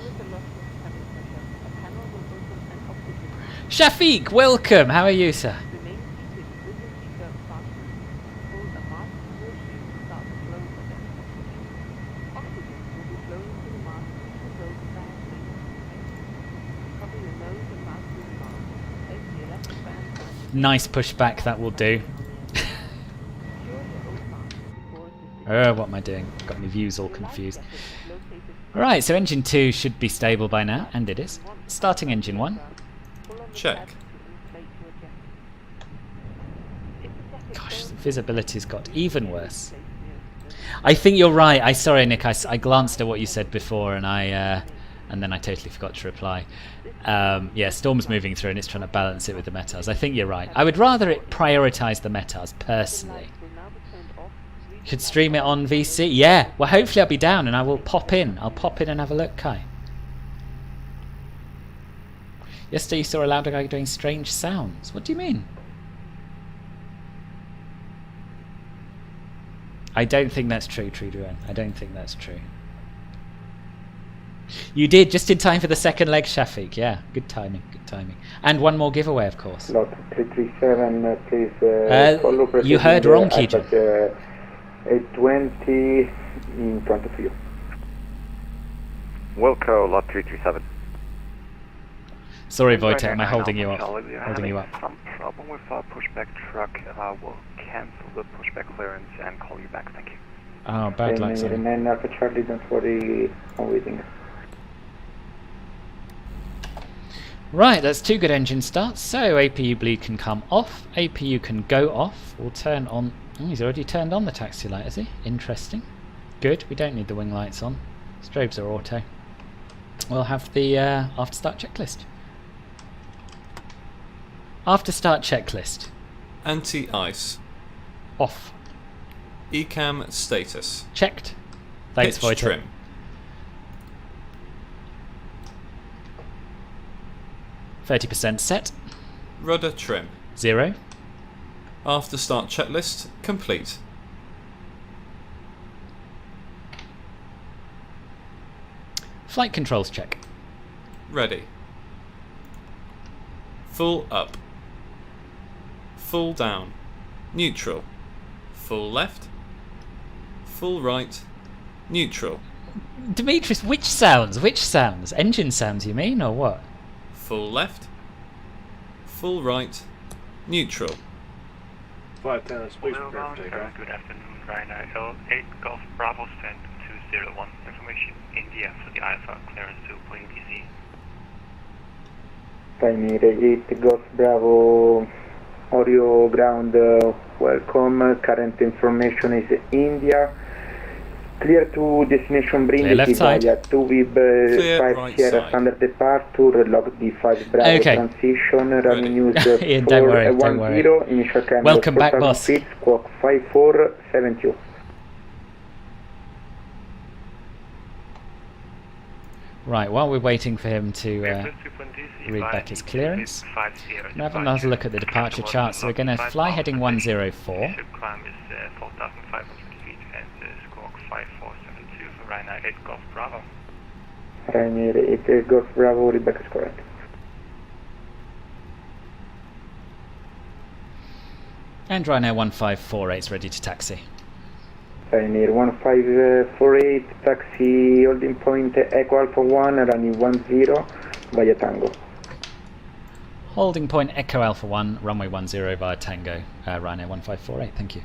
Shafiq, welcome. How are you, sir? Nice pushback, that will do. Oh, what am I doing? Got my views all confused. Right, so engine 2 should be stable by now, and it is. Starting engine 1. Check. Gosh, the visibility's got even worse. I think you're right. Sorry, Nick. I glanced at what you said before, and then I totally forgot to reply. Yeah, Storm's moving through, and it's trying to balance it with the metals. I think you're right. I would rather it prioritise the metals personally. Should stream it on VC? Yeah. Well, hopefully I'll be down, and I will pop in. I'll pop in and have a look, Kai. Yesterday you saw a Lauda guy doing strange sounds. What do you mean? I don't think that's true, Trudeau. I don't think that's true. You did, just in time for the second leg, Shafiq. Yeah, good timing, good timing. And one more giveaway, of course. Lot 337, please follow. You heard wrong, Keegan. 820 in front of you. Wilco, lot 337. Sorry, Wojtek, am I holding you up? Holding you up. Some problem with pushback truck. We'll cancel the pushback clearance and call you back. Thank you. Oh, bad luck. Remain Alpha Charlie, don't worry, I'm waiting. Right, that's 2 good engine starts. So APU bleed can come off, APU can go off. We'll turn on. Oh, he's already turned on the taxi light, has he? Interesting. Good, we don't need the wing lights on. Strobes are auto. We'll have the after start checklist. After start checklist. Anti-ice. Off. ECAM status. Checked. Thanks, Pitch Wojtek. trim. %30 set. Rudder trim. 0. After start checklist complete. Flight controls check. Ready. Full up. Full down. Neutral. Full left. Full right. Neutral. Demetrius, which sounds? Which sounds? Engine sounds, you mean, or what? Full left. Full right. Neutral. Flight attendants, please prepare for takeoff. Good afternoon, Ryanair L8 Golf Bravo stand 201. Information India for the Alpha clearance to plane DC. Pioneer 8 Golf Bravo Oreo ground, welcome. Current information is India. Clear to destination Brindisi via 2 Vib 5 Sierra standard departure, log D5 Bravo transition, running news Ian, don't worry, don't worry. Initial climb Welcome back, boss. feet, squawk 5472. Right, while we're waiting for him to read back his clearance, we'll have another look at the departure chart. So we're going to fly heading 104. Climb is 4,500 feet and squawk 5472 for Ryanair 8 Golf Bravo. Ryanair 8 Golf Bravo, read back is correct. And Ryanair 1548 is ready to taxi. Ryanair 1548, taxi holding point Echo Alpha 1, running 10 via Tango. Holding point Echo Alpha 1, runway 10 via Tango, Ryanair 1548, thank you.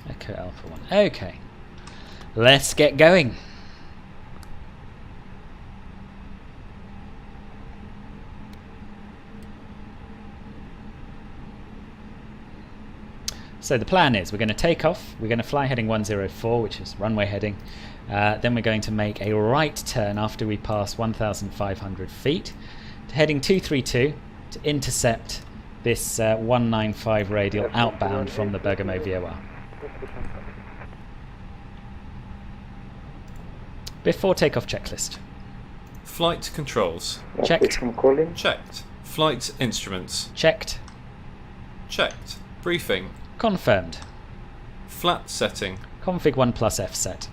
Echo Alpha 1, okay. Let's get going. So the plan is we're going to take off, we're going to fly heading 104, which is runway heading, then we're going to make a right turn after we pass 1,500 feet, heading 232 to intercept this 195 radial outbound from the Bergamo VOR. Before takeoff checklist. Flight controls. Checked. Checked. Flight instruments. Checked. Checked. Briefing. Confirmed. Flat setting. Config 1 plus F set.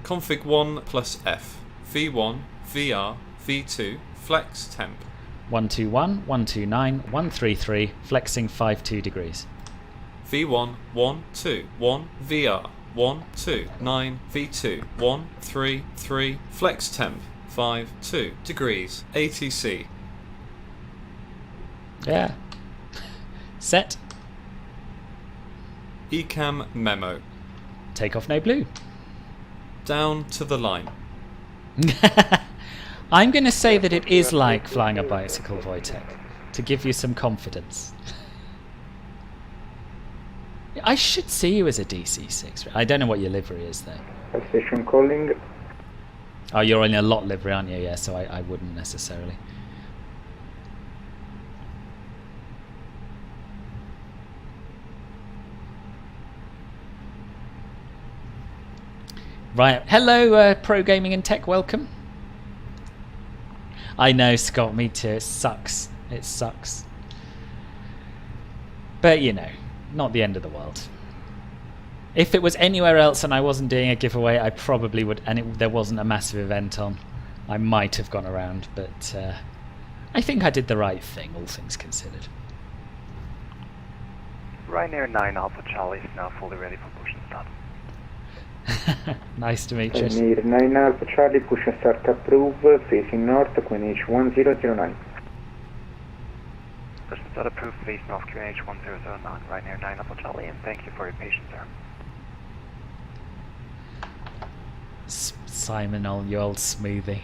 Config 1 plus F. V1, VR, V2, flex temp. 121, 129, 133, flexing 52 degrees. V1, 1, 2, 1, VR, 1, 2, 9, V2, 1, 3, 3, flex temp, 5, 2 degrees, ATC. Yeah. Set. ECAM memo. Takeoff no blue. Down to the line. I'm going to say that it is like flying a bicycle, Wojtek, to give you some confidence. I should see you as a DC-6. I don't know what your livery is, though. Station calling. Oh, you're in a lot livery, aren't you? Yeah, so I wouldn't necessarily. Right. Hello, Pro Gaming and Tech. Welcome. I know, Scott. Me too. It sucks. It sucks. But, you know, not the end of the world. If it was anywhere else and I wasn't doing a giveaway, I probably would, and there wasn't a massive event on, I might have gone around, but I think I did the right thing, all things considered. Ryanair 9 Alpha Charlie is now fully ready for push and start. Nice to meet you. Ryanair 9 Alpha Charlie, push and start approved, facing north, QNH 1009. Push and start approved, face north, QNH 1009, Ryanair 9 Alpha Charlie, and thank you for your patience, sir. Simon, you old smoothie.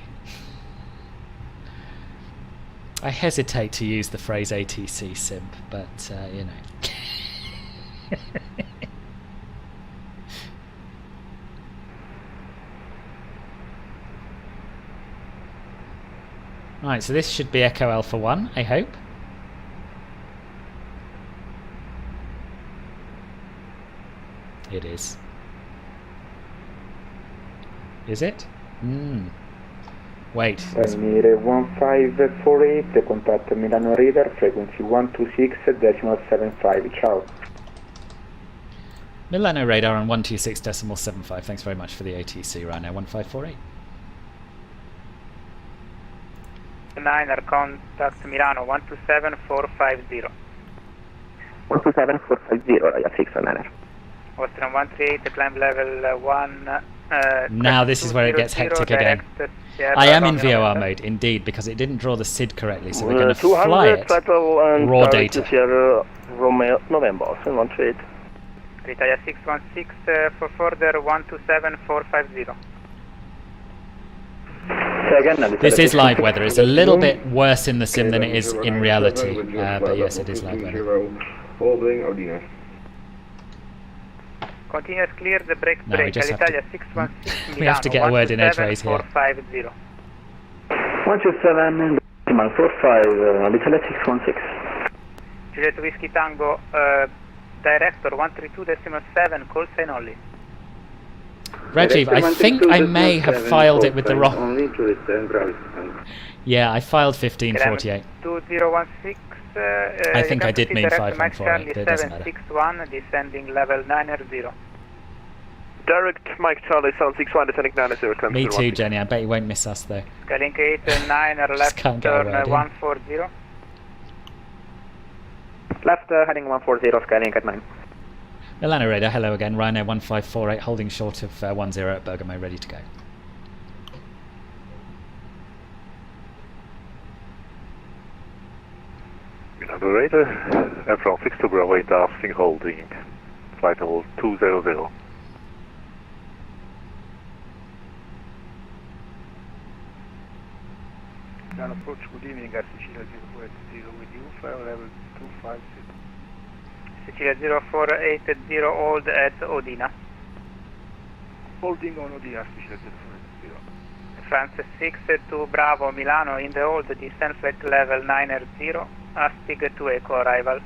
I hesitate to use the phrase ATC simp, but you know. Right, so this should be Echo Alpha 1, I hope. It is. Is it? Wait. Ryanair 1548, contact Milano Radar, frequency 126.75, ciao. Milano Radar on 126.75, thanks very much for the ATC, Ryanair 1548. 9er, contact Milano 127450. 127450, Ryanair 609er. Austrian 138, climb level 1. Now this is where it gets hectic again. I am in VOR mode, indeed, because it didn't draw the SID correctly, so we're going to fly it. Raw data. Romeo November, 138. Italia 616 for further 127450. This is live weather. It's a little bit worse in the sim than it is in reality, but yes, it is live weather. Continuous clear the brake No, brake. Italia 616 we have to get a word in edgeways here. 127 127.45, Italia 616. Juliet Whiskey Tango, Director 132.7, call sign only. Rajiv, I think I may have filed it with the wrong... Yeah, I filed 1548. 2016. I think I did mean 5148, but it doesn't matter. 761, descending level 90. Direct Mike Charlie 761, descending 90. Me too, Jenny. I bet you won't miss us though. Skylink 89, left can't get turn a word in. 140. Left heading 140, Skylink at 9. Milano Radar, hello again. Ryanair 1548, holding short of 10 at Bergamo, ready to go. Milano Radar, from 6 to Bravo 8, asking holding, flight level 200. Down approach, good evening, Garcia 0 with you, flight level 256. Sicilia 0480, hold at Odina. Holding on Odina, Sicilia 0480. France 6 to Bravo, Milano, in the hold, descent flight level 90, Astig to Echo arrival.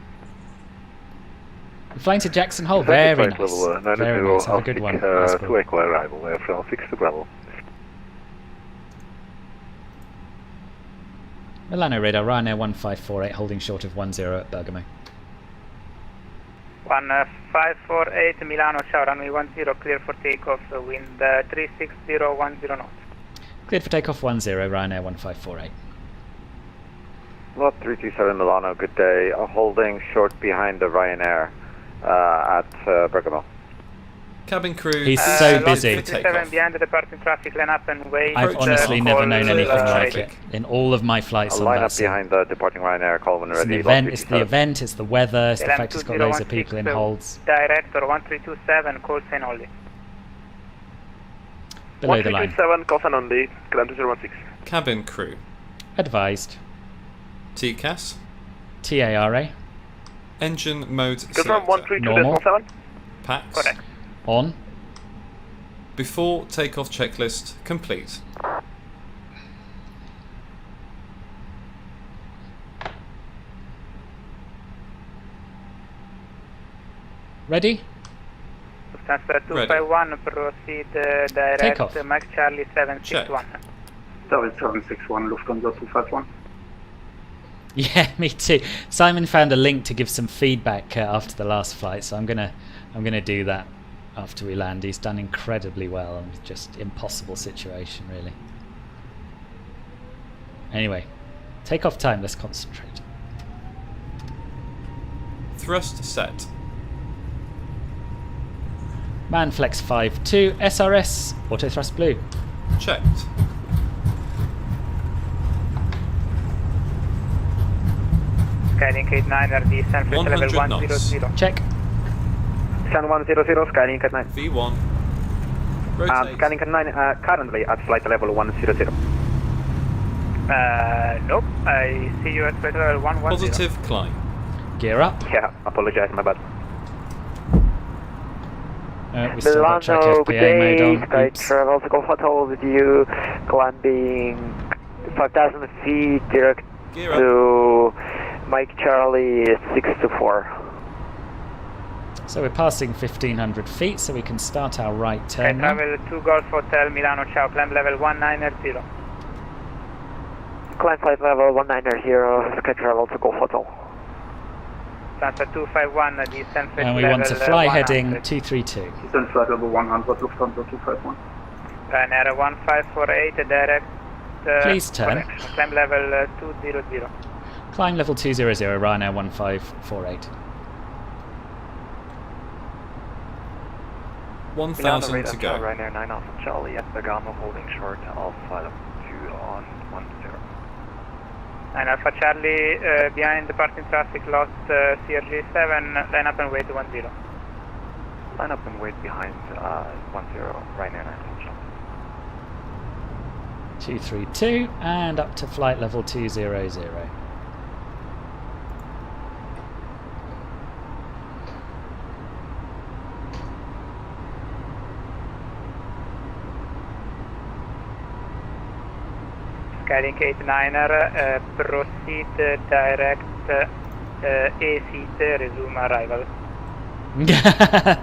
I'm flying to Jackson Hole, very nice. Level, 90, very nice, have a good one. to Echo arrival, France 6 to Bravo. Milano radar, Ryanair 1548, holding short of 10 at Bergamo. 1548 Milano, ciao, runway 10, clear for takeoff, wind 36010 knots. Cleared for takeoff 10, Ryanair 1548. Lot 327 Milano, good day. Holding short behind the Ryanair at Bergamo. Cabin crew. He's so busy. 327 behind the departing traffic, line up and wait. I've honestly never known anything like it in all of my flights on line up VATSIM. behind the departing Ryanair, call when ready. It's the event, it's the weather, it's the fact it's got loads of people in holds. Director 1327, call sign only. Below the line. 1327, call sign only, climb to 016. Cabin crew. Advised. TCAS. TARA. Engine mode Confirm selector. 132.7. PAX. Correct. On. Before takeoff checklist complete. Ready? Transfer 251, proceed direct, Takeoff. Mike Charlie 761. 761, Lufthansa 251. Yeah, me too. Simon found a link to give some feedback after the last flight, so I'm gonna do that after we land. He's done incredibly well, and just impossible situation really. Anyway, takeoff time. Let's concentrate. Thrust set. Manflex 52 SRS auto thrust blue. Checked. Skylink 89, descent flight level 100. Check. Sun 100, Skylink at 9. V1. Rotate. Skylink at 9, currently at flight level 100. Nope, I see you at flight level 110. Positive climb. Gear up. Yeah, apologize, my bad. We still got track Milano, FPA good day, mode on. Sky Oops. Travel to go hotel with you, climbing 5,000 feet direct Gear up. to Mike Charlie 624. So we're passing 1,500 feet, so we can start our right Sky turn now. Travel to Golf Hotel, Milano, ciao, climb level 190. Climb flight level 190, Sky Travel to go hotel. Transfer 251, descent flight And we level want to fly 100. heading 232. Descent flight level 100, Lufthansa 251. Ryanair 1548, direct. Please turn. Correction. Climb level 200. Climb level 200, Ryanair 1548. 1,000 to go. Ryanair 9 Alpha Charlie at Bergamo, holding short Alpha level 2 on 10. And Alpha Charlie, behind departing traffic, lost CRJ 7, line up and wait 10. Line up and wait behind 10, Ryanair 9 Alpha Charlie. 232 and up to flight level 200. Skylink 89er, proceed direct A-seat, resume arrival.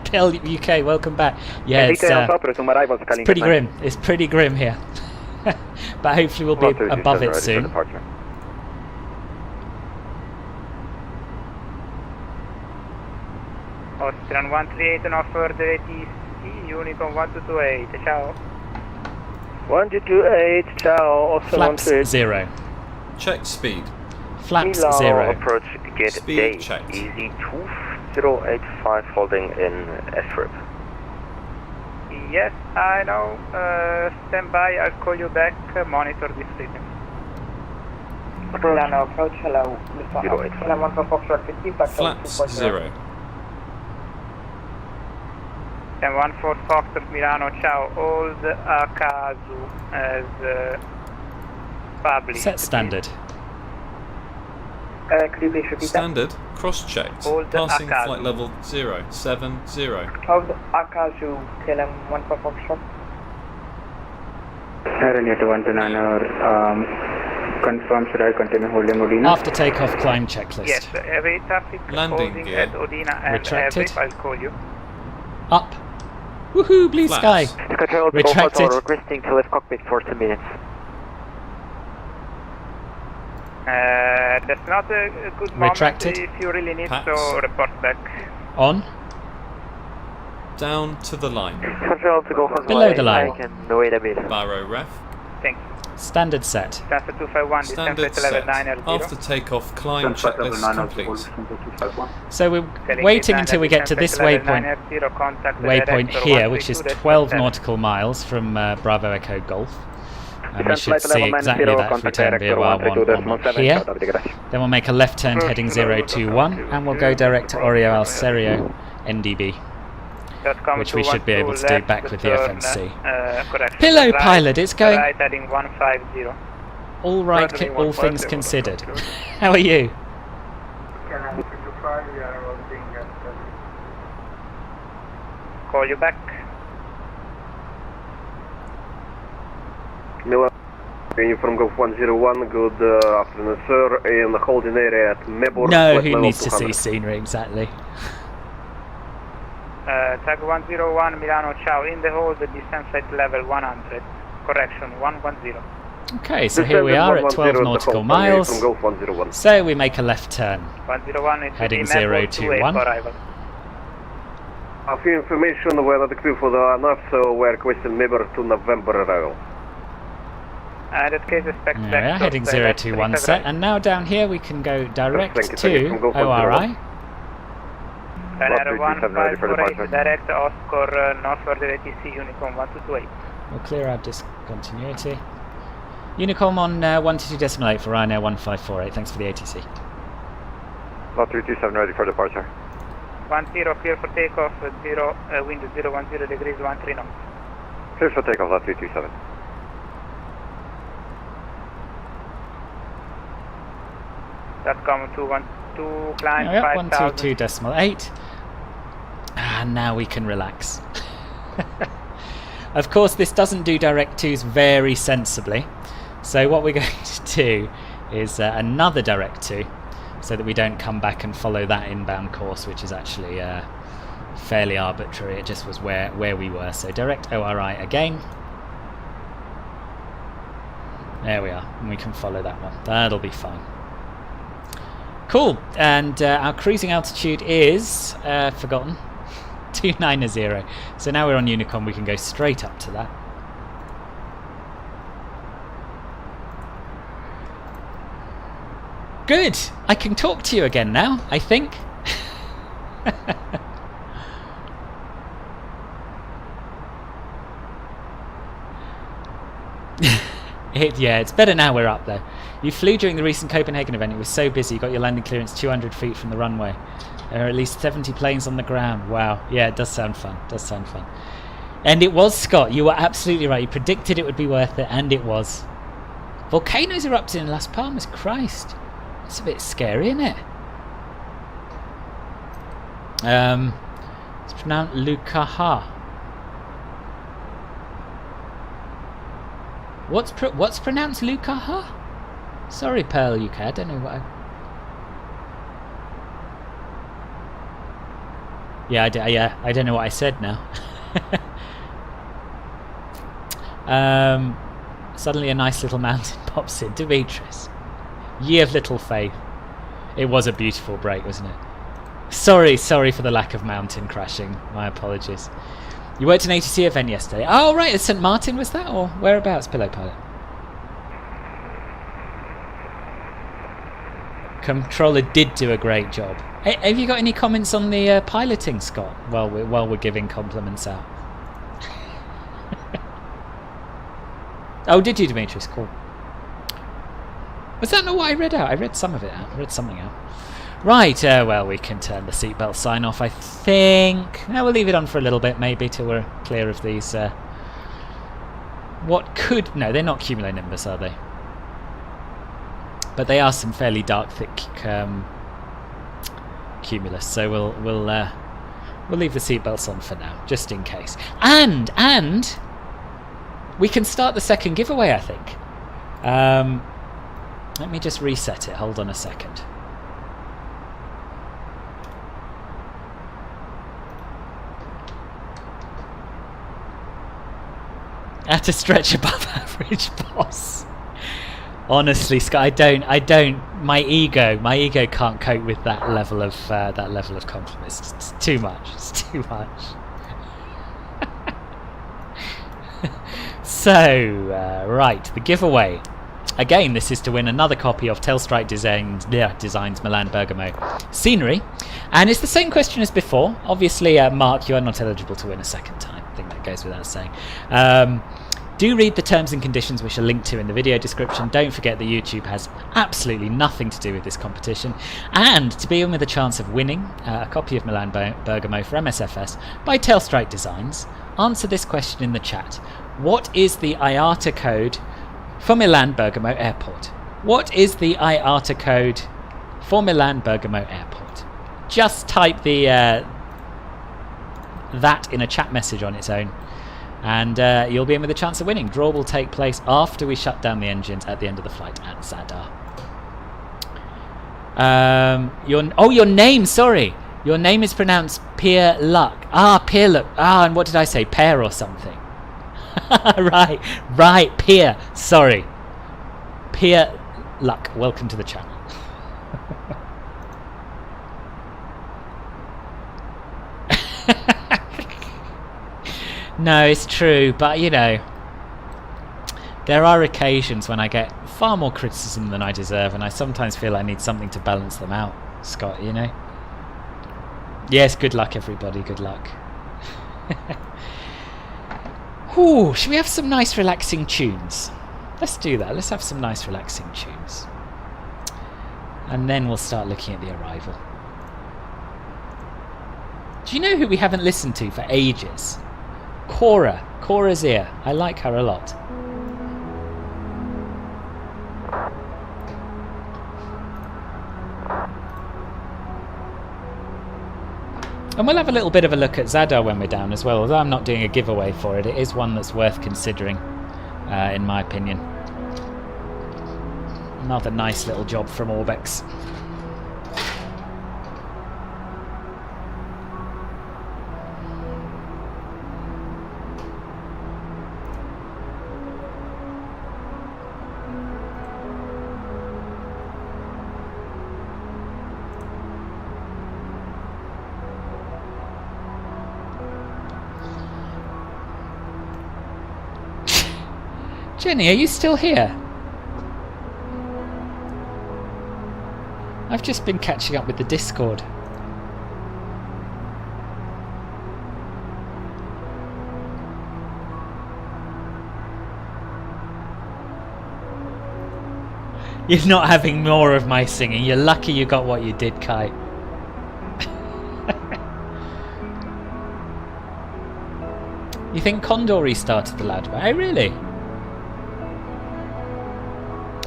Tell UK, welcome back. Yeah, it's pretty grim. It's pretty grim here. But hopefully we'll be above it soon. Austrian 138 and offer the ATC, Unicorn 1228, ciao. 1228, ciao, Flaps 0. Check speed. Flaps Milano 0. approach gate Speed day, checked. easy 2085 holding in SRIP. Yes, I know. Stand by, I'll call you back, monitor this frequency. Milano approach, hello, Lufthansa. Line 1 for Foxtrot 50, back Flaps 0. And 14 Foxtrot Milano, ciao. Hold Akazu as public. Set standard. Could you please repeat Standard. Cross-checked. Hold Passing Akazu. flight level 070. Hold Akazu, KLM 15 Foxtrot. Ryanair 129 confirm, should I continue holding Odina? After takeoff, climb checklist. Yes, heavy traffic Landing holding gear. at Odina and Retracted. I'll call you. Up. Woohoo, blue Flaps. sky. Control Retracted. requesting to lift cockpit for 2 minutes. That's not a good moment. Retracted. If you really need Pax. to report back. On. Down to the line. Control to go for Below the line. I can wait a bit. Barrow ref. Thanks. Standard set. Transfer 251, Standard descent set. level 900. After takeoff, climb checklist complete. So we're waiting until we get to this waypoint here, which is 12 nautical miles from Bravo Echo Golf. And we should see exactly that if we turn VOR1 on here. Then we'll make a left turn heading 021 and we'll go direct to Oreo Al Serio NDB, which we should be able to do back with the FNC. Pillow pilot, it's going right heading 150. all right, all things considered. How are you? Call you back. Milan, from Golf 101, good afternoon, sir. In the holding area at Mebor. No, who needs to see scenery exactly? Tag 101 Milano, ciao. In the hold, descent flight level 100. Correction, 110. Okay, so here we are at 12 nautical miles. So we make a left turn, 101 is heading Mebor 021. for arrival. A few information, we're not equipped for the ANAF, so we're requesting Mebor to November arrival. In that case, expect Yeah, back heading 021 set, and now down here we can go direct to ORI. Ryanair 1548, direct Oscar northward ATC, Unicom 1228. We'll clear our discontinuity. Unicom on 122.8 for Ryanair 1548, thanks for the ATC. Lot 327 ready for departure. 10 clear for takeoff, wind 010 degrees 13 knots. Clear for takeoff, lot 327. .com 212, climb Oh, yeah, 5000. 122.8. And now we can relax. Of course, this doesn't do direct twos very sensibly. So what we're going to do is another direct two, so that we don't come back and follow that inbound course, which is actually fairly arbitrary. It just was where we were. So direct ORI again. There we are, and we can follow that one. That'll be fine. Cool, and our cruising altitude is forgotten. 290. So now we're on Unicom, we can go straight up to that. Good! I can talk to you again now, I think. Yeah, it's better now we're up there. You flew during the recent Copenhagen event. It was so busy. You got your landing clearance 200 feet from the runway. There are at least 70 planes on the ground. Wow. Yeah, it does sound fun. Does sound fun. And it was, Scott. You were absolutely right. You predicted it would be worth it, and it was. Volcanoes erupted in Las Palmas. Christ. That's a bit scary, isn't it? It's pronounced Lukaha. What's pronounced Lukaha? Sorry, Pearl UK. I don't know what I don't know what I said now. Suddenly a nice little mountain pops in. Demetrius. Ye of little faith. It was a beautiful break, wasn't it? Sorry for the lack of mountain crashing. My apologies. You worked an ATC event yesterday. Oh, right, at St. Martin was that? Or whereabouts, Pillow Pilot? Controller did do a great job. Hey, have you got any comments on the piloting, Scott? While we're giving compliments out. Oh, did you, Demetrius? Cool. Was that not what I read out? I read some of it out. I read something out. Right, well, we can turn the seatbelt sign off, I think. Now we'll leave it on for a little bit, maybe, till we're clear of these. What could... No, they're not cumulonimbus, are they? But they are some fairly dark, thick Cumulus, so we'll leave the seatbelts on for now, just in case. And we can start the second giveaway, I think. Let me just reset it. Hold on a second. At a stretch above average, boss. Honestly, Scott, I don't. My ego can't cope with that level of compliments. It's too much. It's too much. So, right, the giveaway. Again, this is to win another copy of Tailstrike Designs Milan Bergamo scenery, and it's the same question as before. Obviously, Mark, you are not eligible to win a second time. I think that goes without saying. Do read the terms and conditions, which are linked to in the video description. Don't forget that YouTube has absolutely nothing to do with this competition. And to be in with a chance of winning a copy of Milan Bergamo for MSFS by Tailstrike Designs, answer this question in the chat. What is the IATA code for Milan Bergamo Airport? What is the IATA code for Milan Bergamo Airport? Just type the that in a chat message on its own, and you'll be in with a chance of winning. Draw will take place after we shut down the engines at the end of the flight at Zadar. Your name, sorry. Your name is pronounced Pierre Luck. Pierre Luck. And what did I say? Pear or something? Right, Pierre. Sorry. Pierre Luck. Welcome to the channel. No, it's true, but you know, there are occasions when I get far more criticism than I deserve, and I sometimes feel I need something to balance them out, Scott, you know? Yes, good luck, everybody, good luck. Ooh, should we have some nice relaxing tunes? Let's do that. Let's have some nice relaxing tunes. And then we'll start looking at the arrival. Do you know who we haven't listened to for ages? Cora's ear. I like her a lot. And we'll have a little bit of a look at Zadar when we're down as well, although I'm not doing a giveaway for it. It is one that's worth considering, in my opinion. Another nice little job from Orbx. Jenny, are you still here? I've just been catching up with the Discord. You're not having more of my singing. You're lucky you got what you did, Kai. You think Condor restarted the Lauda? Oh, really?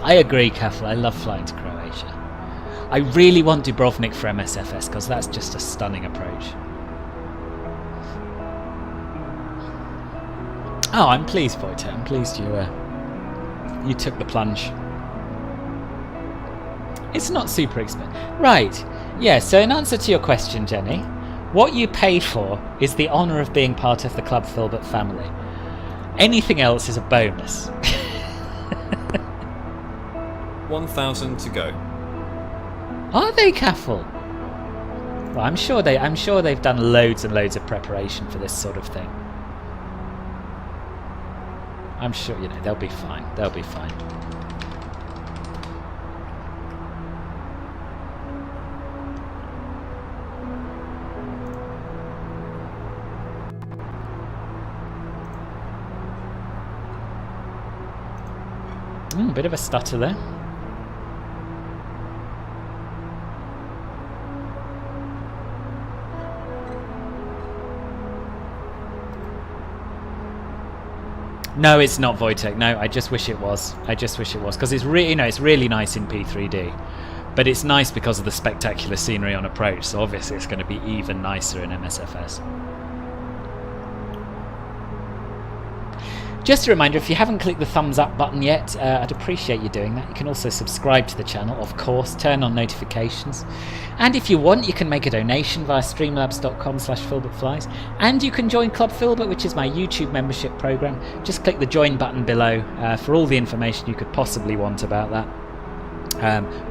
I agree, Kafla. I love flying to Croatia. I really want Dubrovnik for MSFS because that's just a stunning approach. Oh, I'm pleased, Voita. I'm pleased you took the plunge. It's not super expensive. Right. Yeah, so in answer to your question, Jenny, what you paid for is the honour of being part of the Club Filbert family. Anything else is a bonus. 1,000 to go. Are they, Caffel? Well, I'm sure they've done loads and loads of preparation for this sort of thing. I'm sure, you know, they'll be fine. They'll be fine. Bit of a stutter there. No, it's not Wojtek. No, I just wish it was. I just wish it was because it's really, you know, it's really nice in P3D. But it's nice because of the spectacular scenery on approach, so obviously it's going to be even nicer in MSFS. Just a reminder, if you haven't clicked the thumbs up button yet, I'd appreciate you doing that. You can also subscribe to the channel, of course, turn on notifications. And if you want, you can make a donation via streamlabs.com/filbertflies. And you can join Club Filbert, which is my YouTube membership program. Just click the join button below for all the information you could possibly want about that.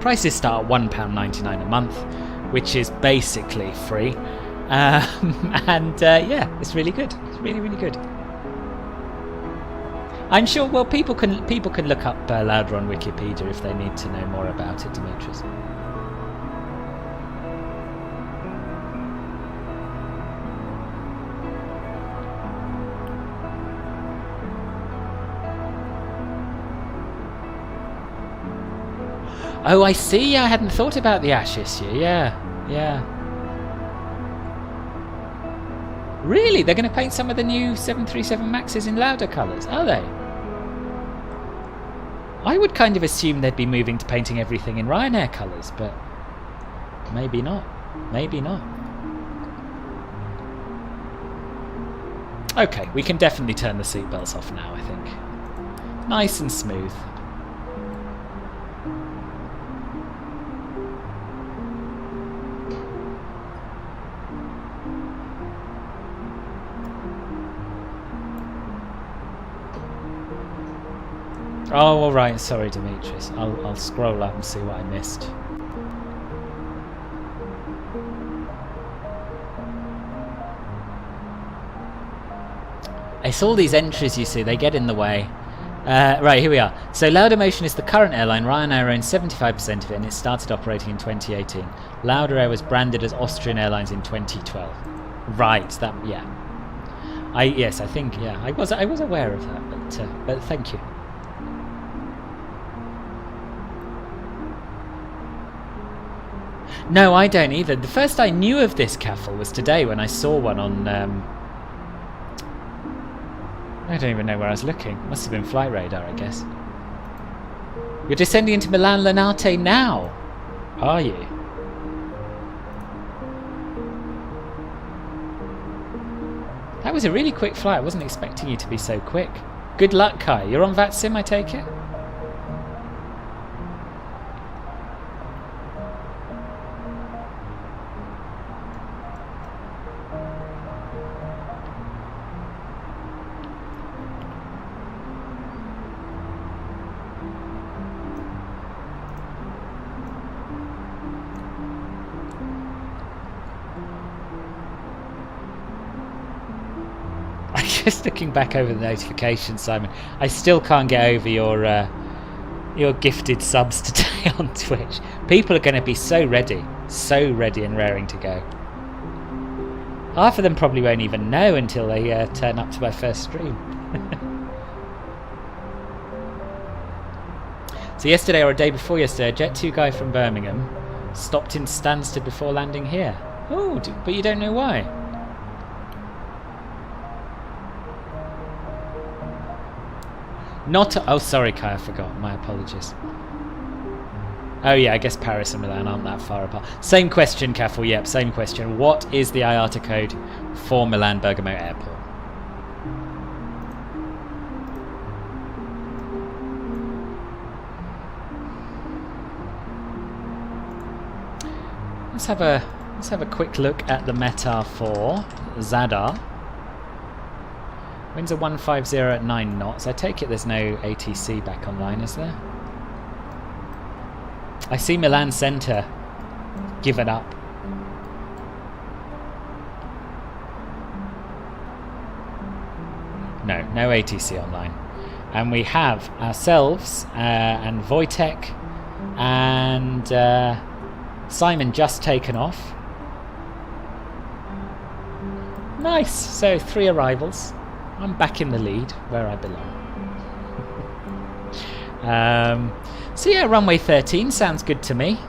Prices start at £1.99 a month, which is basically free. Yeah, it's really good. It's really, really good. I'm sure, well, people can look up Lauda on Wikipedia if they need to know more about it, Demetrius. Oh, I see. I hadn't thought about the ash issue. Yeah. Really? They're going to paint some of the new 737 Maxes in Lauda colours, are they? I would kind of assume they'd be moving to painting everything in Ryanair colours, but maybe not. Maybe not. Okay, we can definitely turn the seatbelts off now, I think. Nice and smooth. Oh, all right. Sorry, Demetrius. I'll scroll up and see what I missed. It's all these entries, you see. They get in the way. Right, here we are. So Laudamotion is the current airline. Ryanair owns 75% of it, and it started operating in 2018. Lauda was branded as Austrian Airlines in 2012. Right. That. Yeah. Yes, I think. Yeah. I was aware of that, but thank you. No, I don't either. The first I knew of this CAFL was today when I saw one on... I don't even know where I was looking. Must have been Flight Radar, I guess. You're descending into Milan Linate now, are you? That was a really quick flight. I wasn't expecting you to be so quick. Good luck, Kai. You're on VATSIM, I take it? Just looking back over the notifications, Simon, I still can't get over your gifted subs today on Twitch. People are going to be so ready and raring to go. Half of them probably won't even know until they turn up to my first stream. So yesterday, or a day before yesterday, a Jet 2 guy from Birmingham stopped in Stansted before landing here. Oh, but you don't know why? Not... Oh, sorry, Kai, I forgot. My apologies. Oh, yeah, I guess Paris and Milan aren't that far apart. Same question, Caffel. Yep, same question. What is the IATA code for Milan Bergamo Airport? Let's have a quick look at the METAR for Zadar. Winds are 150 at 9 knots. I take it there's no ATC back online, is there? I see Milan Centre given up. No ATC online. And we have ourselves and Wojtek and Simon just taken off. Nice. So 3 arrivals. I'm back in the lead, where I belong. So yeah, runway 13 sounds good to me.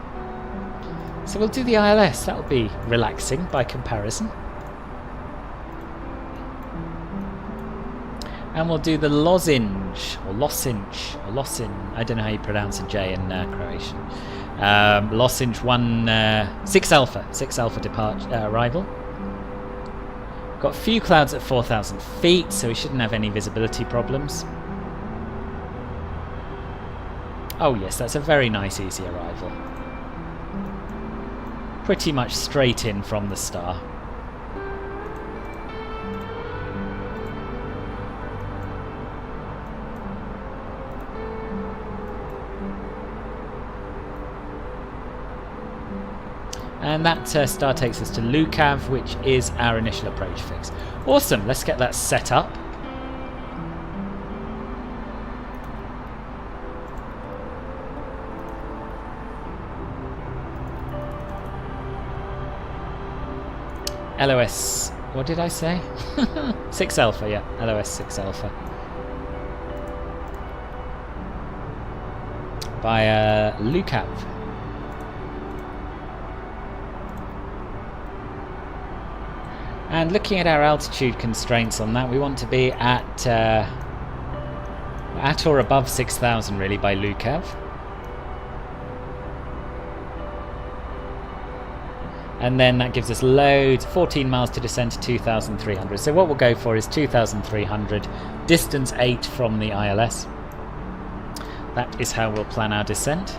So we'll do the ILS. That'll be relaxing by comparison. And we'll do the lozenge, or lozenge, or losin. I don't know how you pronounce a J in Croatian. Lozenge 6 Alpha. 6 Alpha departure arrival. Got a few clouds at 4,000 feet, so we shouldn't have any visibility problems. Oh yes, that's a very nice easy arrival. Pretty much straight in from the star. And that star takes us to Lukav, which is our initial approach fix. Awesome, let's get that set up. LOS, what did I say? 6 Alpha, yeah, LOS 6 Alpha. By Lukav. And looking at our altitude constraints on that, we want to be at or above 6,000 really by Lukav. And then that gives us loads, 14 miles to descend to 2,300. So what we'll go for is 2,300, distance 8 from the ILS. That is how we'll plan our descent.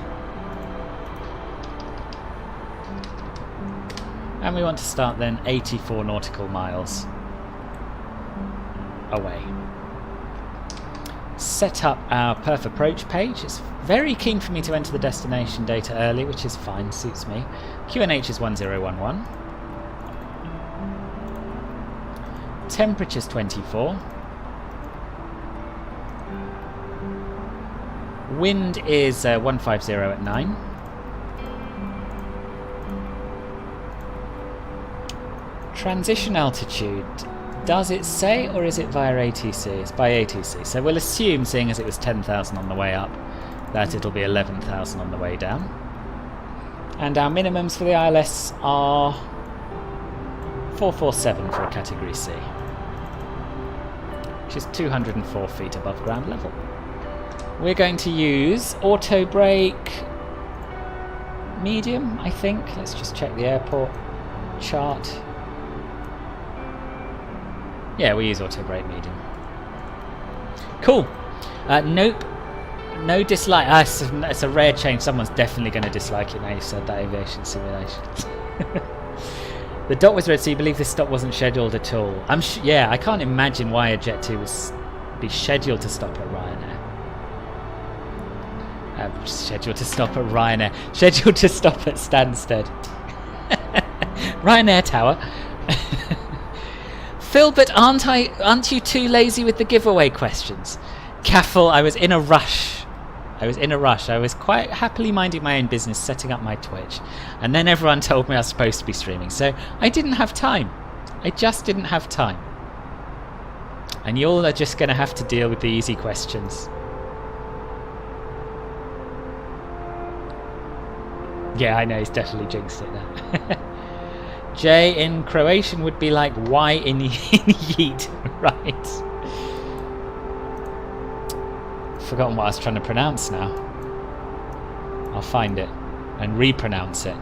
And we want to start then 84 nautical miles away. Set up our perf approach page. It's very keen for me to enter the destination data early, which is fine, suits me. QNH is 1011. Temperature's 24. Wind is 150 at 9. Transition altitude, does it say, or is it via ATC? It's by ATC, so we'll assume, seeing as it was 10,000 on the way up, that it'll be 11,000 on the way down. And our minimums for the ILS are 447 for category C, which is 204 feet above ground level. We're going to use auto brake medium, I think. Let's just check the airport chart. Yeah, we use auto brake medium. Cool. Nope. No dislike. It's a rare change. Someone's definitely going to dislike it now you've said that, aviation simulation. The dot was red, so you believe this stop wasn't scheduled at all. Yeah, I can't imagine why a Jet 2 would be scheduled to stop at Ryanair. Scheduled to stop at Ryanair. Scheduled to stop at Stansted. Ryanair Tower. Phil, but aren't you too lazy with the giveaway questions? Caffel, I was in a rush. I was quite happily minding my own business, setting up my Twitch. And then everyone told me I was supposed to be streaming. So I didn't have time. I just didn't have time. And you all are just going to have to deal with the easy questions. Yeah, I know, he's definitely jinxed it now. J in Croatian would be like Y in yeet, right? Forgotten what I was trying to pronounce now. I'll find it and repronounce it.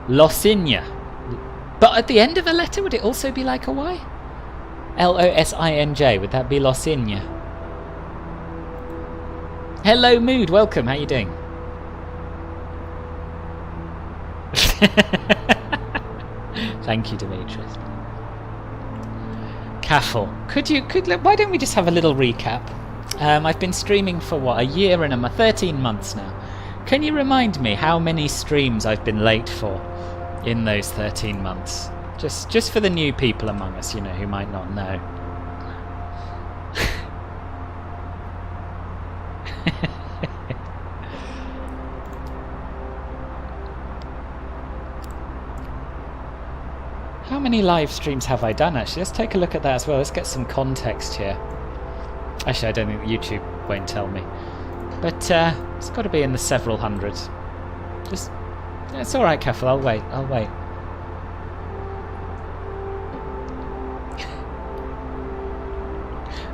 Losinja. But at the end of a letter, would it also be like a Y? Losinj, would that be Losinja? Hello Mood, welcome, how you doing? Thank you, Demetrius. Caffel, why don't we just have a little recap? I've been streaming for what, a year and 13 months now. Can you remind me how many streams I've been late for in those 13 months? Just for the new people among us, you know, who might not know. How many live streams have I done, actually? Let's take a look at that as well. Let's get some context here. Actually, I don't think YouTube won't tell me. But it's got to be in the several hundreds. It's alright, Caffel, I'll wait.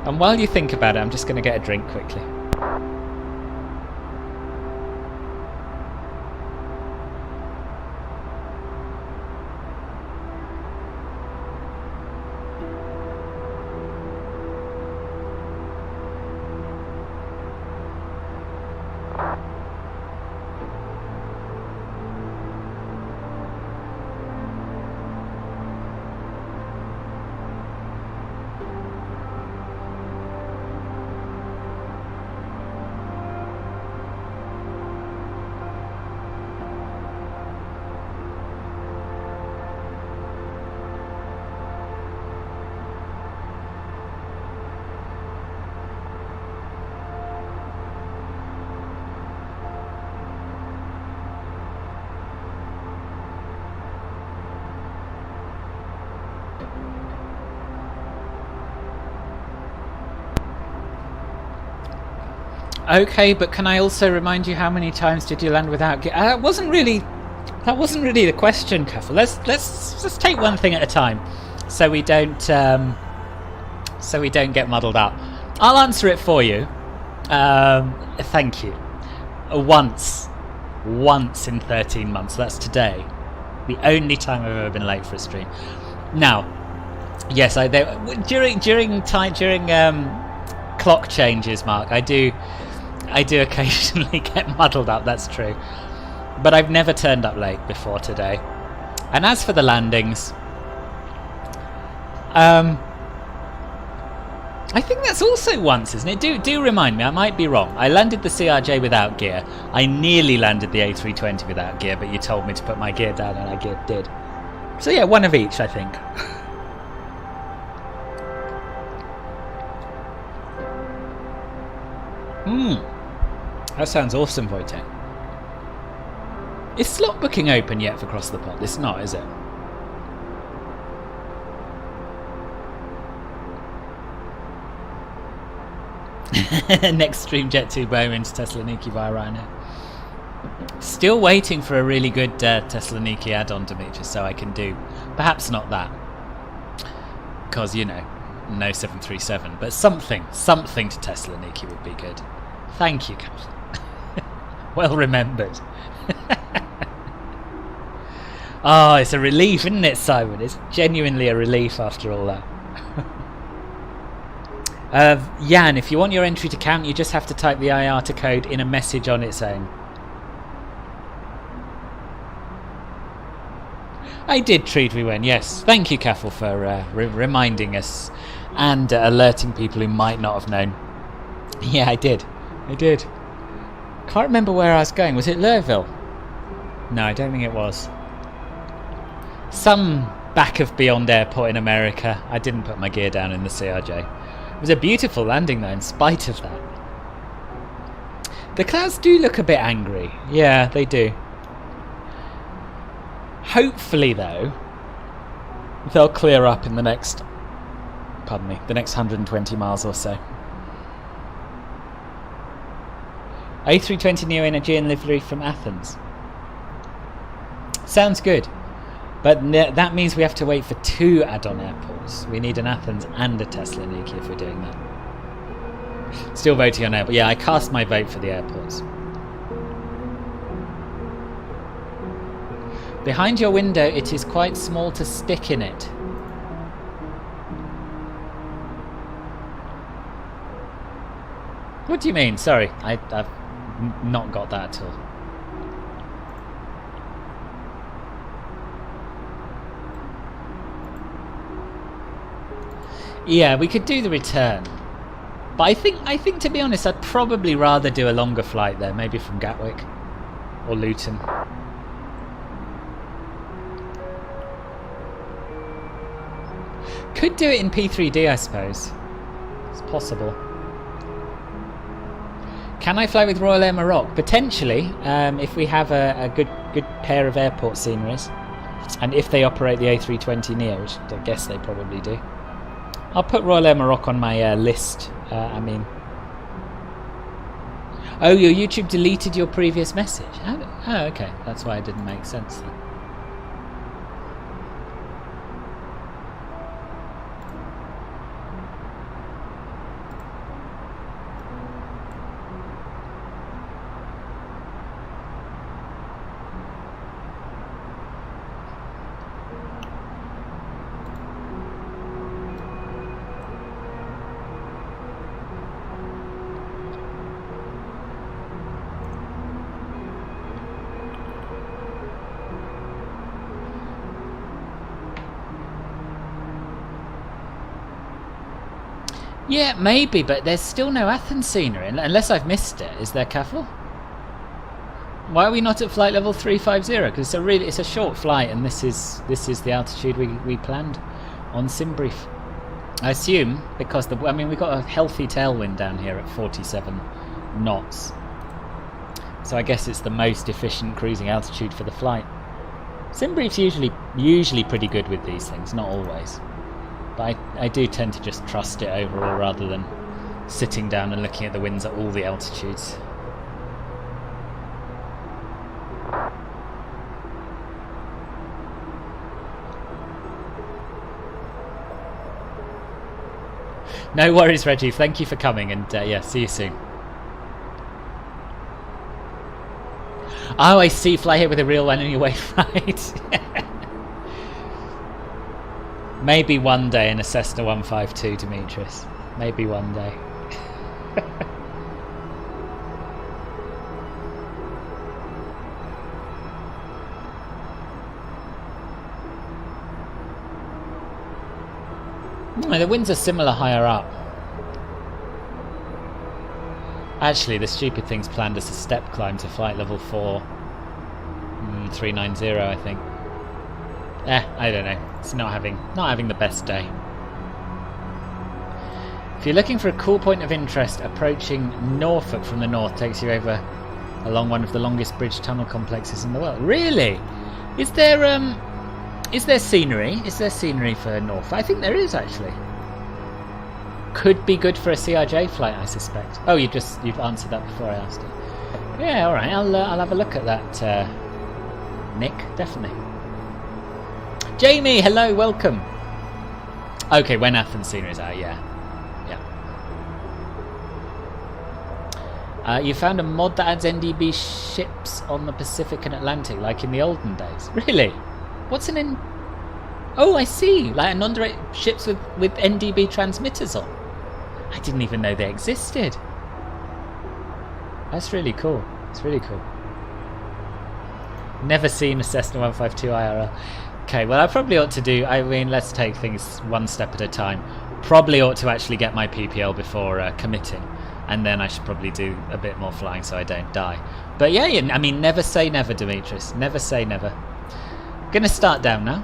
And while you think about it, I'm just going to get a drink quickly. Okay, but can I also remind you how many times did you land without gear? That wasn't really the question, Kaffel. Let's take one thing at a time, so we don't get muddled up. I'll answer it for you. Thank you. Once in 13 months. That's today. The only time I've ever been late for a stream. Now, yes, during clock changes, Mark, I do occasionally get muddled up, that's true. But I've never turned up late before today. And as for the landings, I think that's also once, isn't it? Do remind me, I might be wrong. I landed the CRJ without gear. I nearly landed the A320 without gear, but you told me to put my gear down and I did. So yeah, one of each, I think. That sounds awesome, Wojtek. Is slot booking open yet for Cross the Pond? It's not, is it? Next stream, Jet2 Bowman to Thessaloniki via Ryanair. Still waiting for a really good Thessaloniki add-on, Demetrius, so I can do. Perhaps not that. Because, you know, no 737. But something to Thessaloniki would be good. Thank you, Captain. Well remembered. Oh, it's a relief, isn't it, Simon? It's genuinely a relief after all that. Jan, if you want your entry to count, you just have to type the IATA code in a message on its own. I did treat we win, yes. Thank you, Kaffel, for reminding us and alerting people who might not have known. Yeah, I did. Can't remember where I was going. Was it Louisville? No, I don't think it was. Some back of Beyond Airport in America. I didn't put my gear down in the CRJ. It was a beautiful landing though, in spite of that. The clouds do look a bit angry. Yeah, they do. Hopefully though, they'll clear up in the next 120 miles or so. A320 Neo Energean livery from Athens. Sounds good. But that means we have to wait for 2 add-on airports. We need an Athens and a Thessaloniki if we're doing that. Still voting on airport. Yeah, I cast my vote for the airports. Behind your window, it is quite small to stick in it. What do you mean? Sorry, I've not got that at all. Yeah, we could do the return. But I think to be honest, I'd probably rather do a longer flight there, maybe from Gatwick or Luton. Could do it in P3D, I suppose. It's possible. Can I fly with Royal Air Maroc? Potentially, if we have a good pair of airport sceneries, and if they operate the A320 Neo, which I guess they probably do. I'll put Royal Air Maroc on my list. Oh, your YouTube deleted your previous message. Oh, okay. That's why it didn't make sense then. Yeah, maybe, but there's still no Athens scenery, unless I've missed it. Is there, Caffel? Why are we not at flight level 350? Because it's a short flight, and this is the altitude we planned on SimBrief. I assume because we've got a healthy tailwind down here at 47 knots, so I guess it's the most efficient cruising altitude for the flight. SimBrief's usually pretty good with these things, not always, but I do tend to just trust it overall rather than sitting down and looking at the winds at all the altitudes. No worries, Reggie. Thank you for coming, and yeah, see you soon. Oh, I see. Fly here with a real one anyway, right? Maybe one day in a Cessna 152, Demetrius. Maybe one day. The winds are similar higher up. Actually, the stupid thing's planned as a step climb to flight level 390, I think. I don't know. It's not having the best day. If you're looking for a cool point of interest, approaching Norfolk from the north takes you over along one of the longest bridge tunnel complexes in the world. Really? Is there scenery? Is there scenery for Norfolk? I think there is, actually. Could be good for a CRJ flight, I suspect. Oh, you've answered that before I asked it. Yeah, all right. I'll have a look at that, Nick. Definitely. Jamie, hello, welcome. Okay, when Athens scenery is out, yeah. You found a mod that adds NDB ships on the Pacific and Atlantic, like in the olden days. Really? What's an N? Oh, I see. Like non-direct ships with NDB transmitters on. I didn't even know they existed. That's really cool. It's really cool. Never seen a Cessna 152 IRL. Okay, well I probably ought to do, let's take things one step at a time. Probably ought to actually get my PPL before committing. And then I should probably do a bit more flying so I don't die. But yeah, never say never, Demetrius. Never say never. Gonna start down now.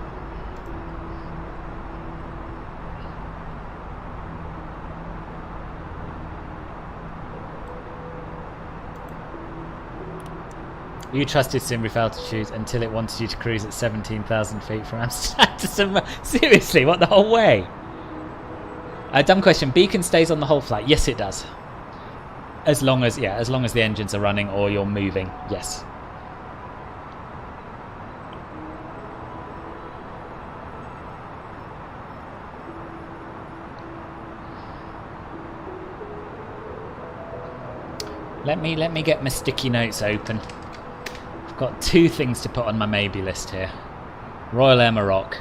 You trusted SimBrief altitudes until it wanted you to cruise at 17,000 feet from Amsterdam to somewhere. Seriously, what, the whole way? Dumb question. Beacon stays on the whole flight. Yes, it does. As long as the engines are running or you're moving. Yes. Let me get my sticky notes open. I've got two things to put on my maybe list here. Royal Air Maroc.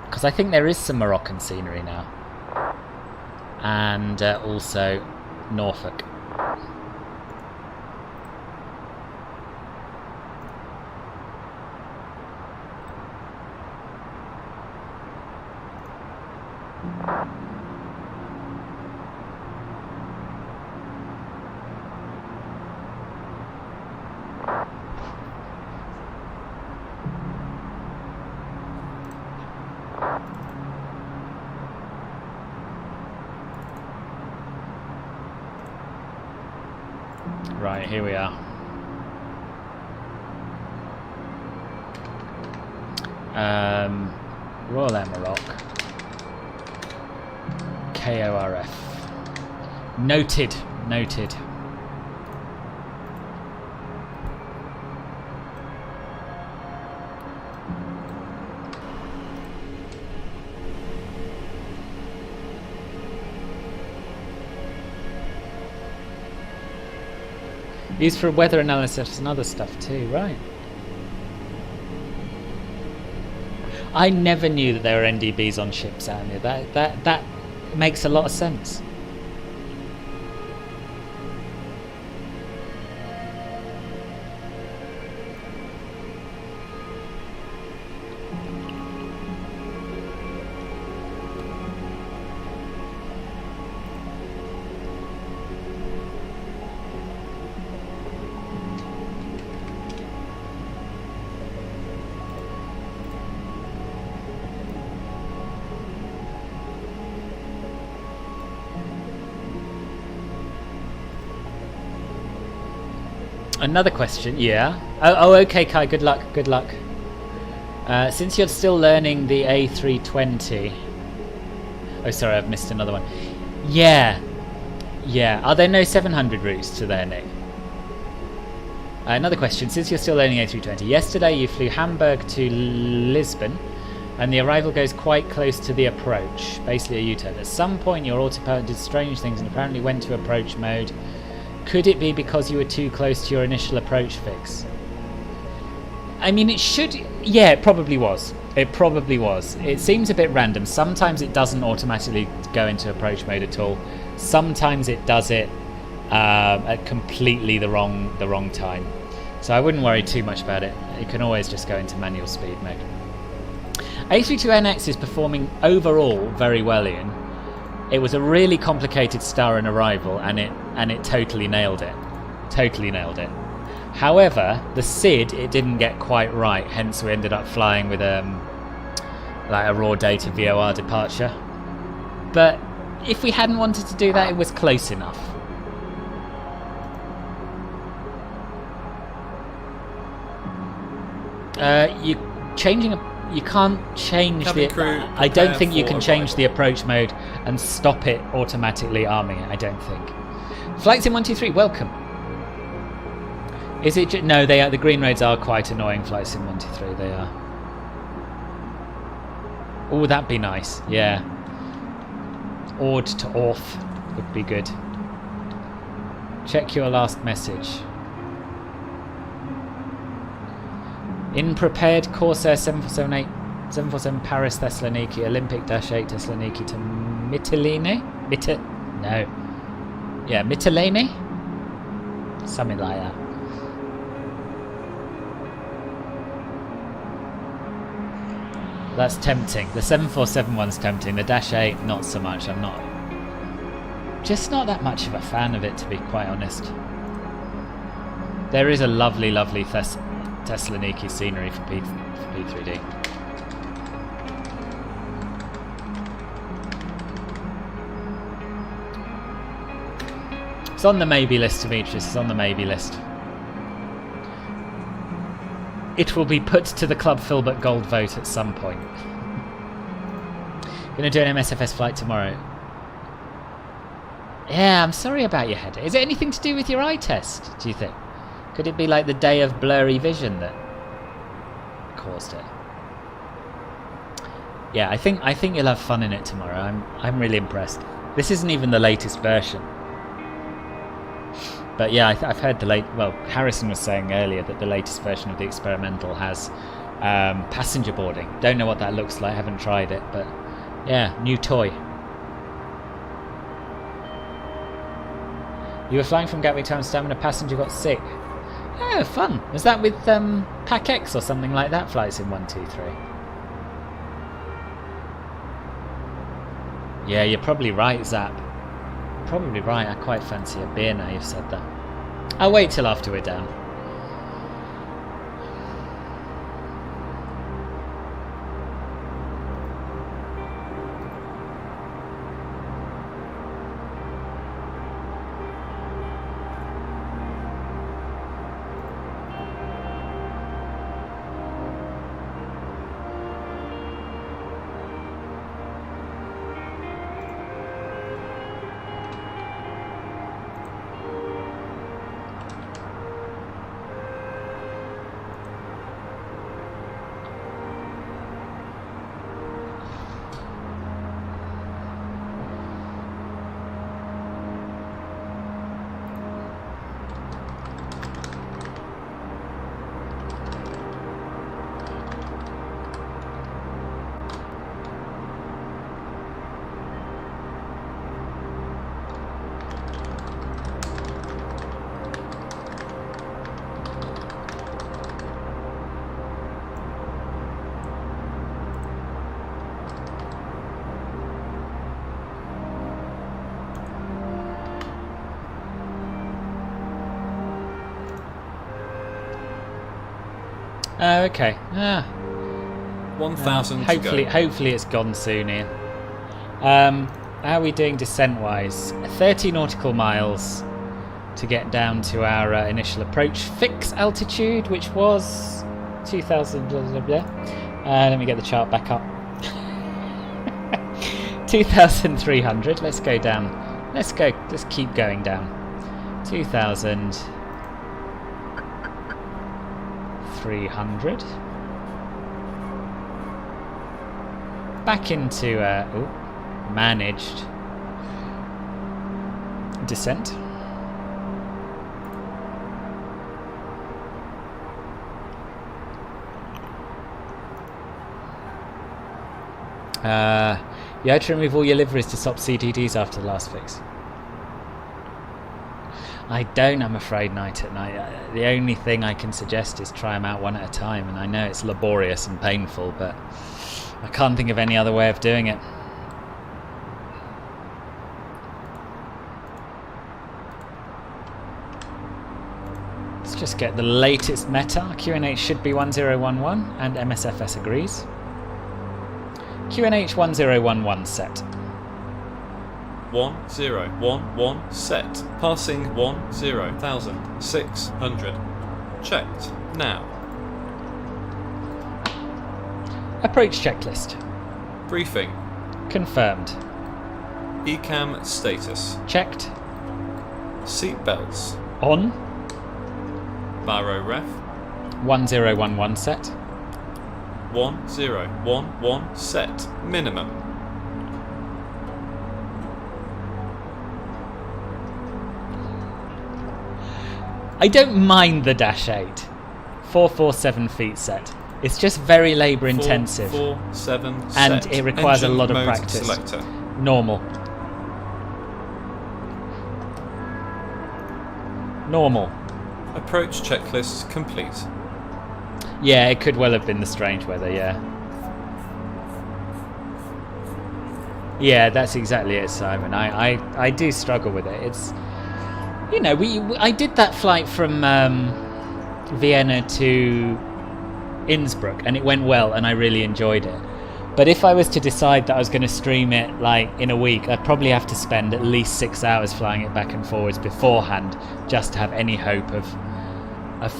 Because I think there is some Moroccan scenery now. And also Norfolk. Right, here we are. Royal Air Maroc. KORF. Noted. Noted. Used for weather analysis and other stuff too, right? I never knew that there were NDBs on ships out here. That makes a lot of sense. Another question, yeah. Oh, okay, Kai, good luck, good luck. Since you're still learning the A320... Oh, sorry, I've missed another one. Yeah. Yeah, are there no 700 routes to there, Nick? Another question, since you're still learning A320, yesterday you flew Hamburg to Lisbon, and the arrival goes quite close to the approach, basically a U-turn. At some point your autopilot did strange things and apparently went to approach mode. Could it be because you were too close to your initial approach fix? I mean, it should... Yeah, it probably was. It probably was. It seems a bit random. Sometimes it doesn't automatically go into approach mode at all. Sometimes it does it at completely the wrong time. So I wouldn't worry too much about it. It can always just go into manual speed mode. A32NX is performing overall very well, Ian. It was a really complicated star and arrival, and it totally nailed it. Totally nailed it. However, the SID it didn't get quite right, hence we ended up flying with like a raw data VOR departure. But if we hadn't wanted to do that, it was close enough. You can't change I don't think you can change the approach mode and stop it automatically arming it. I don't think. Flight Sim 123, welcome. Is it? No, they are. The green roads are quite annoying. Flight Sim 123, they are. Oh, that'd be nice. Yeah. Ord to off would be good. Check your last message. In prepared Corsair 7478, 747 Paris Thessaloniki, Olympic-8 Thessaloniki to Mytilene? No. Yeah, Mytilene? Something like that. That's tempting. The 747 one's tempting. The -8, not so much. I'm just not that much of a fan of it, to be quite honest. There is a lovely, lovely Thessaloniki scenery for P3D. It's on the maybe list, Demetrius. It's on the maybe list. It will be put to the Club Filbert Gold vote at some point. Gonna do an MSFS flight tomorrow. Yeah, I'm sorry about your headache. Is it anything to do with your eye test, do you think? Could it be like the day of blurry vision that caused it? Yeah, I think you'll have fun in it tomorrow. I'm really impressed. This isn't even the latest version. But yeah, I've heard Harrison was saying earlier that the latest version of the experimental has passenger boarding. Don't know what that looks like, haven't tried it, but yeah, new toy. You were flying from Gatwick to Amsterdam and a passenger got sick. Oh, fun. Was that with Pack X or something like that, Flights in 123? Yeah, you're probably right, Zap. Probably right, I quite fancy a beer now you've said that. I'll wait till after we're down. Okay. 1,000 hopefully it's gone soon, Ian. How are we doing descent-wise? 30 nautical miles. to get down to our initial approach fix altitude, which was 2,000. Let me get the chart back up. 2,300. Let's go down. Let's keep going down. 2,300. Back into managed descent. You had to remove all your liveries to stop CDDs after the last fix. I don't, I'm afraid, night at night. The only thing I can suggest is try them out one at a time, and I know it's laborious and painful, but I can't think of any other way of doing it. Let's just get the latest meta. QNH should be 1011 and MSFS agrees. QNH 1011 set. 1011 set. Passing 10,600. Checked. Now. Approach checklist. Briefing. Confirmed. ECAM status. Checked. Seatbelts. On. Baro ref. 1011 set. 1011 set. Minimum. I don't mind the Dash 8. 447 feet set. It's just very labour intensive. 447 and set. it requires Engine a lot of mode practice. Selector. Normal. Normal. Approach checklist complete. Yeah, it could well have been the strange weather, yeah. Yeah, that's exactly it, Simon. I do struggle with it. It's, you know, I did that flight from Vienna to Innsbruck, and it went well, and I really enjoyed it. But if I was to decide that I was going to stream it like in a week, I'd probably have to spend at least 6 hours flying it back and forwards beforehand just to have any hope of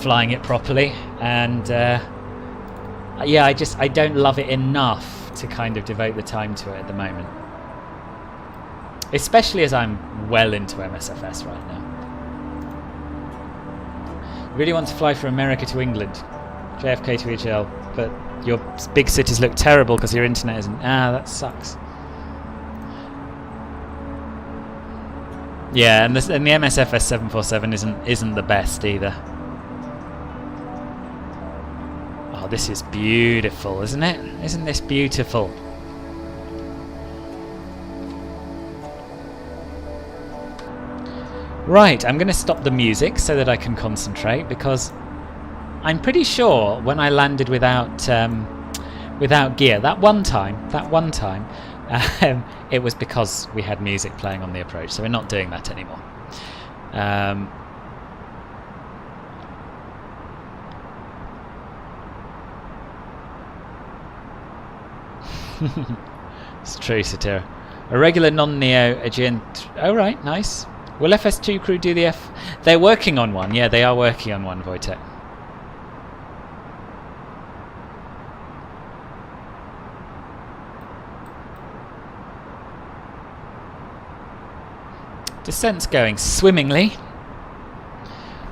flying it properly. And yeah, I don't love it enough to kind of devote the time to it at the moment, especially as I'm well into MSFS right now. Really want to fly from America to England, JFK to EGL, but your big cities look terrible because your internet isn't. That sucks. Yeah, and the MSFS 747 isn't the best either. Oh, this is beautiful, isn't it? Isn't this beautiful? Right, I'm going to stop the music so that I can concentrate, because I'm pretty sure when I landed without gear that one time, it was because we had music playing on the approach. So we're not doing that anymore. It's true, Satira. A regular non-Neo Aegean. Oh right, nice. Will FS2 crew do the F? They're working on one. Yeah, they are working on one, Wojtek. Descent's going swimmingly.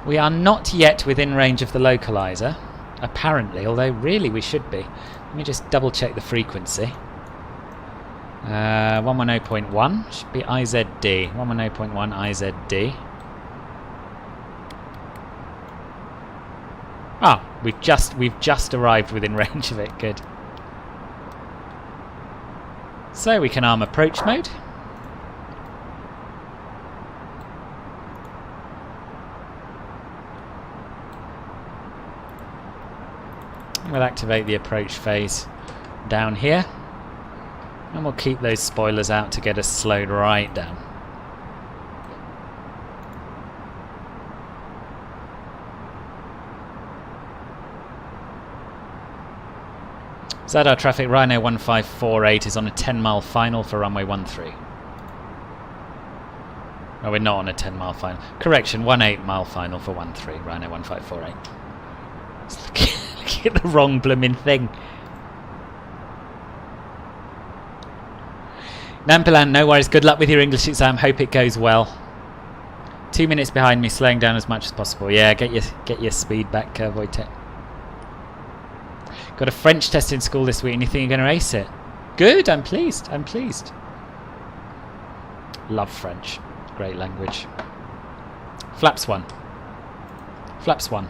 We are not yet within range of the localizer, apparently, although really we should be. Let me just double check the frequency. 110.1 should be IZD. 110.1 IZD. Ah, we've just arrived within range of it. Good. So we can arm approach mode. We'll activate the approach phase down here, and we'll keep those spoilers out to get us slowed right down. Zadar traffic, Ryanair 1548 is on a 10-mile final for runway 13. Oh, we're not on a 10-mile final. Correction, 1/8-mile final for 1-3, Ryanair 1548. Look at the wrong blooming thing. Nampilan, no worries. Good luck with your English exam. Hope it goes well. 2 minutes behind me, slowing down as much as possible. Yeah, get your speed back, Wojtek. Got a French test in school this week, and you think you're going to ace it? Good, I'm pleased. I'm pleased. Love French. Great language. Flaps 1. Flaps 1.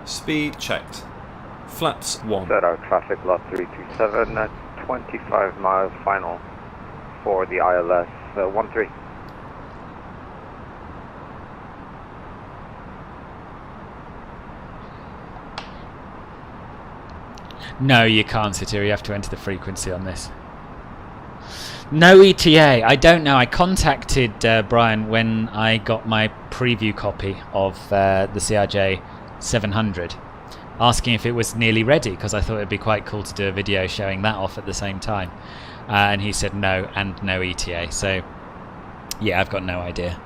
Speed checked. Flaps 1. Zadar traffic lot 327 at 25 miles final for the ILS 13. No, you can't sit here. You have to enter the frequency on this. No ETA. I don't know. I contacted Brian when I got my preview copy of the CRJ 700, asking if it was nearly ready, because I thought it'd be quite cool to do a video showing that off at the same time. And he said no, and no ETA. So, yeah, I've got no idea.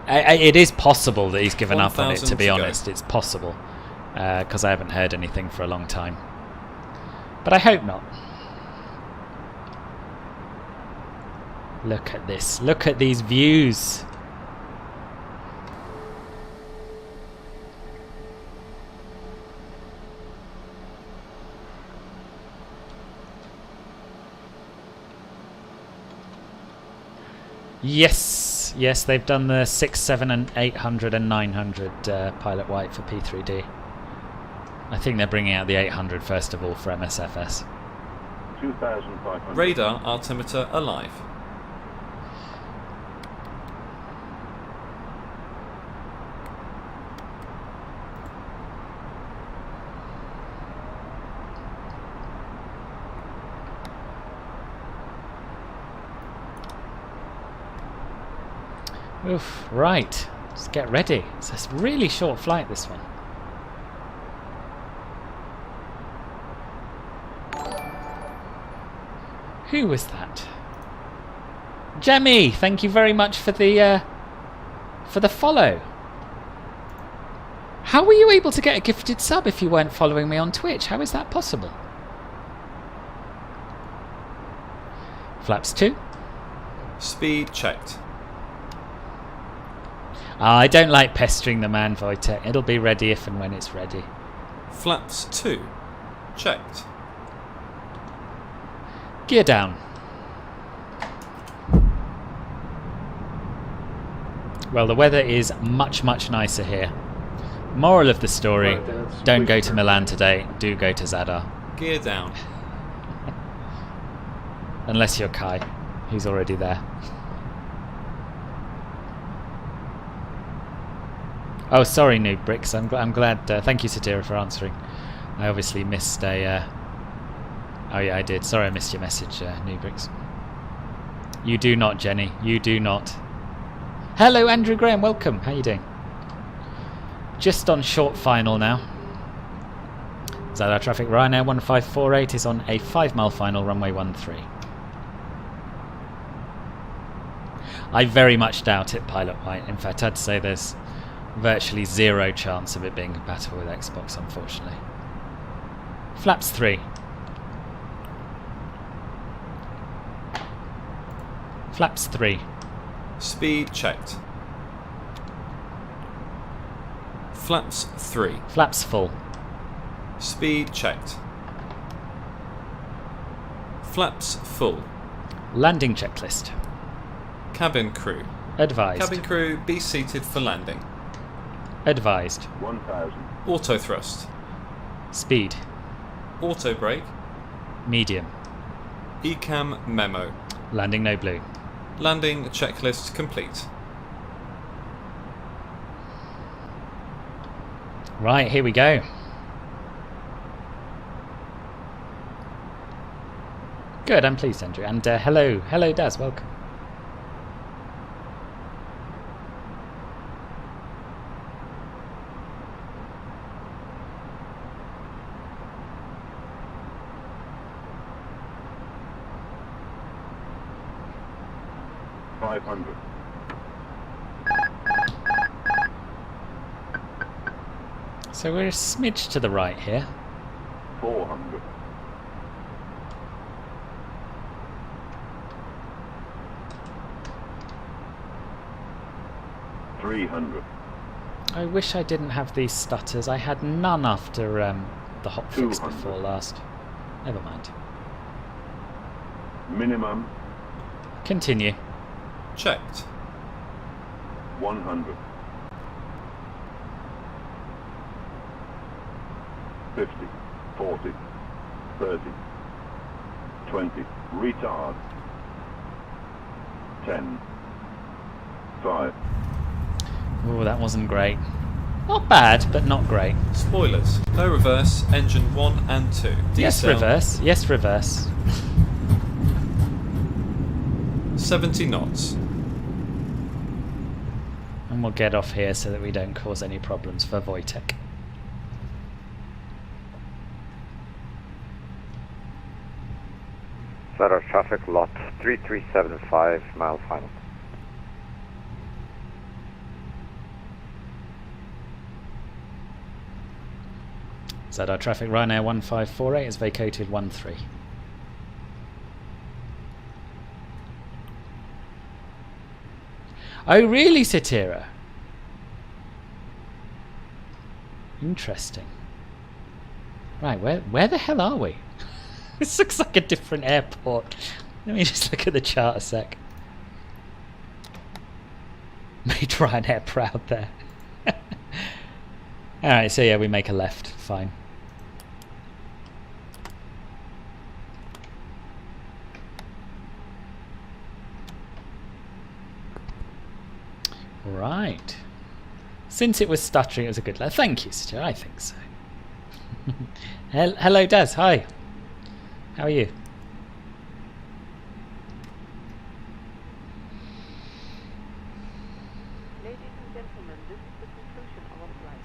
It is possible that he's given up on it, to be honest. It's possible. Because I haven't heard anything for a long time. But I hope not. Look at this. Look at these views. Yes, yes, they've done the 6, 7, and 800 and 900 pilot white for P3D. I think they're bringing out the 800 first of all for MSFS. 2,500. Radar altimeter alive. Oof, right. Just get ready. It's a really short flight, this one. Who was that? Jemmy, thank you very much for the follow. How were you able to get a gifted sub if you weren't following me on Twitch? How is that possible? Flaps 2. Speed checked. I don't like pestering the man, Wojtek. It'll be ready if and when it's ready. Flaps 2. Checked. Gear down. Well, the weather is much, much nicer here. Moral of the story, don't go to Milan today, do go to Zadar. Gear down. Unless you're Kai, who's already there. Oh, sorry, Noob Bricks. I'm glad. Thank you, Satira, for answering. I obviously missed a... Oh, yeah, I did. Sorry I missed your message, Noob Bricks. You do not, Jenny. You do not. Hello, Andrew Graham. Welcome. How you doing? Just on short final now. Zadar traffic. Ryanair 1548 is on a 5-mile final, runway 13. I very much doubt it, Pilot White. In fact, I'd say there's virtually zero chance of it being compatible with Xbox, unfortunately. Flaps 3. Flaps 3. Speed checked. Flaps 3. Flaps full. Speed checked. Flaps full. Landing checklist. Cabin crew. Advised. Cabin crew, be seated for landing. Advised. 1,000. Auto thrust. Speed. Auto brake. Medium. ECAM memo. Landing no blue. Landing checklist complete. Right, here we go. Good, I'm pleased, Andrew. And hello, Daz, welcome. So we're a smidge to the right here. 400. 300. I wish I didn't have these stutters. I had none after the hotfix before last. Never mind. Minimum. Continue. Checked. 100. 50. 40. 30. 20. Retard. 10. 5. Oh, that wasn't great. Not bad, but not great. Spoilers. No reverse, engine 1 and 2. Yes, reverse. Yes, reverse. 70 knots. And we'll get off here so that we don't cause any problems for Wojtek. Zadar traffic lot 3375, mile final. Zadar traffic, Ryanair 1548 is vacated 13. Oh really, Satira? Interesting. Right, where the hell are we? This looks like a different airport. Let me just look at the chart a sec. Made Ryanair proud there. Alright, so yeah, we make a left. Fine. Right. Since it was stuttering, it was a good left. Thank you, Stu. I think so. Hello, Daz. Hi. How are you? Ladies and gentlemen, this is the conclusion of our flight.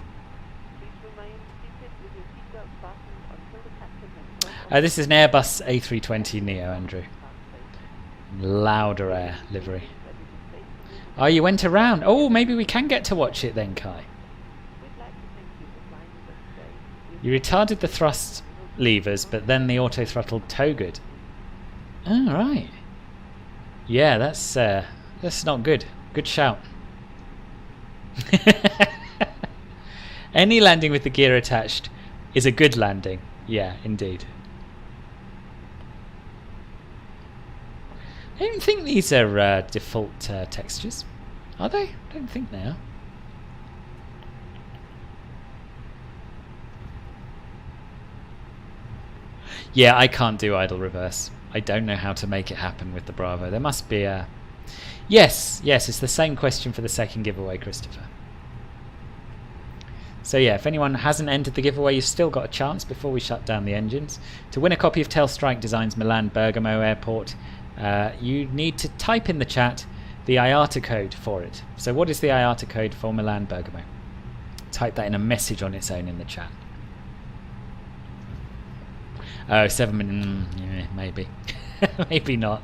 Please remain seated with your seatbelts fastened until the captain has... This is an Airbus A320neo, Andrew. Lauda Air livery. Oh, you went around. Oh, maybe we can get to watch it then, Kai. You retarded the thrust levers, but then the auto throttled toe good. Oh, right. Yeah, that's not good. Good shout. Any landing with the gear attached is a good landing. Yeah, indeed. I don't think these are default textures. Are they? I don't think they are. Yeah, I can't do idle reverse. I don't know how to make it happen with the Bravo. There must be a... Yes, it's the same question for the second giveaway, Christopher. So yeah, if anyone hasn't entered the giveaway, you've still got a chance before we shut down the engines. To win a copy of Tailstrike Designs Milan Bergamo Airport, you need to type in the chat the IATA code for it. So what is the IATA code for Milan Bergamo? Type that in a message on its own in the chat. Oh, 7 minutes, yeah, maybe. Maybe not.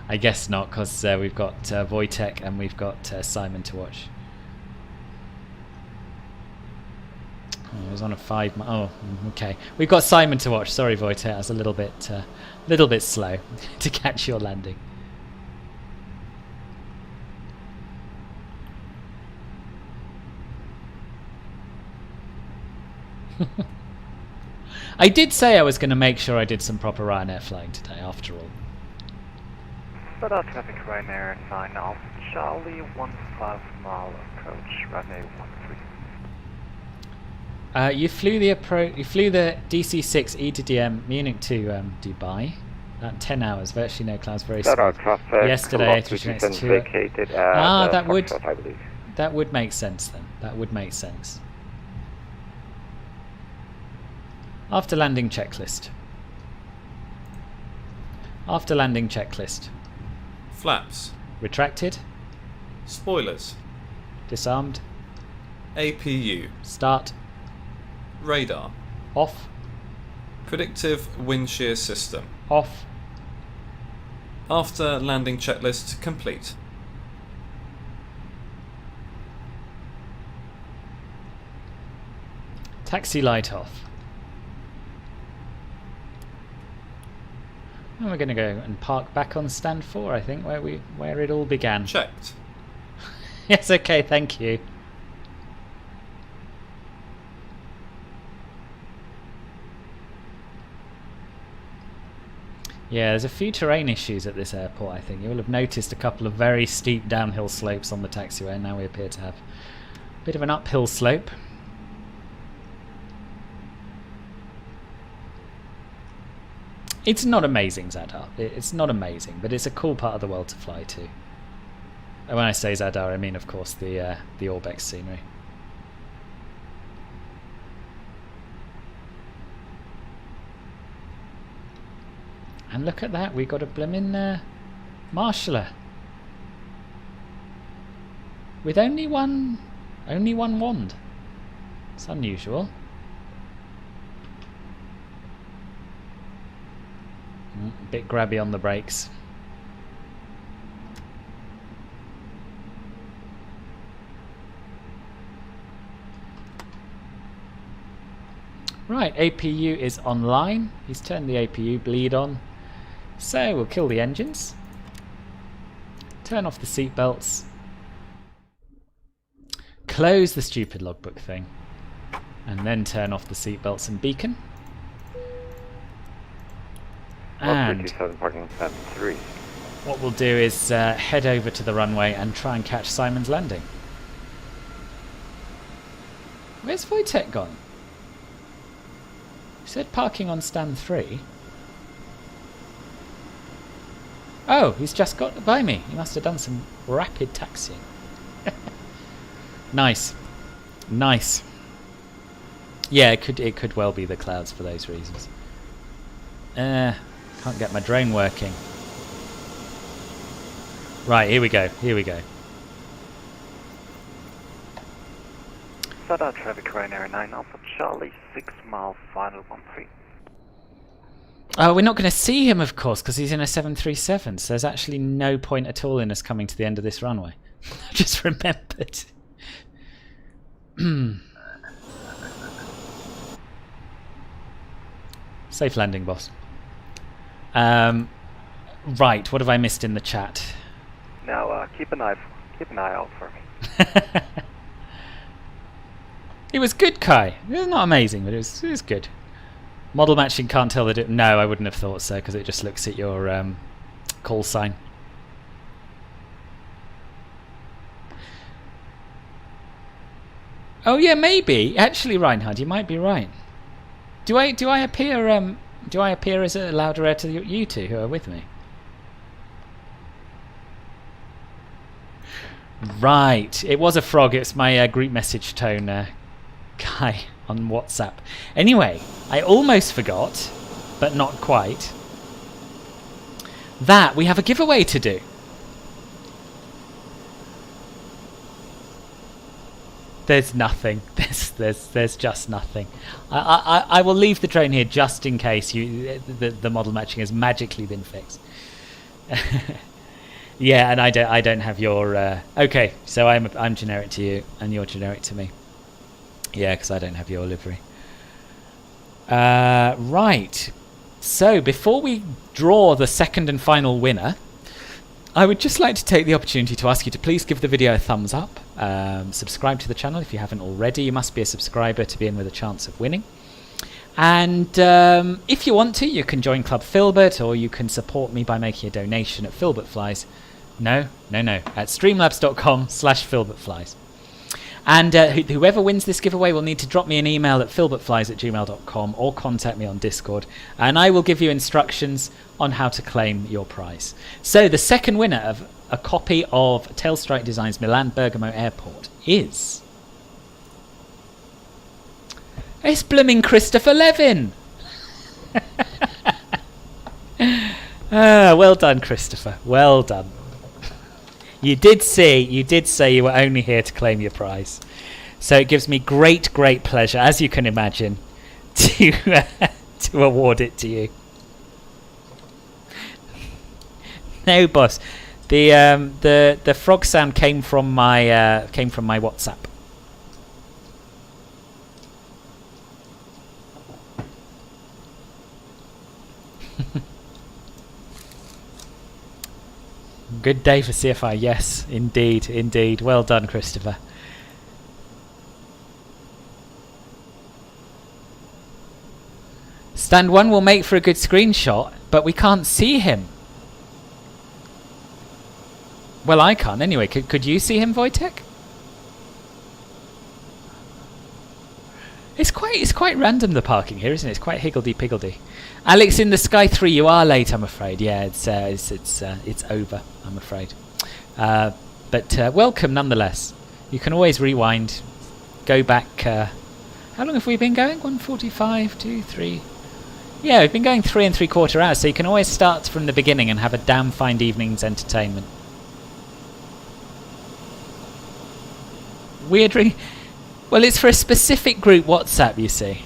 I guess not, because we've got Wojtek and we've got Simon to watch. Oh, it was on a 5 oh, okay. We've got Simon to watch. Sorry, Wojtek, I was a little bit slow to catch your landing. I did say I was going to make sure I did some proper Ryanair flying today, after all. Zadar traffic Ryanair 9 Alpha Charlie 15 mile approach runway 13. You flew the DC-6 E to DM Munich to Dubai. 10 hours, virtually no clouds, very smooth. Yesterday, A32NX vacated. That would make sense then. That would make sense. After landing checklist. After landing checklist. Flaps. Retracted. Spoilers. Disarmed. APU. Start. Radar. Off. Predictive wind shear system. Off. After landing checklist complete. Taxi light off. And we're going to go and park back on stand 4, I think, where it all began. Checked. Yes, okay, thank you. Yeah, there's a few terrain issues at this airport, I think. You will have noticed a couple of very steep downhill slopes on the taxiway, and now we appear to have a bit of an uphill slope. It's not amazing, Zadar. It's not amazing, but it's a cool part of the world to fly to. And when I say Zadar, I mean, of course, the Orbx scenery. And look at that, we got a blimmin' marshaller with only one wand. It's unusual. A bit grabby on the brakes. Right, APU is online. He's turned the APU bleed on. So we'll kill the engines. Turn off the seat belts. Close the stupid logbook thing. And then turn off the seat belts and beacon. And what we'll do is head over to the runway and try and catch Simon's landing. Where's Wojtek gone? He said parking on stand 3. Oh, he's just got by me. He must have done some rapid taxiing. Nice. Nice. Yeah, it could well be the clouds for those reasons. Can't get my drone working. Right, here we go. Here we go. Zadar traffic Ryanair 9 Alpha Charlie 6 mile final 13. Oh, we're not going to see him, of course, because he's in a 737. So there's actually no point at all in us coming to the end of this runway. I just remembered. Safe landing, boss. Right, what have I missed in the chat? Now keep an eye out for me. It was good, Kai. It was not amazing, but it was good. Model matching can't tell that it... No, I wouldn't have thought so, because it just looks at your call sign. Oh yeah, maybe. Actually, Reinhard, you might be right. Do I appear as a Lauda air to you two who are with me? Right. It was a frog. It's my group message tone guy on WhatsApp. Anyway, I almost forgot, but not quite, that we have a giveaway to do. There's nothing. There's just nothing. I will leave the drone here just in case the model matching has magically been fixed. Yeah, and I don't have your. Okay, so I'm generic to you, and you're generic to me. Yeah, because I don't have your livery. Right. So before we draw the second and final winner, I would just like to take the opportunity to ask you to please give the video a thumbs up. Subscribe to the channel if you haven't already. You must be a subscriber to be in with a chance of winning. And if you want to, you can join Club Filbert, or you can support me by making a donation at filbertflies. No, at streamlabs.com/filbertflies. And whoever wins this giveaway will need to drop me an email at filbertflies@gmail.com or contact me on Discord, and I will give you instructions on how to claim your prize. So the second winner of a copy of Tailstrike Designs Milan Bergamo Airport is... It's blooming Christopher Levin! Well done, Christopher. Well done. You did say you were only here to claim your prize. So it gives me great pleasure, as you can imagine, to award it to you. No, boss. The frog sound came from my WhatsApp. Good day for CFI. Yes, indeed, indeed. Well done, Christopher. Stand 1 will make for a good screenshot, but we can't see him. Well, I can't anyway. Could you see him, Wojtek? It's quite random, the parking here, isn't it? It's quite higgledy-piggledy. Alex in the Sky 3, you are late, I'm afraid. Yeah, it's over, I'm afraid. But welcome nonetheless. You can always rewind, go back. How long have we been going? 1:45, 2, 3. Yeah, we've been going 3 3/4 hours, so you can always start from the beginning and have a damn fine evening's entertainment. Weird ring. Well, it's for a specific group WhatsApp, you see.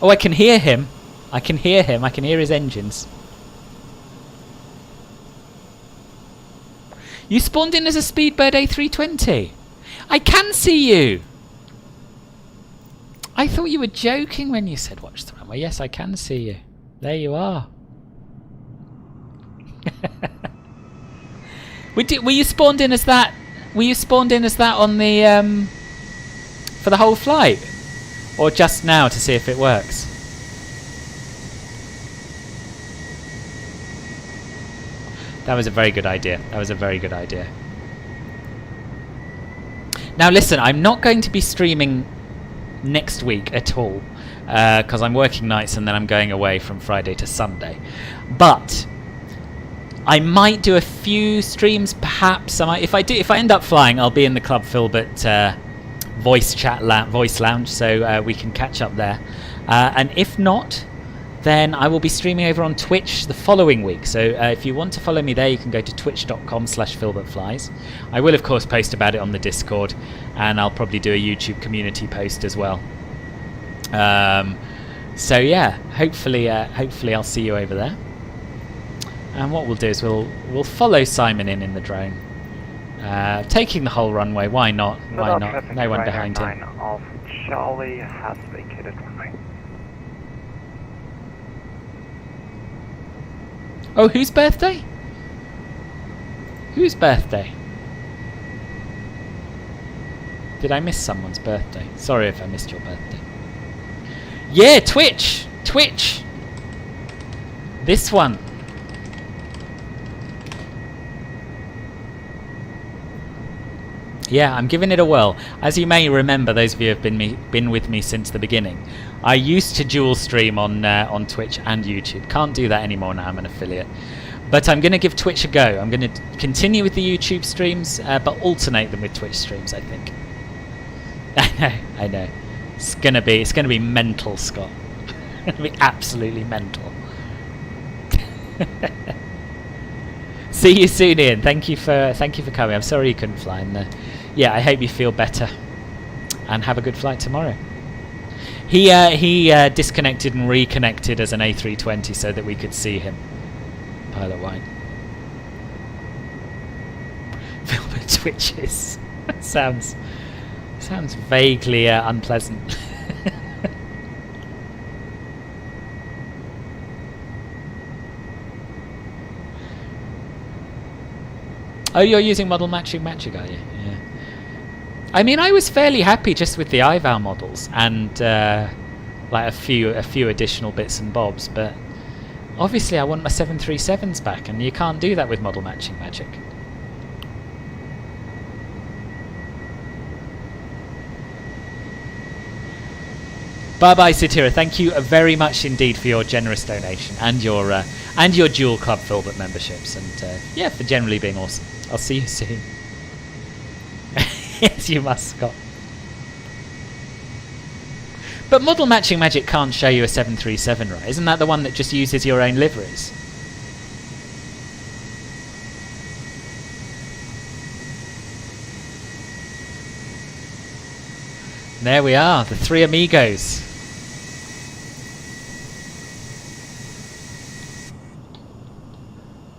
Oh, I can hear him. I can hear him. I can hear his engines. You spawned in as a Speedbird A320. I can see you. I thought you were joking when you said watch the runway. Yes, I can see you. There you are. Were you spawned in as that? Were you spawned in as that on the for the whole flight, or just now to see if it works? That was a very good idea. That was a very good idea. Now listen, I'm not going to be streaming next week at all because I'm working nights and then I'm going away from Friday to Sunday. But I might do a few streams, perhaps. I might, if I end up flying, I'll be in the Club Filbert voice lounge, so we can catch up there. And if not, then I will be streaming over on Twitch the following week. So if you want to follow me there, you can go to twitch.com/filbertflies. I will, of course, post about it on the Discord, and I'll probably do a YouTube community post as well. So yeah, hopefully I'll see you over there. And what we'll do is we'll follow Simon in the drone, taking the whole runway. Why not? Why not? No one behind him. Of Charlie has vacated runway. Oh, whose birthday? Whose birthday? Did I miss someone's birthday? Sorry if I missed your birthday. Yeah, Twitch! Twitch! This one. Yeah, I'm giving it a whirl. As you may remember, those of you who have been with me since the beginning, I used to dual stream on Twitch and YouTube. Can't do that anymore now, I'm an affiliate. But I'm going to give Twitch a go. I'm going to continue with the YouTube streams, but alternate them with Twitch streams, I think. I know. It's gonna be mental, Scott. It's gonna be absolutely mental. See you soon, Ian. Thank you for coming. I'm sorry you couldn't fly, and yeah, I hope you feel better, and have a good flight tomorrow. He disconnected and reconnected as an A320 so that we could see him. Pilot White. Filbert twitches. sounds vaguely unpleasant. Oh, you're using model matching, are you? Yeah. I mean, I was fairly happy just with the iVal models and like a few additional bits and bobs, but obviously I want my 737s back, and you can't do that with model matching magic. Bye-bye, Satira. Thank you very much indeed for your generous donation and your dual Club Filbert memberships, and yeah, for generally being awesome. I'll see you soon. Yes, you must, Scott. But model matching magic can't show you a 737, right? Isn't that the one that just uses your own liveries? There we are, the three amigos.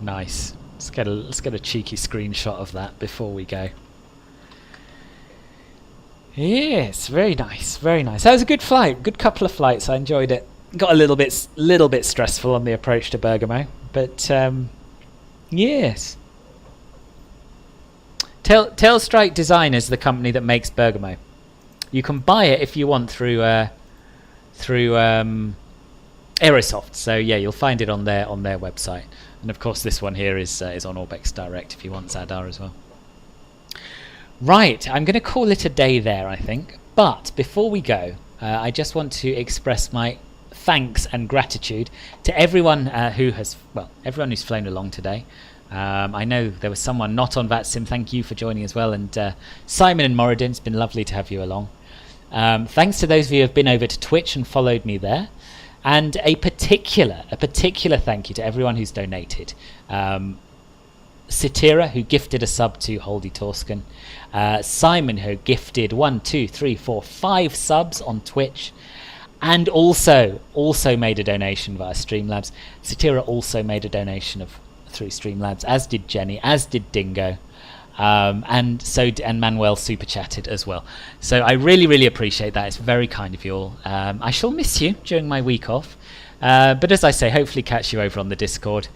Nice. Let's get a cheeky screenshot of that before we go. Yes, very nice, very nice. That was a good flight, good couple of flights. I enjoyed it. got a little bit stressful on the approach to Bergamo, but yes. Tailstrike Design is the company that makes Bergamo. You can buy it if you want through Aerosoft. So yeah, you'll find it on their website. And of course, this one here is on Orbx Direct if you want Zadar as well. Right, I'm going to call it a day there, I think. But before we go, I just want to express my thanks and gratitude to everyone everyone who's flown along today. I know there was someone not on VATSIM. Thank you for joining as well. And Simon and Moradin, it's been lovely to have you along. Thanks to those of you who have been over to Twitch and followed me there. And a particular thank you to everyone who's donated. Sitira, who gifted a sub to Holdy Torsken. Simon, who gifted 5 subs on Twitch. And also made a donation via Streamlabs. Sitira also made a donation through Streamlabs, as did Jenny, as did Dingo, and Manuel super chatted as well. So I really appreciate that. It's very kind of you all. I shall miss you during my week off, but as I say, hopefully catch you over on the Discord,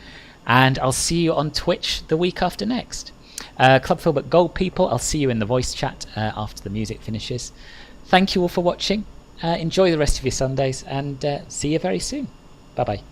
and I'll see you on Twitch the week after next. Club Filbert Gold people, I'll see you in the voice chat after the music finishes. Thank you all for watching. Enjoy the rest of your Sundays, and see you very soon. Bye bye.